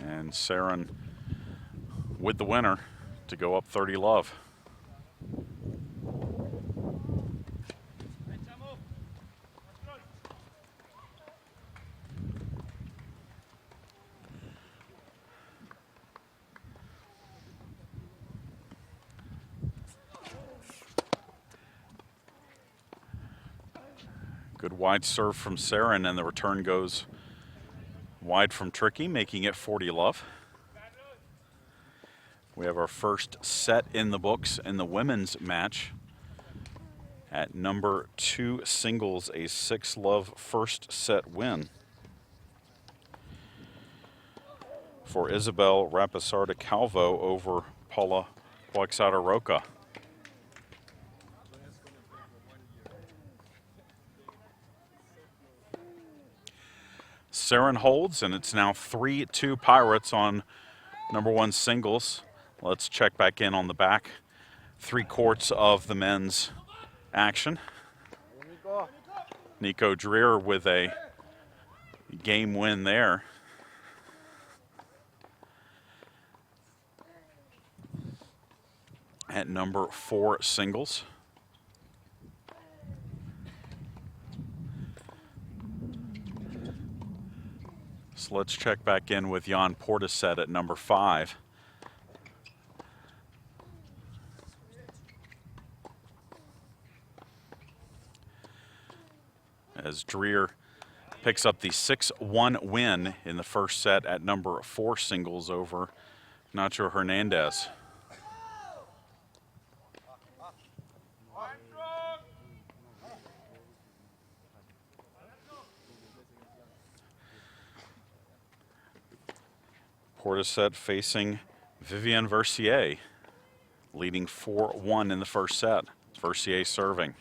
And Saren with the winner to go up 30-love. Good wide serve from Saren, and the return goes wide from Tricky, making it 40-love. We have our first set in the books in the women's match. At number 2 singles, a 6-love first set win for Isabel Rapisarda Calvo over Paula Huaxada Roca. Saren holds, and it's now 3-2 Pirates on number 1 singles. Let's check back in on the back 3 courts of the men's action. Nico Dreer with a game win there. At number 4 singles. So let's check back in with Jan Portishead at number 5. As Dreer picks up the 6-1 win in the first set at number 4 singles over Nacho Hernandez. Portishead facing Vivienne Versier, leading 4-1 in the first set. Versier serving.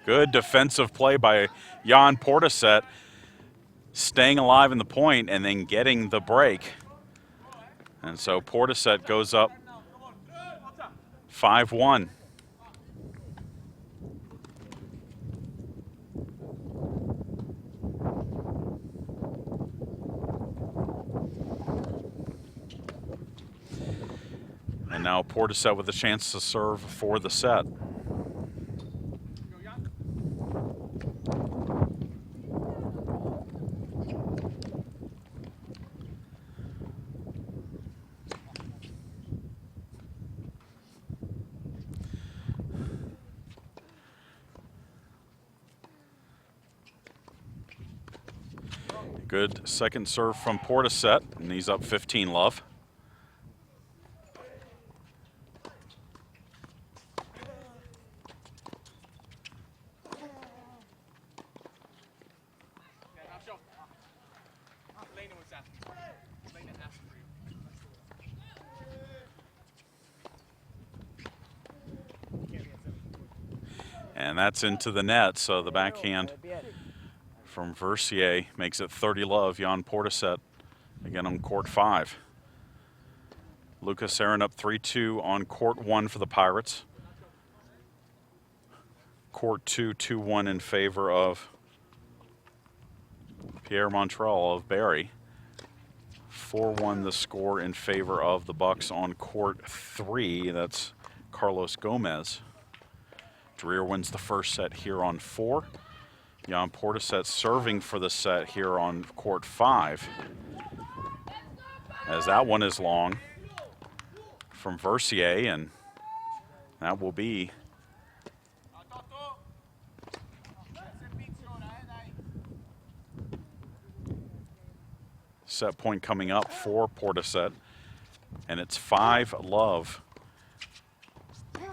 Good defensive play by Jan Portishead, staying alive in the point and then getting the break. And so Portishead goes up 5-1. And now Portishead with a chance to serve for the set. Good second serve from Portishead, and he's up 15-love. And that's into the net, so the backhand from Versier makes it 30-love. Jan Portishead again on court 5. Lucas Saren up 3-2 on court 1 for the Pirates. Court 2, 2-1 in favor of Pierre Montreal of Barry. 4-1 the score in favor of the Bucks on court 3. That's Carlos Gomez. Dreer wins the first set here on 4. Jan Portisette serving for the set here on court 5. As that one is long from Versier, and that will be set point coming up for Portisette. And it's 5-love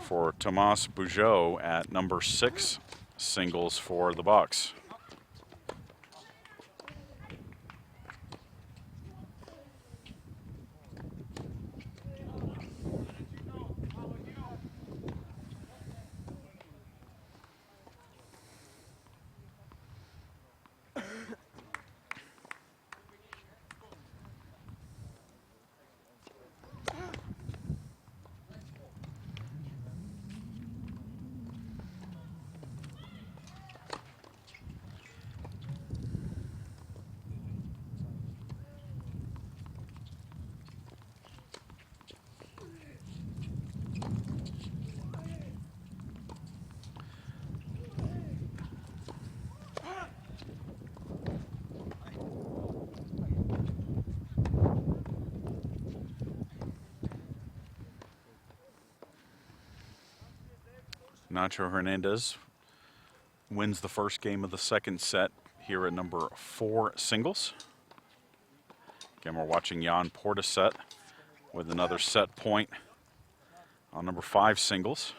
for Tomas Bugeaud at number 6 singles for the Bucks. Nacho Hernandez wins the first game of the second set here at number 4 singles. Again, we're watching Jan Portisette with another set point on number 5 singles.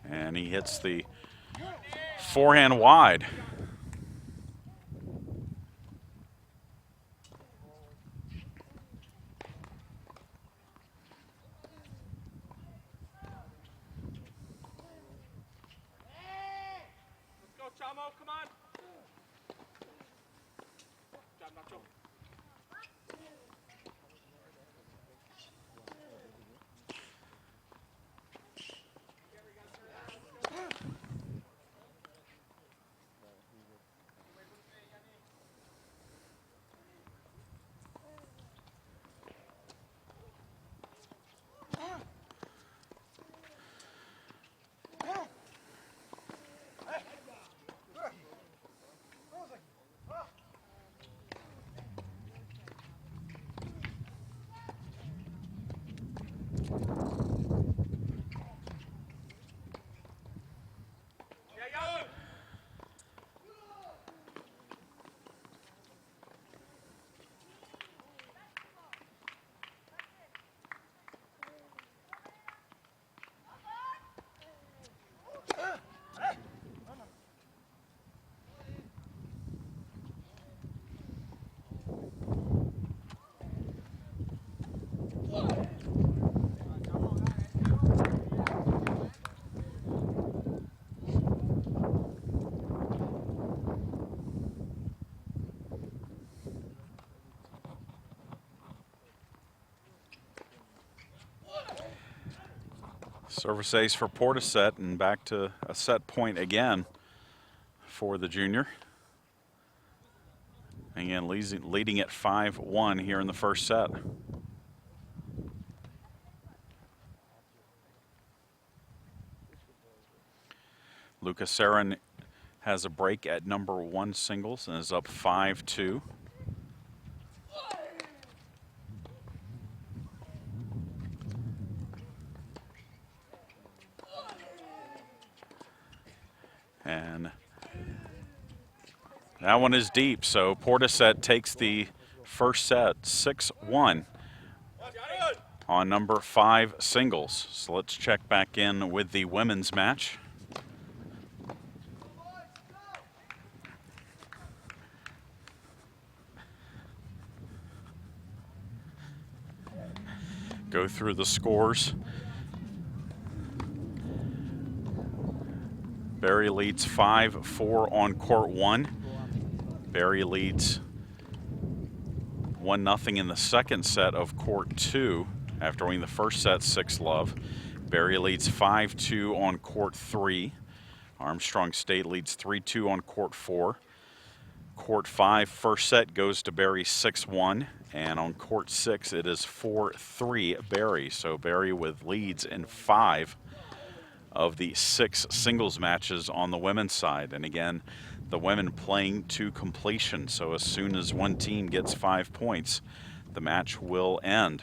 And he hits the forehand wide. Let's go, Chamo, come on. Job, Nacho. Service ace for Portisette, and back to a set point again for the junior. Again, leading at 5-1 here in the first set. Lucas Sarin has a break at number 1 singles and is up 5-2. And that one is deep, so Portisette takes the first set 6-1 on number 5 singles. So let's check back in with the women's match. Go through the scores. Barry leads 5-4 on court 1. Barry leads 1-0 in the second set of court 2 after winning the first set 6-love. Barry leads 5-2 on court 3. Armstrong State leads 3-2 on court 4. Court 5, first set goes to Barry 6-1, and on court 6 it is 4-3 Barry. So Barry with leads in 5 of the 6 singles matches on the women's side. And again, the women playing to completion. So as soon as one team gets 5 points, the match will end.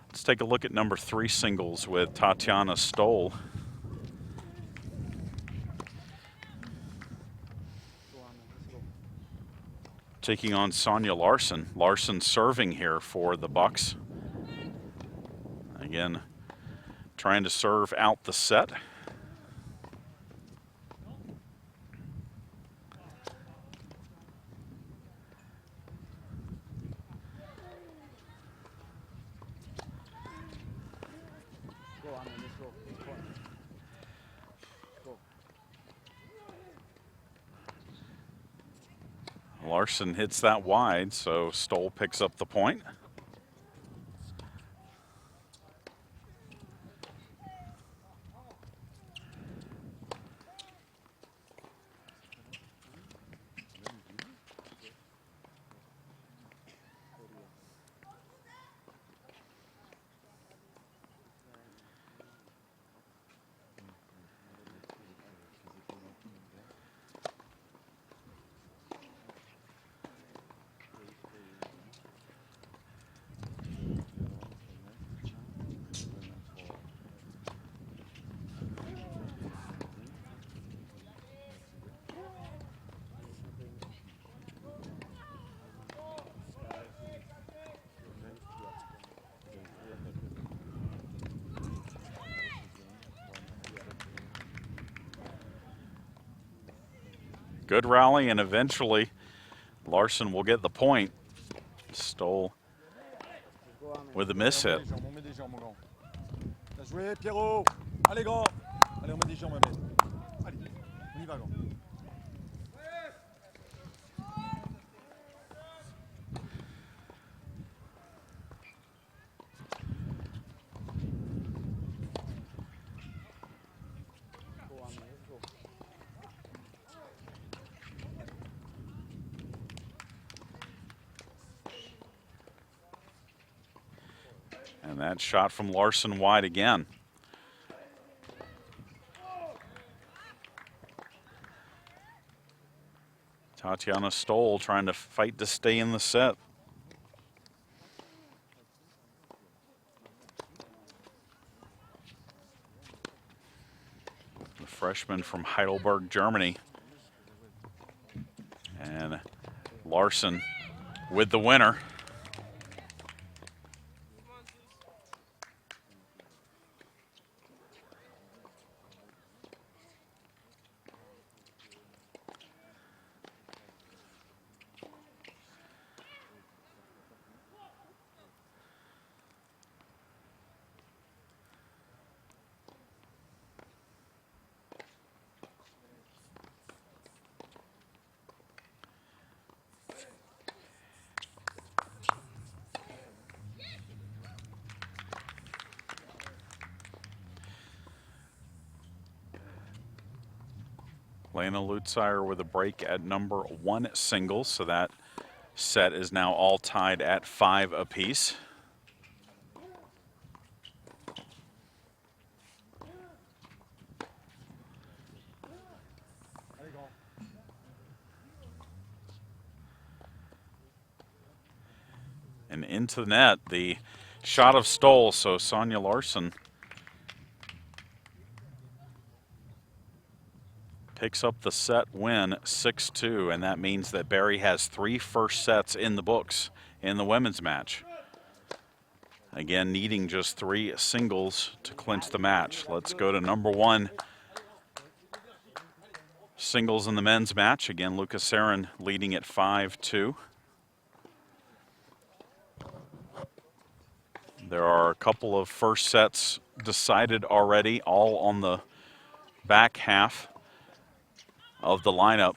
Let's take a look at number 3 singles with Tatiana Stoll. Taking on Sonia Larson. Larson serving here for the Bucks. Again, trying to serve out the set. Larson hits that wide, so Stoll picks up the point. Good rally, and eventually Larson will get the point. Stoll with a miss hit. Bien joué, Pierrot. Allez, grand. Allez, on met des jambes, Ahmed. Allez, on y va, grand. And that shot from Larson wide again. Tatiana Stoll trying to fight to stay in the set. The freshman from Heidelberg, Germany. And Larson with the winner. Lena Lutzire with a break at number 1 singles, so that set is now all tied at 5 apiece. And into the net, the shot of Stoll, so Sonia Larson picks up the set win 6-2, and that means that Barry has 3 first sets in the books in the women's match. Again, needing just 3 singles to clinch the match. Let's go to number 1 singles in the men's match. Again, Lucas Sarin leading at 5-2. There are a couple of first sets decided already, all on the back half of the lineup.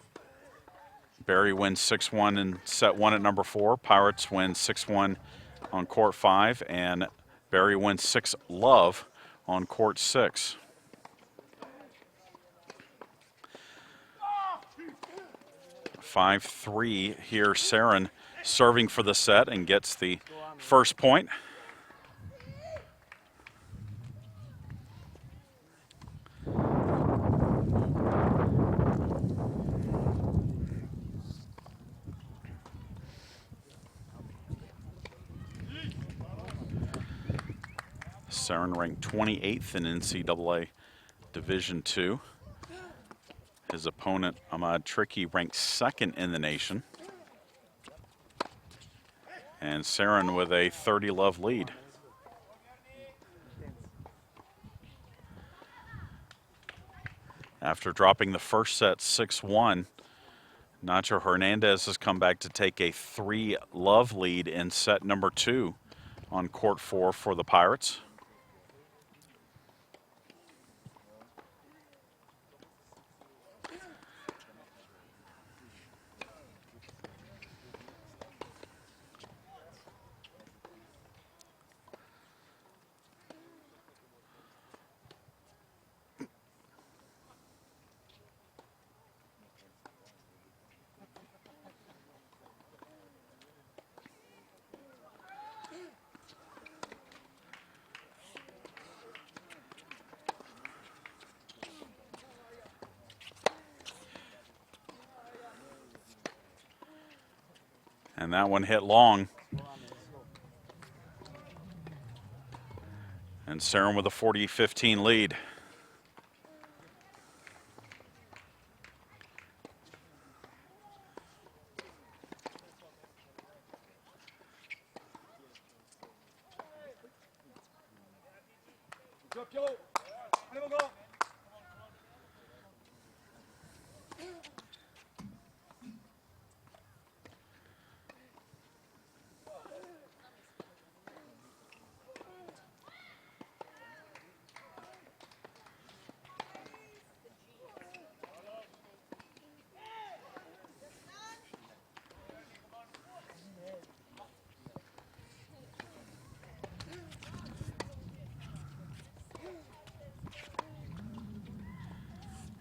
Barry wins 6-1 in set 1 at number 4. Pirates win 6-1 on court 5, and Barry wins 6-love on court 6. Five, 5-3 here. Saren serving for the set and gets the first point. Saren ranked 28th in NCAA Division II. His opponent, Ahmad Tricky, ranked 2nd in the nation. And Saren with a 30-love lead. After dropping the first set 6-1, Nacho Hernandez has come back to take a 3-love lead in set number 2 on court 4 for the Pirates. And that one hit long. And Saren with a 40-15 lead.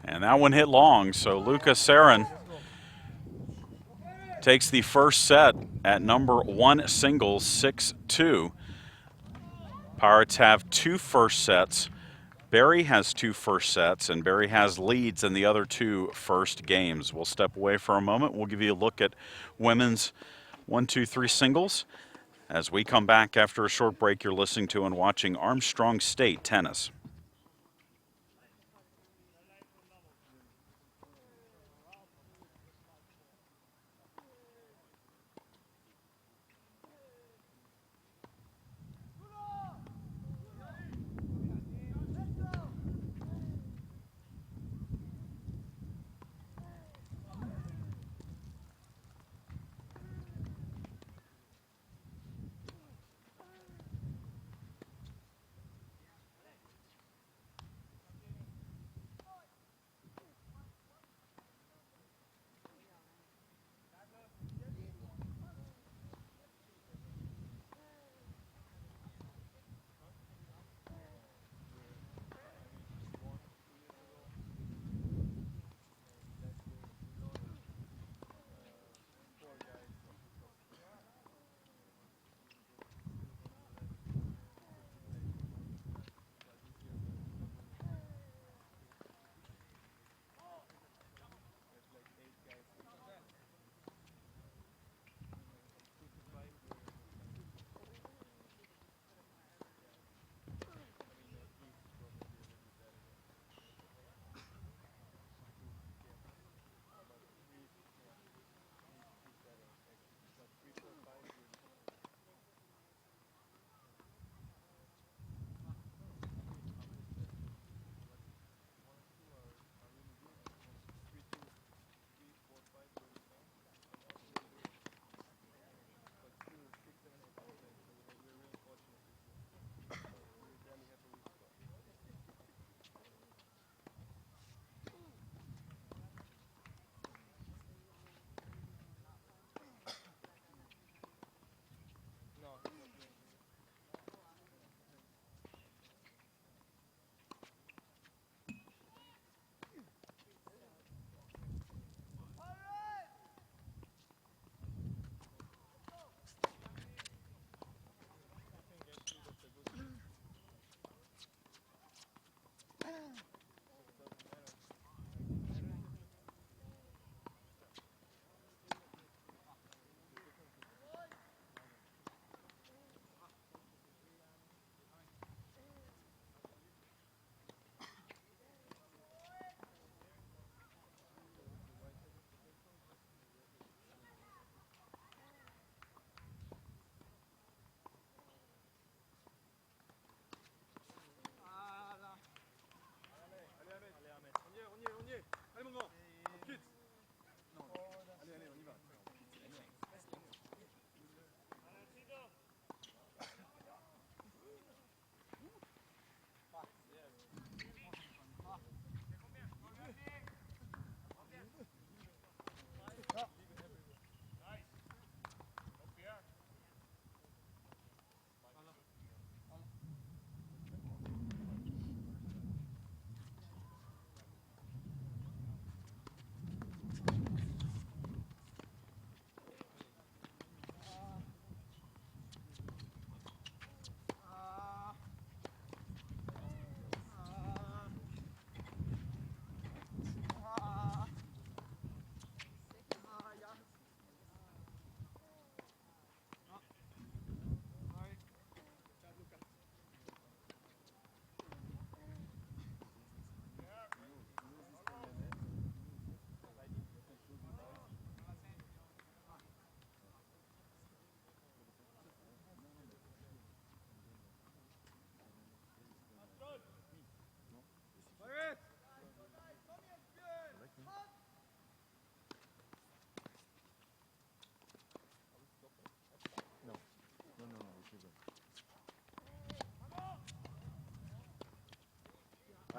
And that one hit long, so Lucas Saren takes the first set at number 1 singles, 6-2. Pirates have 2 first sets. Barry has 2 first sets, and Barry has leads in the other 2 first games. We'll step away for a moment. We'll give you a look at women's 1-2-3 singles. As we come back after a short break, you're listening to and watching Armstrong State Tennis.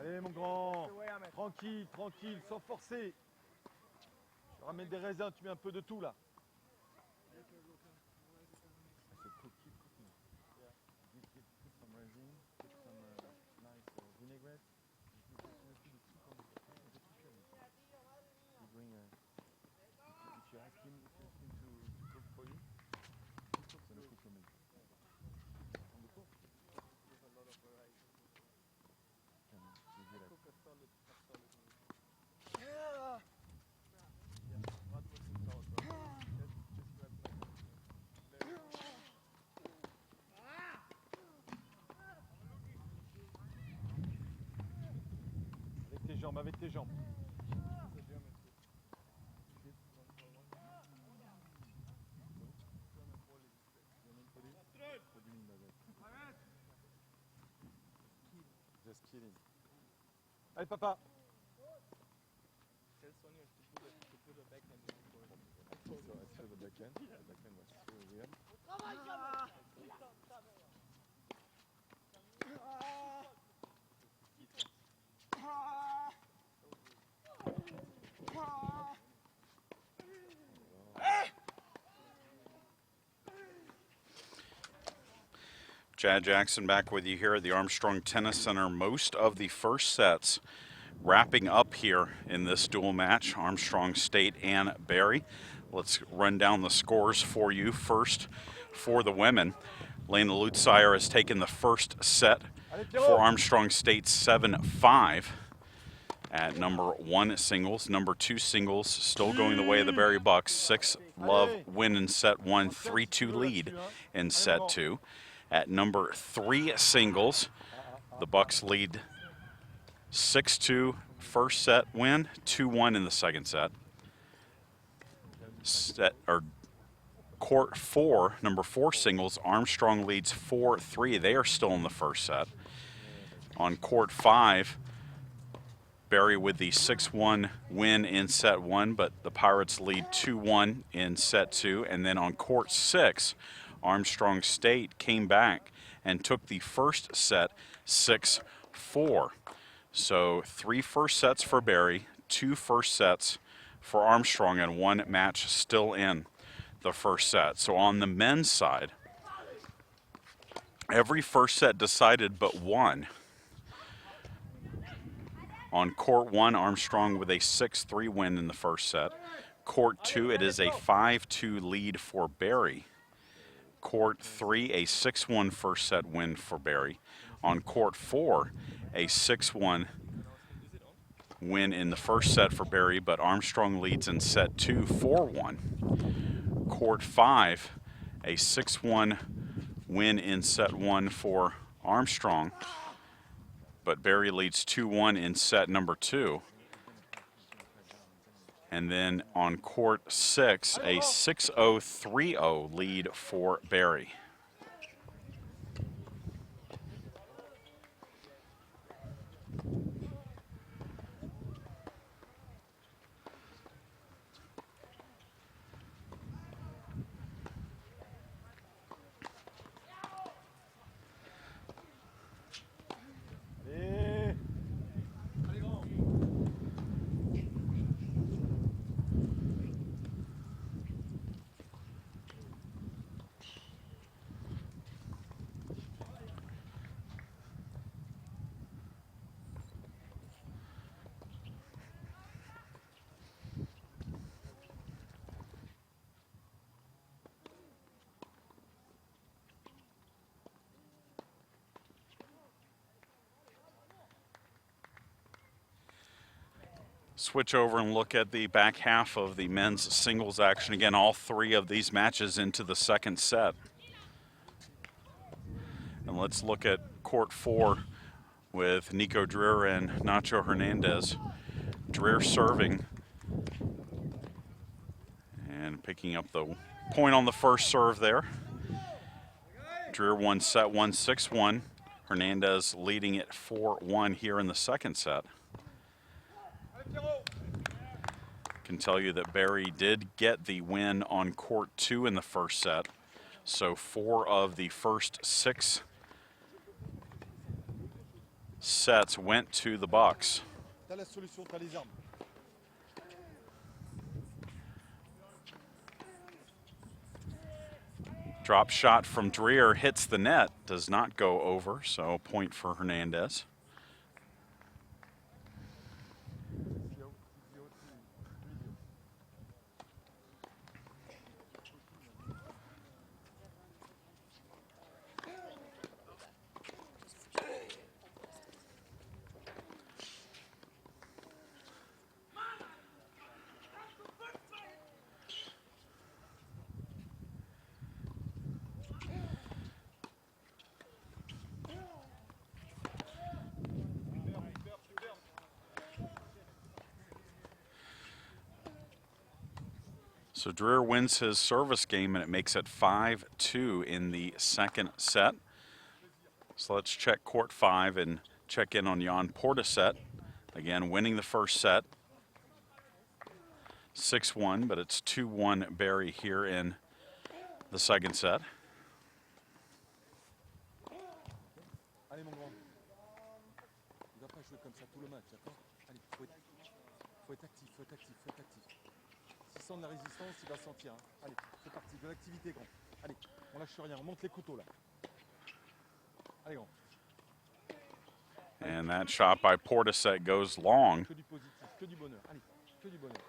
Allez mon grand, tranquille, tranquille, sans forcer. Tu ramènes des raisins, tu mets un peu de tout là. C'est cookie, cookie. Put some raisin, put some nice vinaigrette. You bring if you ask him to cook for you, he's gonna cook a meal. On the cook? There's a lot of variety. Can give you like Cook a solid meal. yeah. Yeah. What was the thought, bro? Just grab like very Avec tes jambes. the German food. One for one. German police is great. What do you mean by that? Just kidding. Allez papa. Tell Sonia to put a backhand in the court. So I saw the backhand. The backhand was so weird. Chad Jackson back with you here at the Armstrong Tennis Center. Most of the first sets wrapping up here in this dual match, Armstrong State and Barry. Let's run down the scores for you. First, for the women, Lena Lutzire has taken the first set for Armstrong State 7-5 at number 1 singles. Number 2 singles still going the way of the Barry Bucks. 6-love win in set 1, 3-2 lead in set 2. At number 3 singles, the Bucks lead 6-2 first set win, 2-1 in the second set. Court 4, number 4 singles, Armstrong leads 4-3. They are still in the first set. On court 5, Barry with the 6-1 win in set 1, but the Pirates lead 2-1 in set 2. And then on court 6, Armstrong State came back and took the first set 6-4. So 3 first sets for Barry, 2 first sets for Armstrong, and 1 match still in the first set. So on the men's side, every first set decided but 1. On court 1, Armstrong with a 6-3 win in the first set. Court 2, it is a 5-2 lead for Barry. Court 3, a 6-1 first set win for Barry. On court 4, a 6-1 win in the first set for Barry, but Armstrong leads in set 2, 4-1. Court 5, a 6-1 win in set 1 for Armstrong, but Barry leads 2-1 in set number 2. And then on court 6, a 6-0, 3-0 lead for Barry. Switch over and look at the back half of the men's singles action. Again, all 3 of these matches into the second set. And let's look at court 4 with Nico Dreer and Nacho Hernandez. Dreer serving and picking up the point on the first serve there. Dreer won set 1, 6-1. Hernandez leading it 4-1 here in the second set. Can tell you that Barry did get the win on court 2 in the first set. So 4 of the first 6 sets went to the Bucks. T'as la solution, t'as les armes. Drop shot from Dreer hits the net, does not go over, so point for Hernandez. So Dreer wins his service game, and it makes it 5-2 in the second set. So let's check court 5 and check in on Jan Portisset. Again, winning the first set, 6-1, but it's 2-1 Barry here in the second set. Allez mon grand. Il va pas jouer comme ça tout le match, d'accord? Allez, faut être actif, faut être actif, faut être actif. S'il sent de la résistance, il va sentir. Hein. Allez, c'est parti, de l'activité grand. Allez, on lâche rien, on monte les couteaux là. Allez grand. And that shot by Portisset goes long. Que du positif, que du bonheur. Allez, que du bonheur.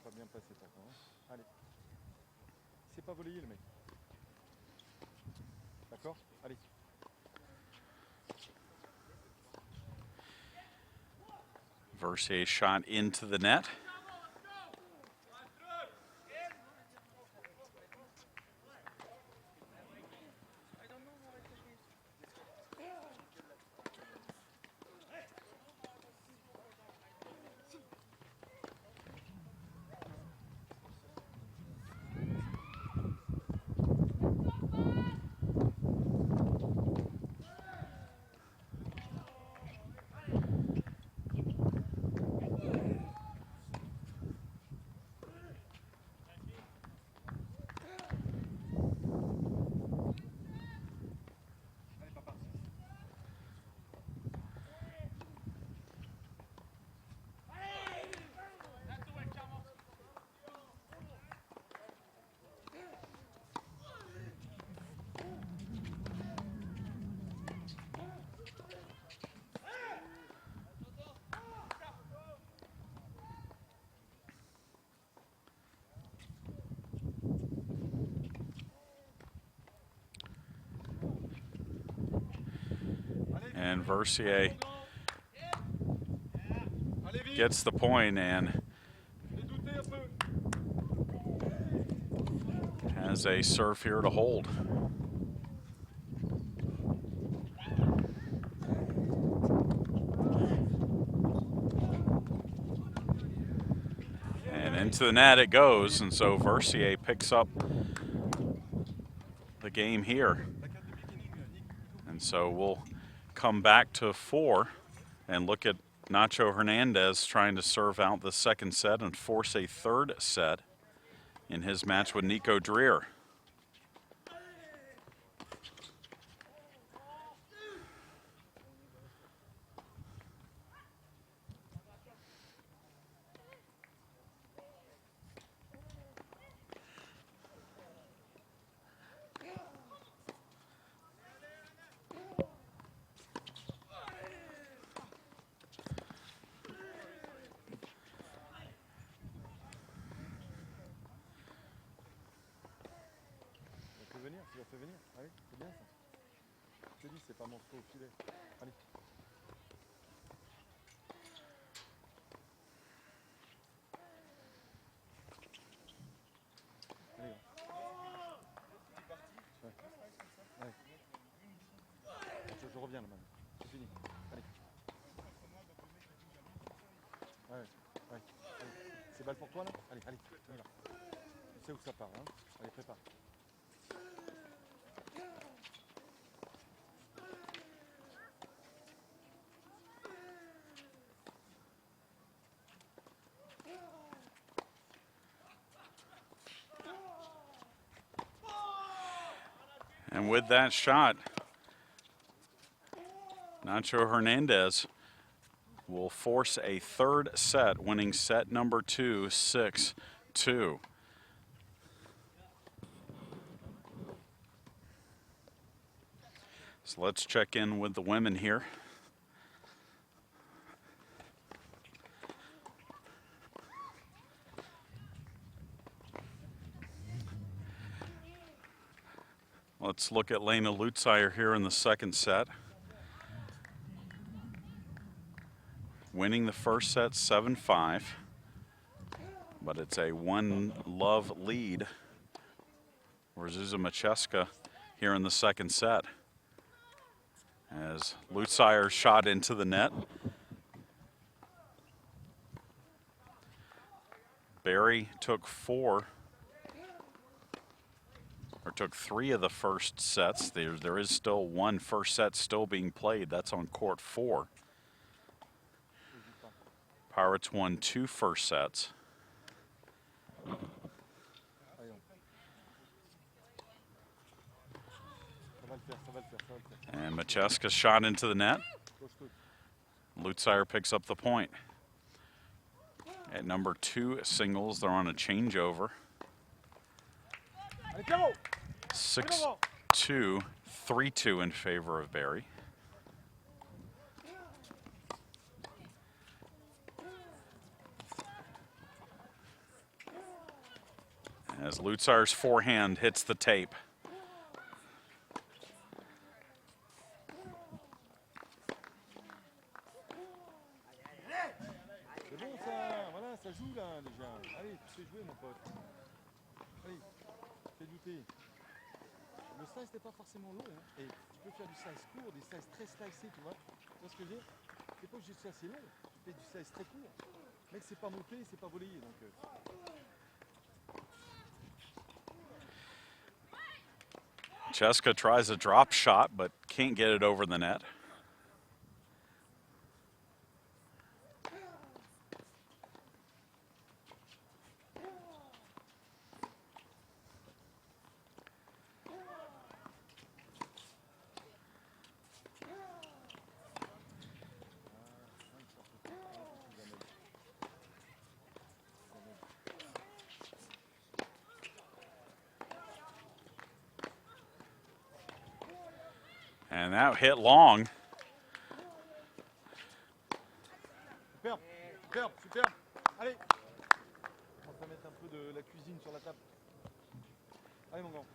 Pas bien passé pourtant. Hein. Allez. C'est pas voler le mec. D'accord? Allez. Versier shot into the net. And Versier gets the point and has a serve here to hold. And into the net it goes, and so Versier picks up the game here. And so we'll come back to 4 and look at Nacho Hernandez trying to serve out the second set and force a third set in his match with Nico Dreer. Tu l'as fait venir. Allez, c'est bien ça. Je te dis, c'est pas mon au filet. Allez. Allez. Ouais. Ouais. Je reviens là maintenant. C'est fini. Allez. Ouais. Ouais. C'est balle pour toi là? Allez, allez, on y va. Tu sais où ça part, hein? Allez, prépare. And with that shot, Nacho Hernandez will force a third set, winning set number 2, 6-2. So let's check in with the women here. Let's look at Lena Lutzire here in the second set. Winning the first set 7-5, but it's a one-love lead for Zuza Macheska here in the second set. As Lutzire shot into the net. Barry took three of the first sets. There is still one first set still being played. That's on court 4. Pirates won 2 first sets. And Macheska shot into the net. Lutzire picks up the point. At number 2 singles, they're on a changeover. 6-2, 3-2 in favor of Barry. As Lutzire's forehand hits the tape. C'est bon ça, voilà, ça joue là déjà. Allez, tu sais jouer mon pote. Allez, fais douter. Le slice n'est pas forcément long, hein. Et tu peux faire du slice court, des slices très slicés, tu vois. Tu vois ce que je veux dire? C'est pas obligé de faire assez long, tu fais du slice très court. Mec, c'est pas monté, c'est pas volleyé, donc... Cheska tries a drop shot, but can't get it over the net. And that hit long. Superbe, superbe, superbe. Allez. On va mettre un peu de la cuisine sur la table. Allez mon grand.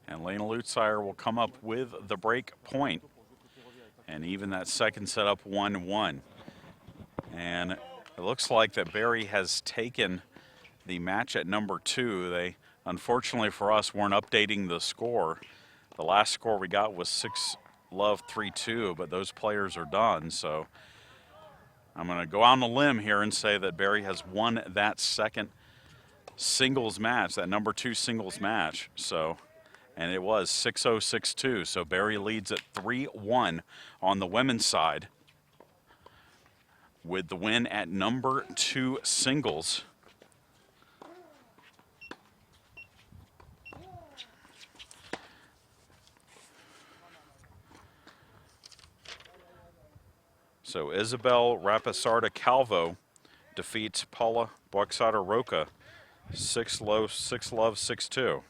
And Lena Lutzire will come up with the break point and even that second set up 1-1. And it looks like that Barry has taken the match at number 2. They, unfortunately for us, weren't updating the score. The last score we got was 6-love 3-2, but those players are done. So I'm going to go out on a limb here and say that Barry has won that second singles match, that number 2 singles match. So, and it was 6-0, 6-2. So Barry leads at 3-1 on the women's side with the win at number 2 singles. So Isabel Rapisarda Calvo defeats Paula Boxada Roca 6-love, 6-2.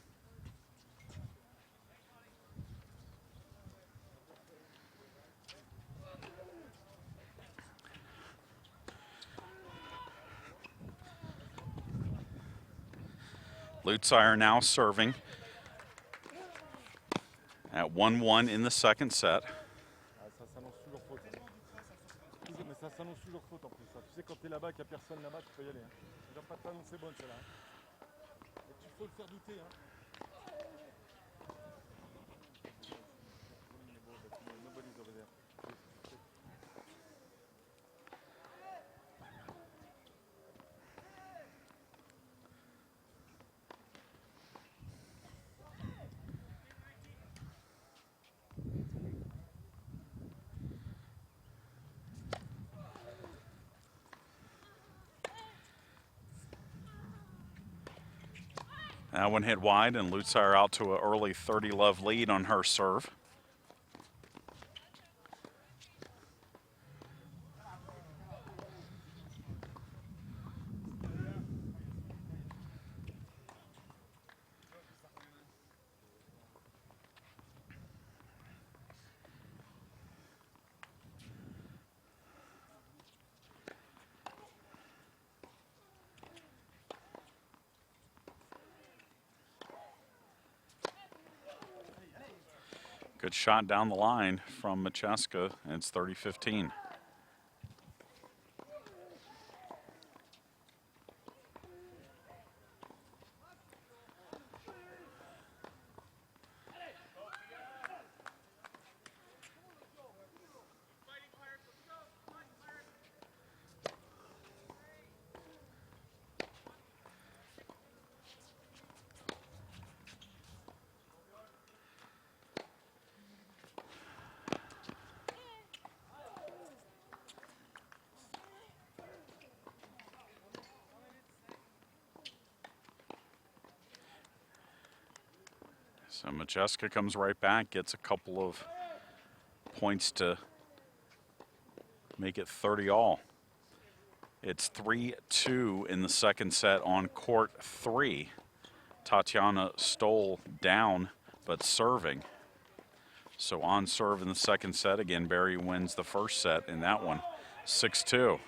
Lutzire now serving at 1-1 in the second set. Ah, ça s'annonce toujours faute. Mais ça s'annonce toujours faute en plus. Ça. Tu sais, quand t'es là-bas, qu'il n'y a personne là-bas, tu peux y aller. Hein. Tu ne dois pas t'annoncer bonne celle-là. Hein. Et tu faut le faire douter. Hein. Nobody's over there. That one hit wide, and Lutzire out to an early 30-love lead on her serve. Good shot down the line from Macheska, and it's 30-15. So Macheska comes right back, gets a couple of points to make it 30 all. It's 3-2 in the second set on court 3. Tatiana Stoll down, but serving. So on serve in the second set. Again, Barry wins the first set in that one, 6-2.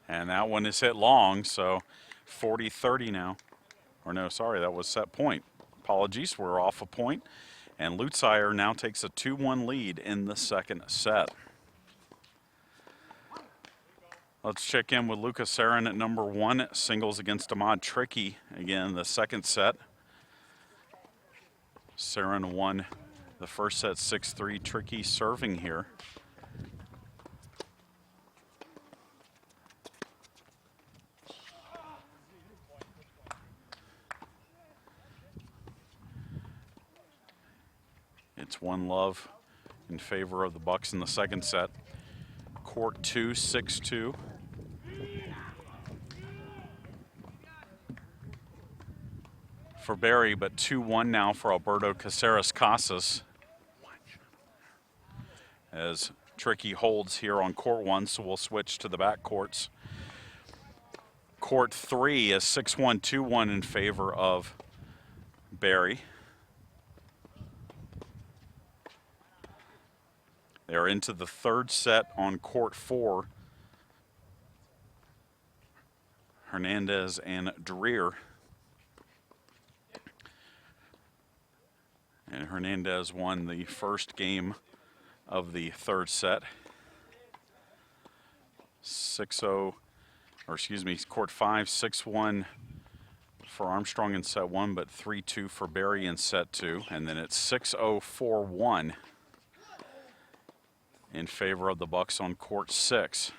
And that one is hit long, so 40-30 now. Or no, sorry, that was set point. Apologies, we're off a point. And Lutzire now takes a 2-1 lead in the second set. Let's check in with Lucas Sarin at number 1, singles against Ahmad Tricky. Again, the second set. Sarin won the first set 6-3. Tricky serving here. It's 1-love in favor of the Bucks in the second set. Court 2, 6-2. For Barry, but 2-1 now for Alberto Caceres Casas. As Tricky holds here on court 1, so we'll switch to the back courts. Court 3 is 6-1, 2-1 in favor of Barry. They're into the third set on court 4. Hernandez and Dreer. And Hernandez won the first game of the third set. 6-0, or excuse me, court 5, 6-1 for Armstrong in set 1, but 3-2 for Barry in set 2. And then it's 6-0, 4-1 in favor of the Bucks on court 6.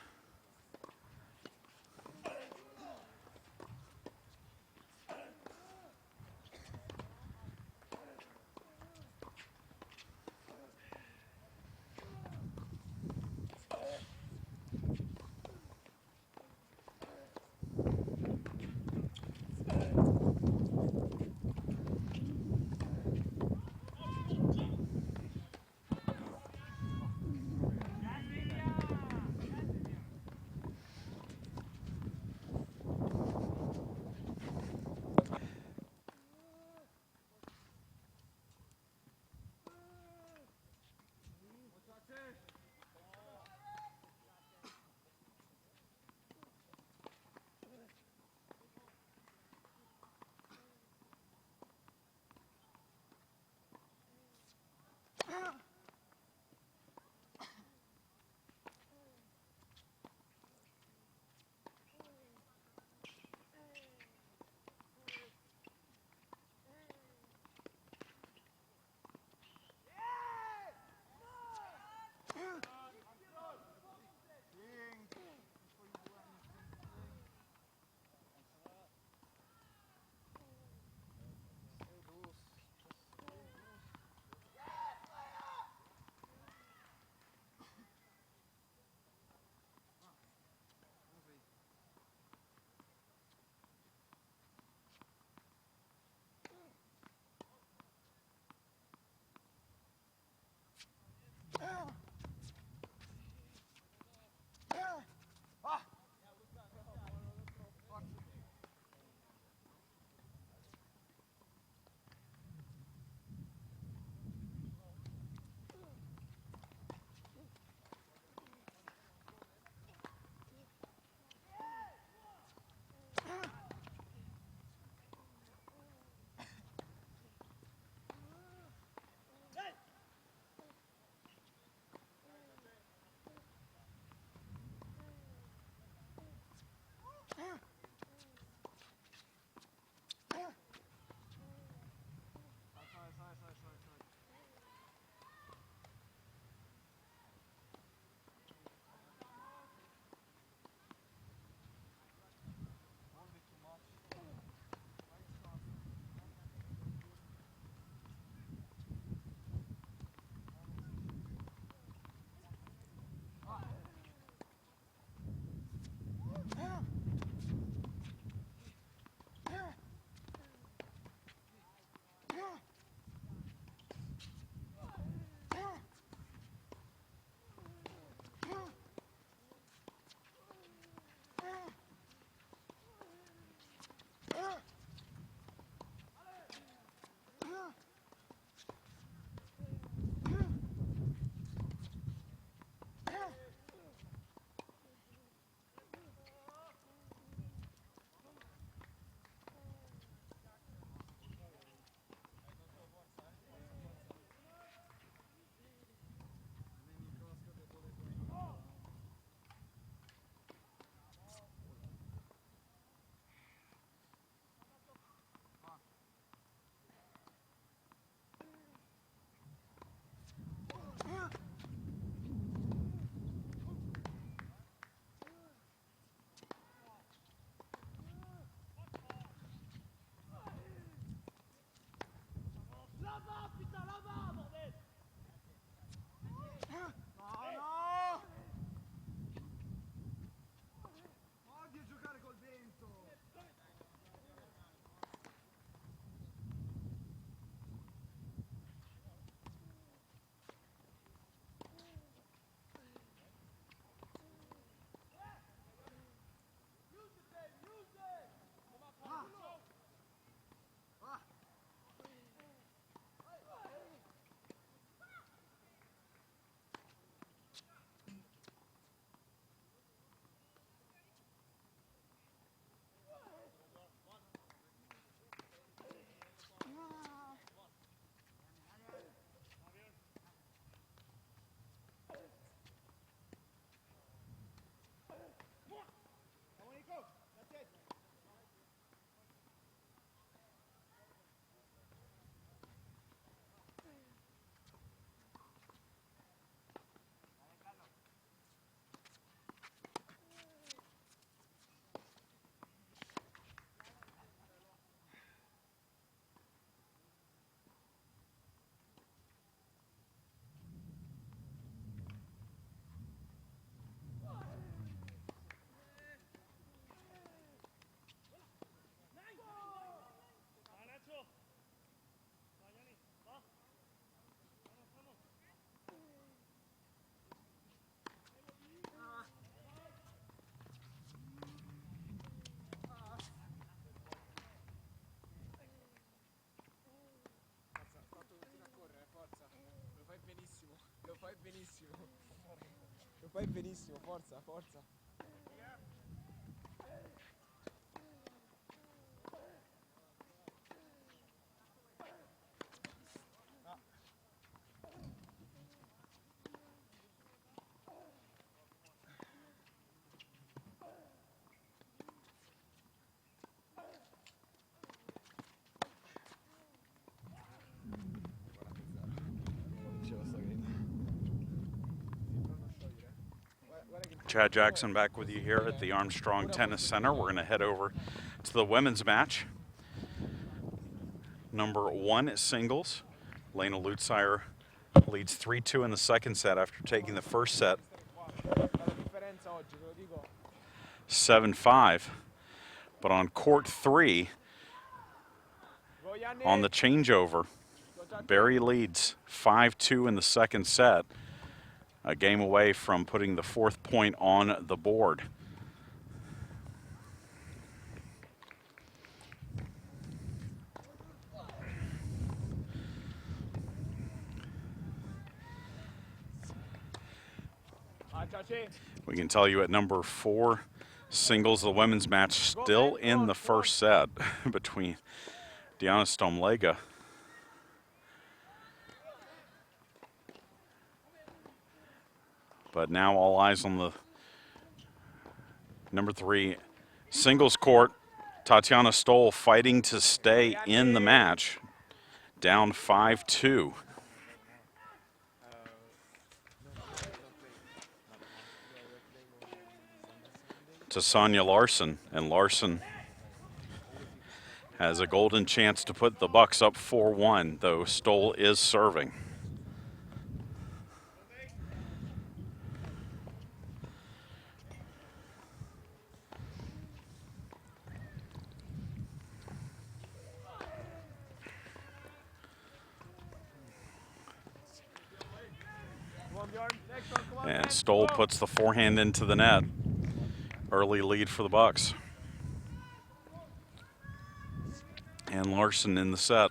fai benissimo. Lo fai benissimo, forza, forza. Chad Jackson back with you here at the Armstrong Tennis Center. We're going to head over to the women's match. Number 1 singles. Lena Lutzire leads 3-2 in the second set after taking the first set 7-5. But on court 3, on the changeover, Barry leads 5-2 in the second set. A game away from putting the 4th point on the board. We can tell you at number 4 singles, the women's match still in the first set between Diana Stomlega but now all eyes on the number 3 singles court. Tatiana Stoll fighting to stay in the match, down 5-2. To Sonia Larson, and Larson has a golden chance to put the Bucks up 4-1, though Stoll is serving. And Stoll puts the forehand into the net. Early lead for the Bucks. And Larson in the set.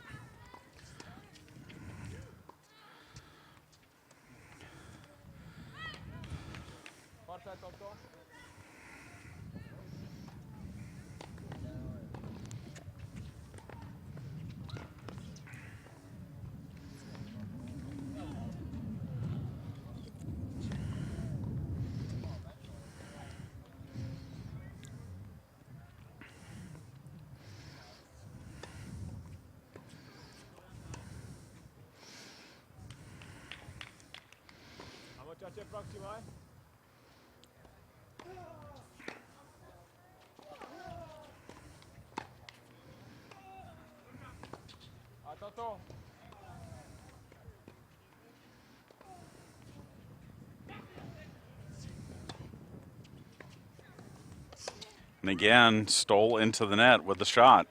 And again, Stoll into the net with the shot.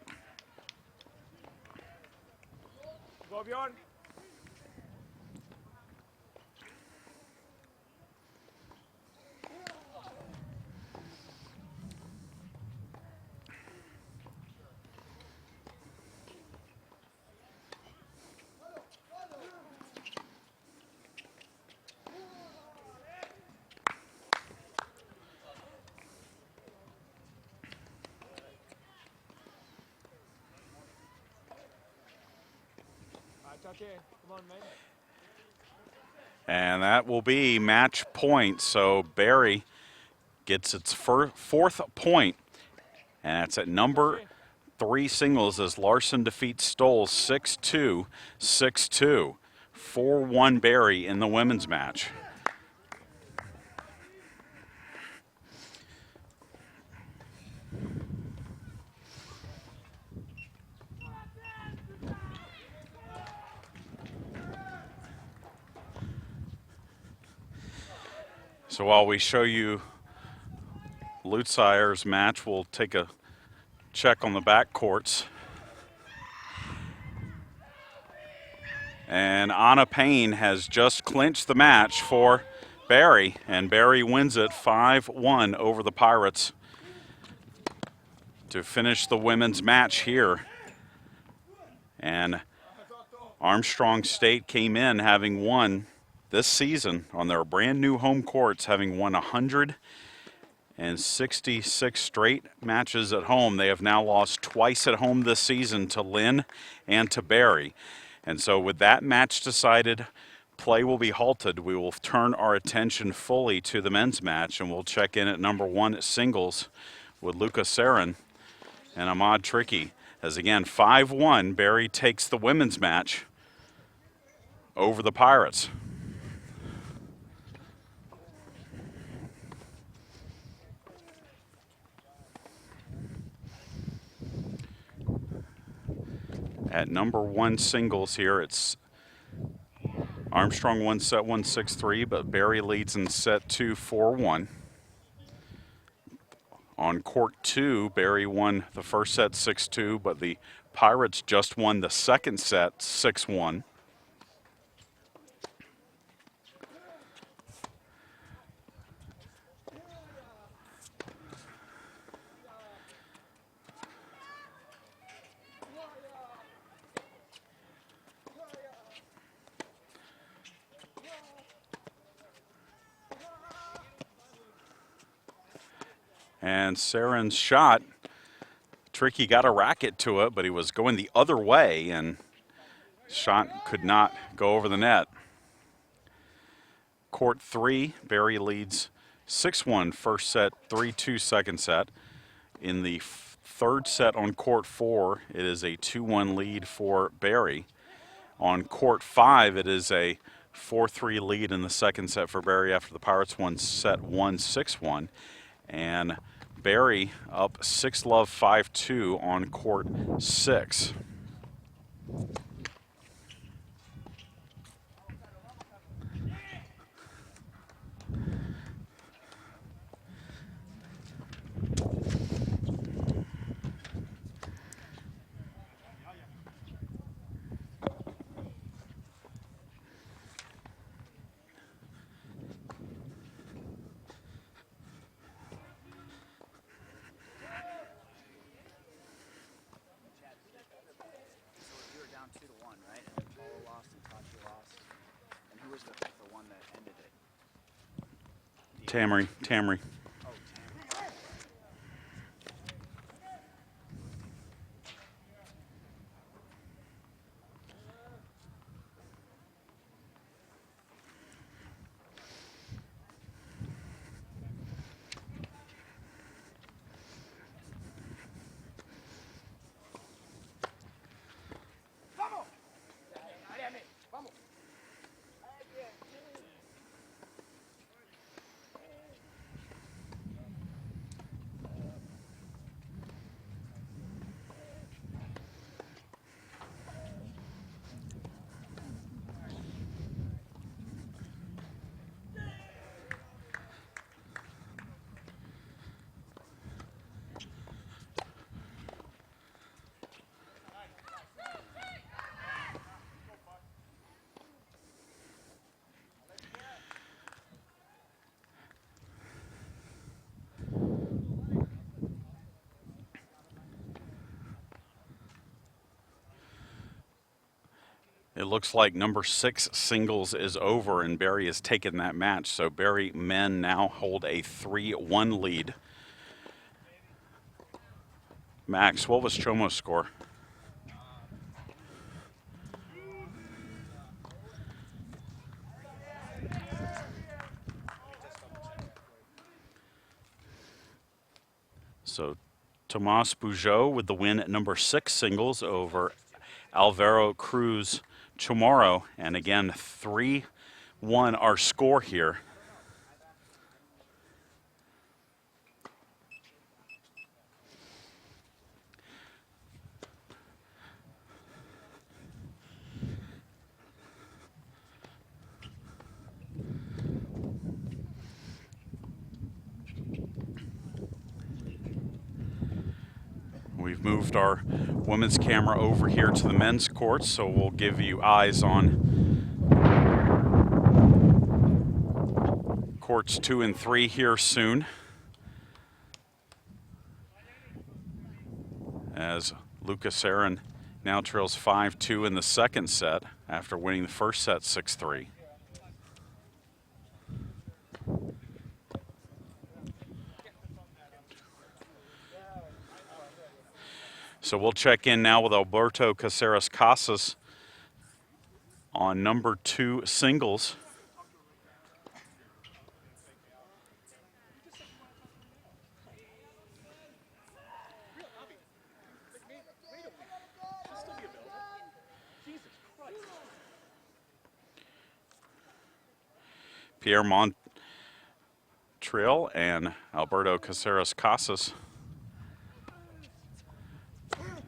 And that will be match point. So Barry gets its 4th point. And it's at number 3 singles as Larson defeats Stoll 6-2, 6-2. 4-1 Barry in the women's match. So while we show you Lutzire's match, we'll take a check on the back courts. And Anna Payne has just clinched the match for Barry, and Barry wins it 5-1 over the Pirates to finish the women's match here. And Armstrong State came in having won this season on their brand new home courts, having won 166 straight matches at home. They have now lost twice at home this season to Lynn and to Barry. And so with that match decided, play will be halted. We will turn our attention fully to the men's match, and we'll check in at number 1 at singles with Lucas Sarin and Ahmad Tricky. As again, 5-1, Barry takes the women's match over the Pirates. At number 1 singles here, it's Armstrong won set 1 6-3, but Barry leads in set 2 4-1. On court 2, Barry won the first set 6-2, but the Pirates just won the second set 6-1. And Sarin's shot, Tricky got a racket to it, but he was going the other way, and shot could not go over the net. Court 3, Barry leads 6-1 first set, 3-2 second set. In the third set on court 4, it is a 2-1 lead for Barry. On court 5, it is a 4-3 lead in the second set for Barry after the Pirates won set 1 6-1. And Barry up 6-love 5-2 on court 6. Tamry. It looks like number 6 singles is over, and Barry has taken that match. So Barry men now hold a 3-1 lead. Max, what was Chomo's score? So Tomas Bujo with the win at number 6 singles over Alvaro Cruz Chamorro, and again 3-1 our score here. We've moved our women's camera over here to the men's courts, so we'll give you eyes on courts 2 and 3 here soon, as Lucas Sarin now trails 5-2 in the second set after winning the first set 6-3. So we'll check in now with Alberto Caceres Casas on number 2 singles. Pierre Montreal and Alberto Caceres Casas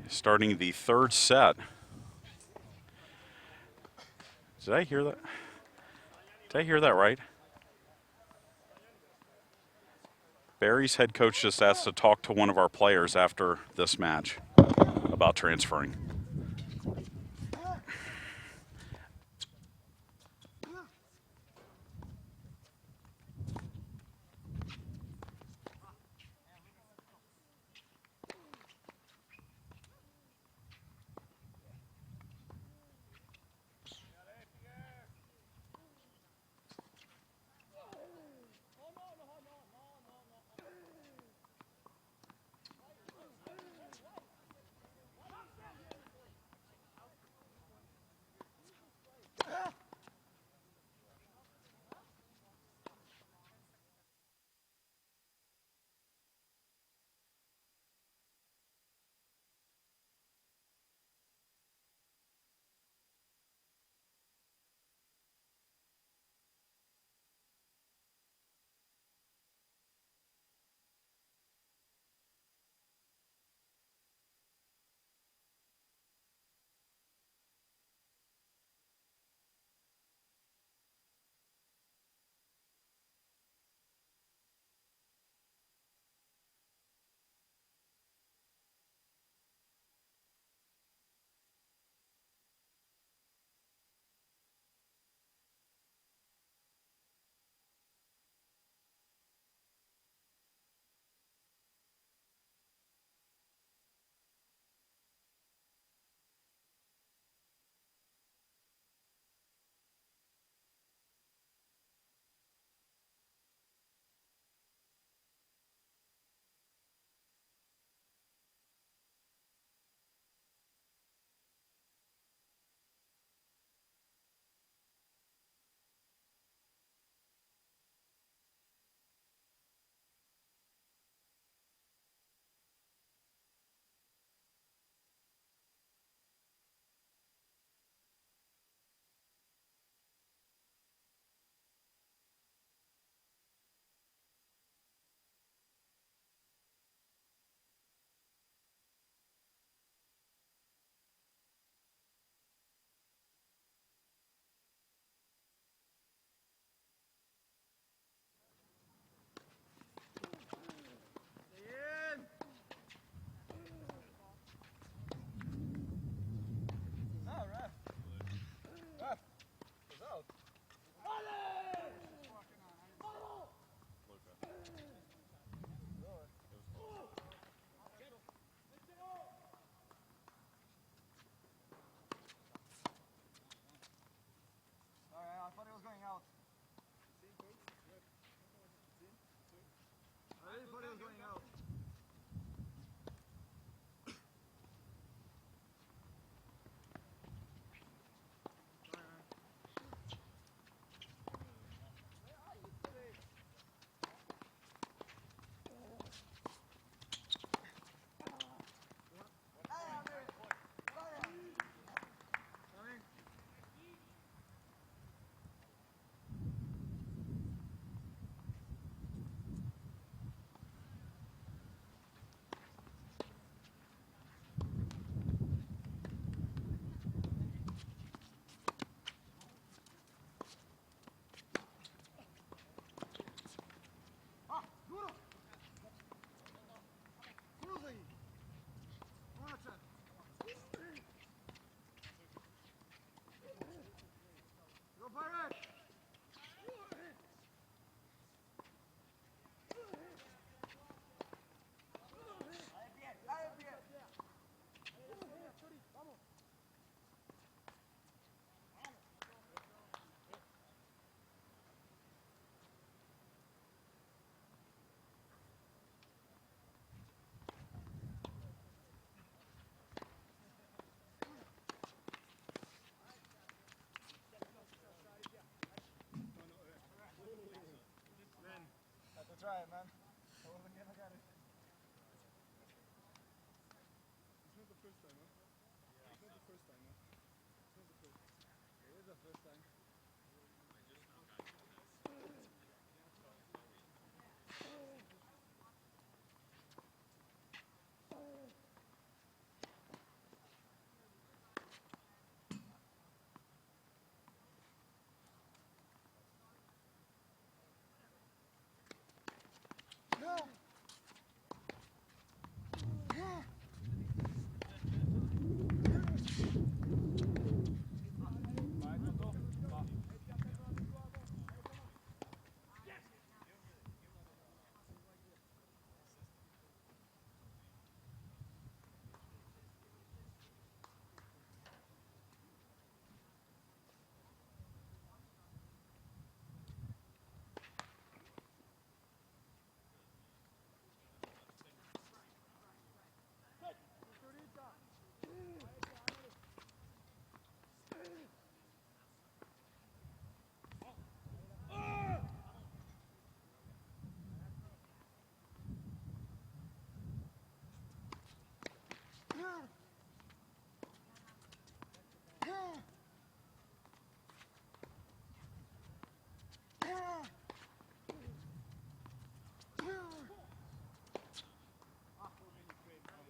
starting the 3rd set. Did I hear that? Did I hear that right? Barry's head coach just asked to talk to one of our players after this match about transferring. time, man. I wasn't gonna get it. It's not the first time, huh? It's not the first time, huh? It's not the first. It is the first time.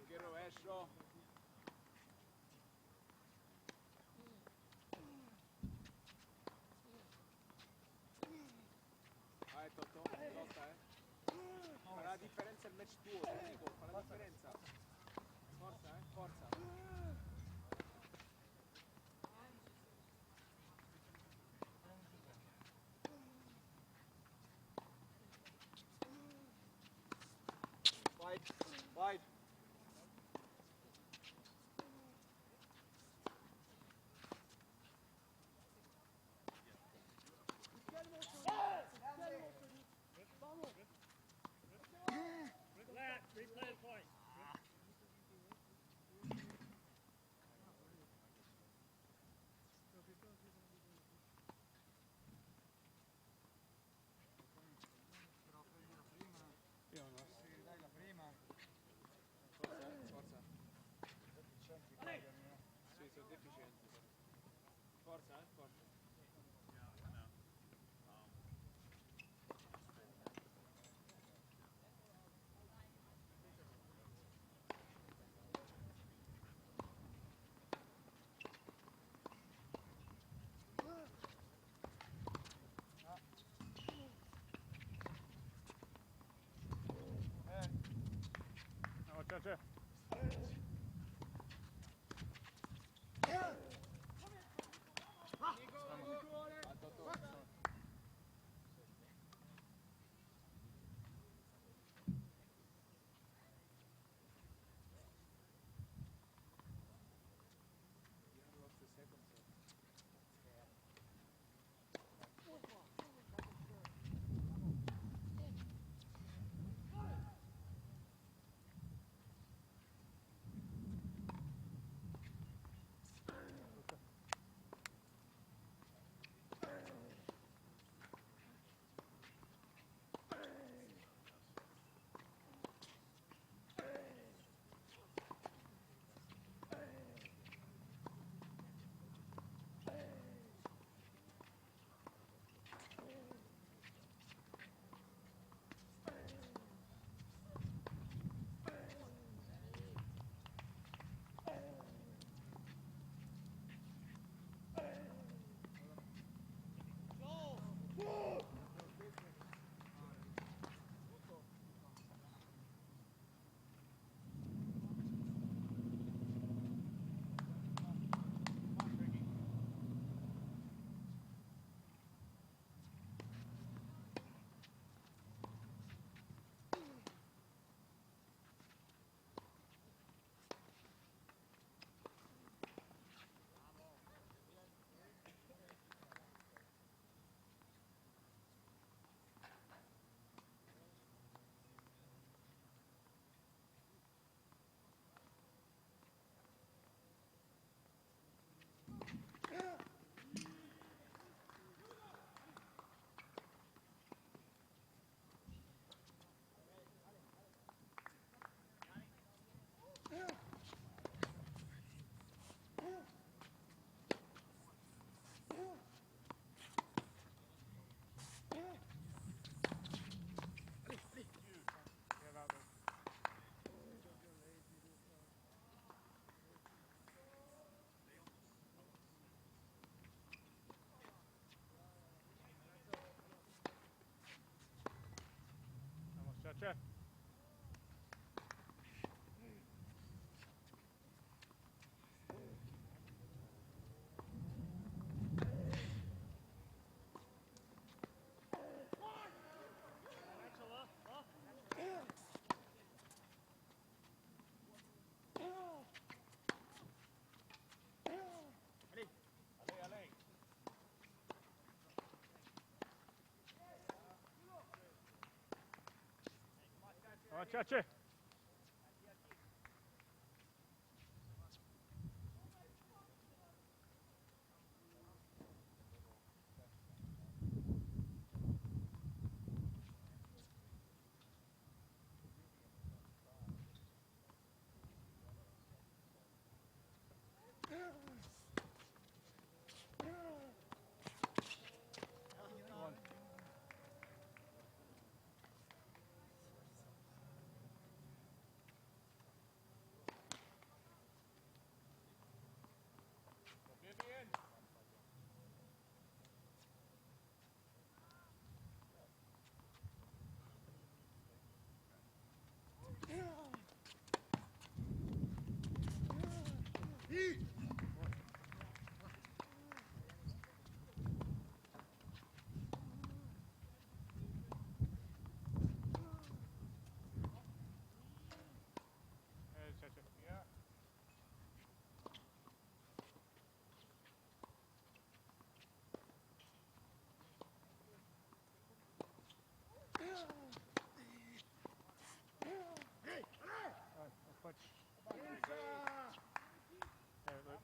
Che rovescio. Vai Totò, lotta Farà la differenza il match tuo, ti dico, fa la differenza. Forza, forza. Wide, wide. Replay the point. Io non so. Sì, dai la prima. Chacha. Come on, Chacha. Chacha. Yeah. Punch. There, look.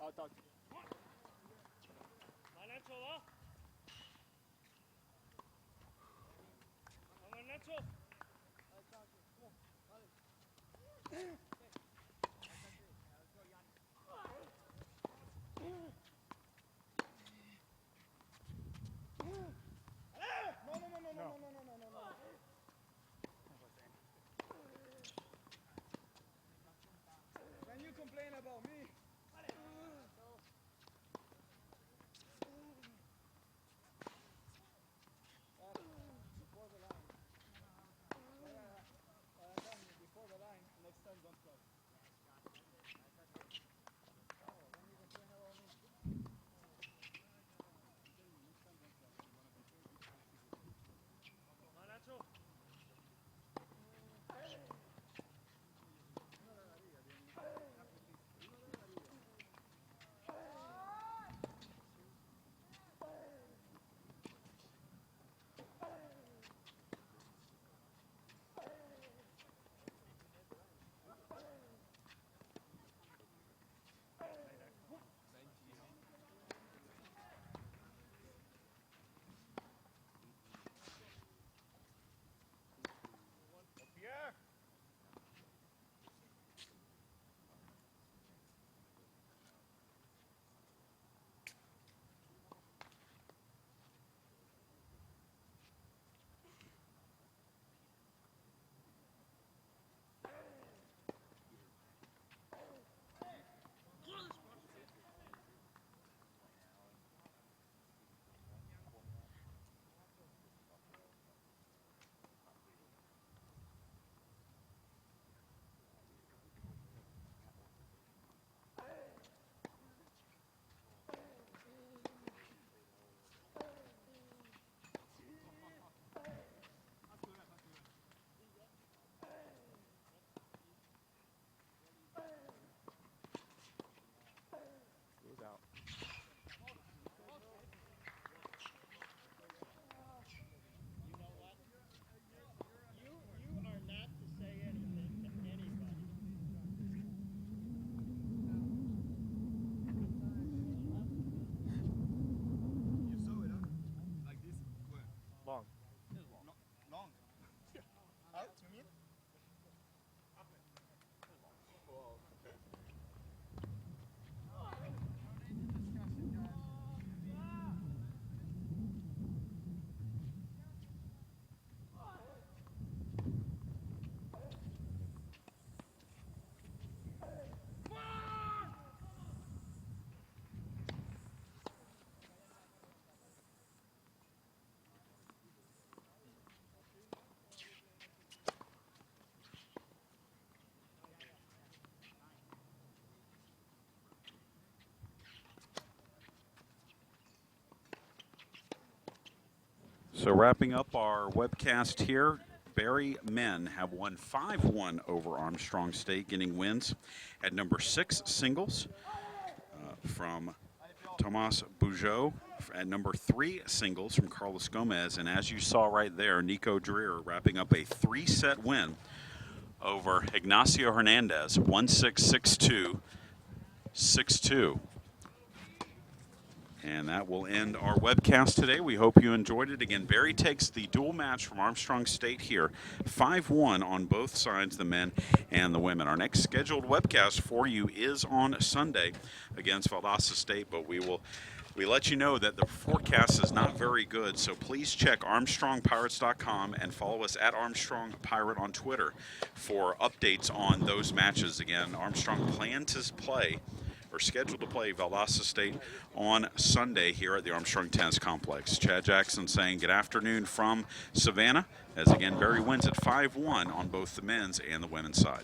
Out, out. Natural. Natural. No. When you complain about me. Before the line. Before the line, next time don't So wrapping up our webcast here, Barry men have won 5-1 over Armstrong State, getting wins at number 6 singles from Tomas Bujo, at number 3 singles from Carlos Gomez, and as you saw right there, Nico Dreer wrapping up a 3-set win over Ignacio Hernandez, 1-6, 6-2, 6-2. And that will end our webcast today. We hope you enjoyed it. Again, Barry takes the dual match from Armstrong State here, 5-1 on both sides, the men and the women. Our next scheduled webcast for you is on Sunday against Valdosta State, but we let you know that the forecast is not very good, so please check ArmstrongPirates.com and follow us at Armstrong Pirate on Twitter for updates on those matches. Again, Armstrong plans to play or scheduled to play Valdosta State on Sunday here at the Armstrong Tennis Complex. Chad Jackson saying good afternoon from Savannah, as again Barry wins at 5-1 on both the men's and the women's side.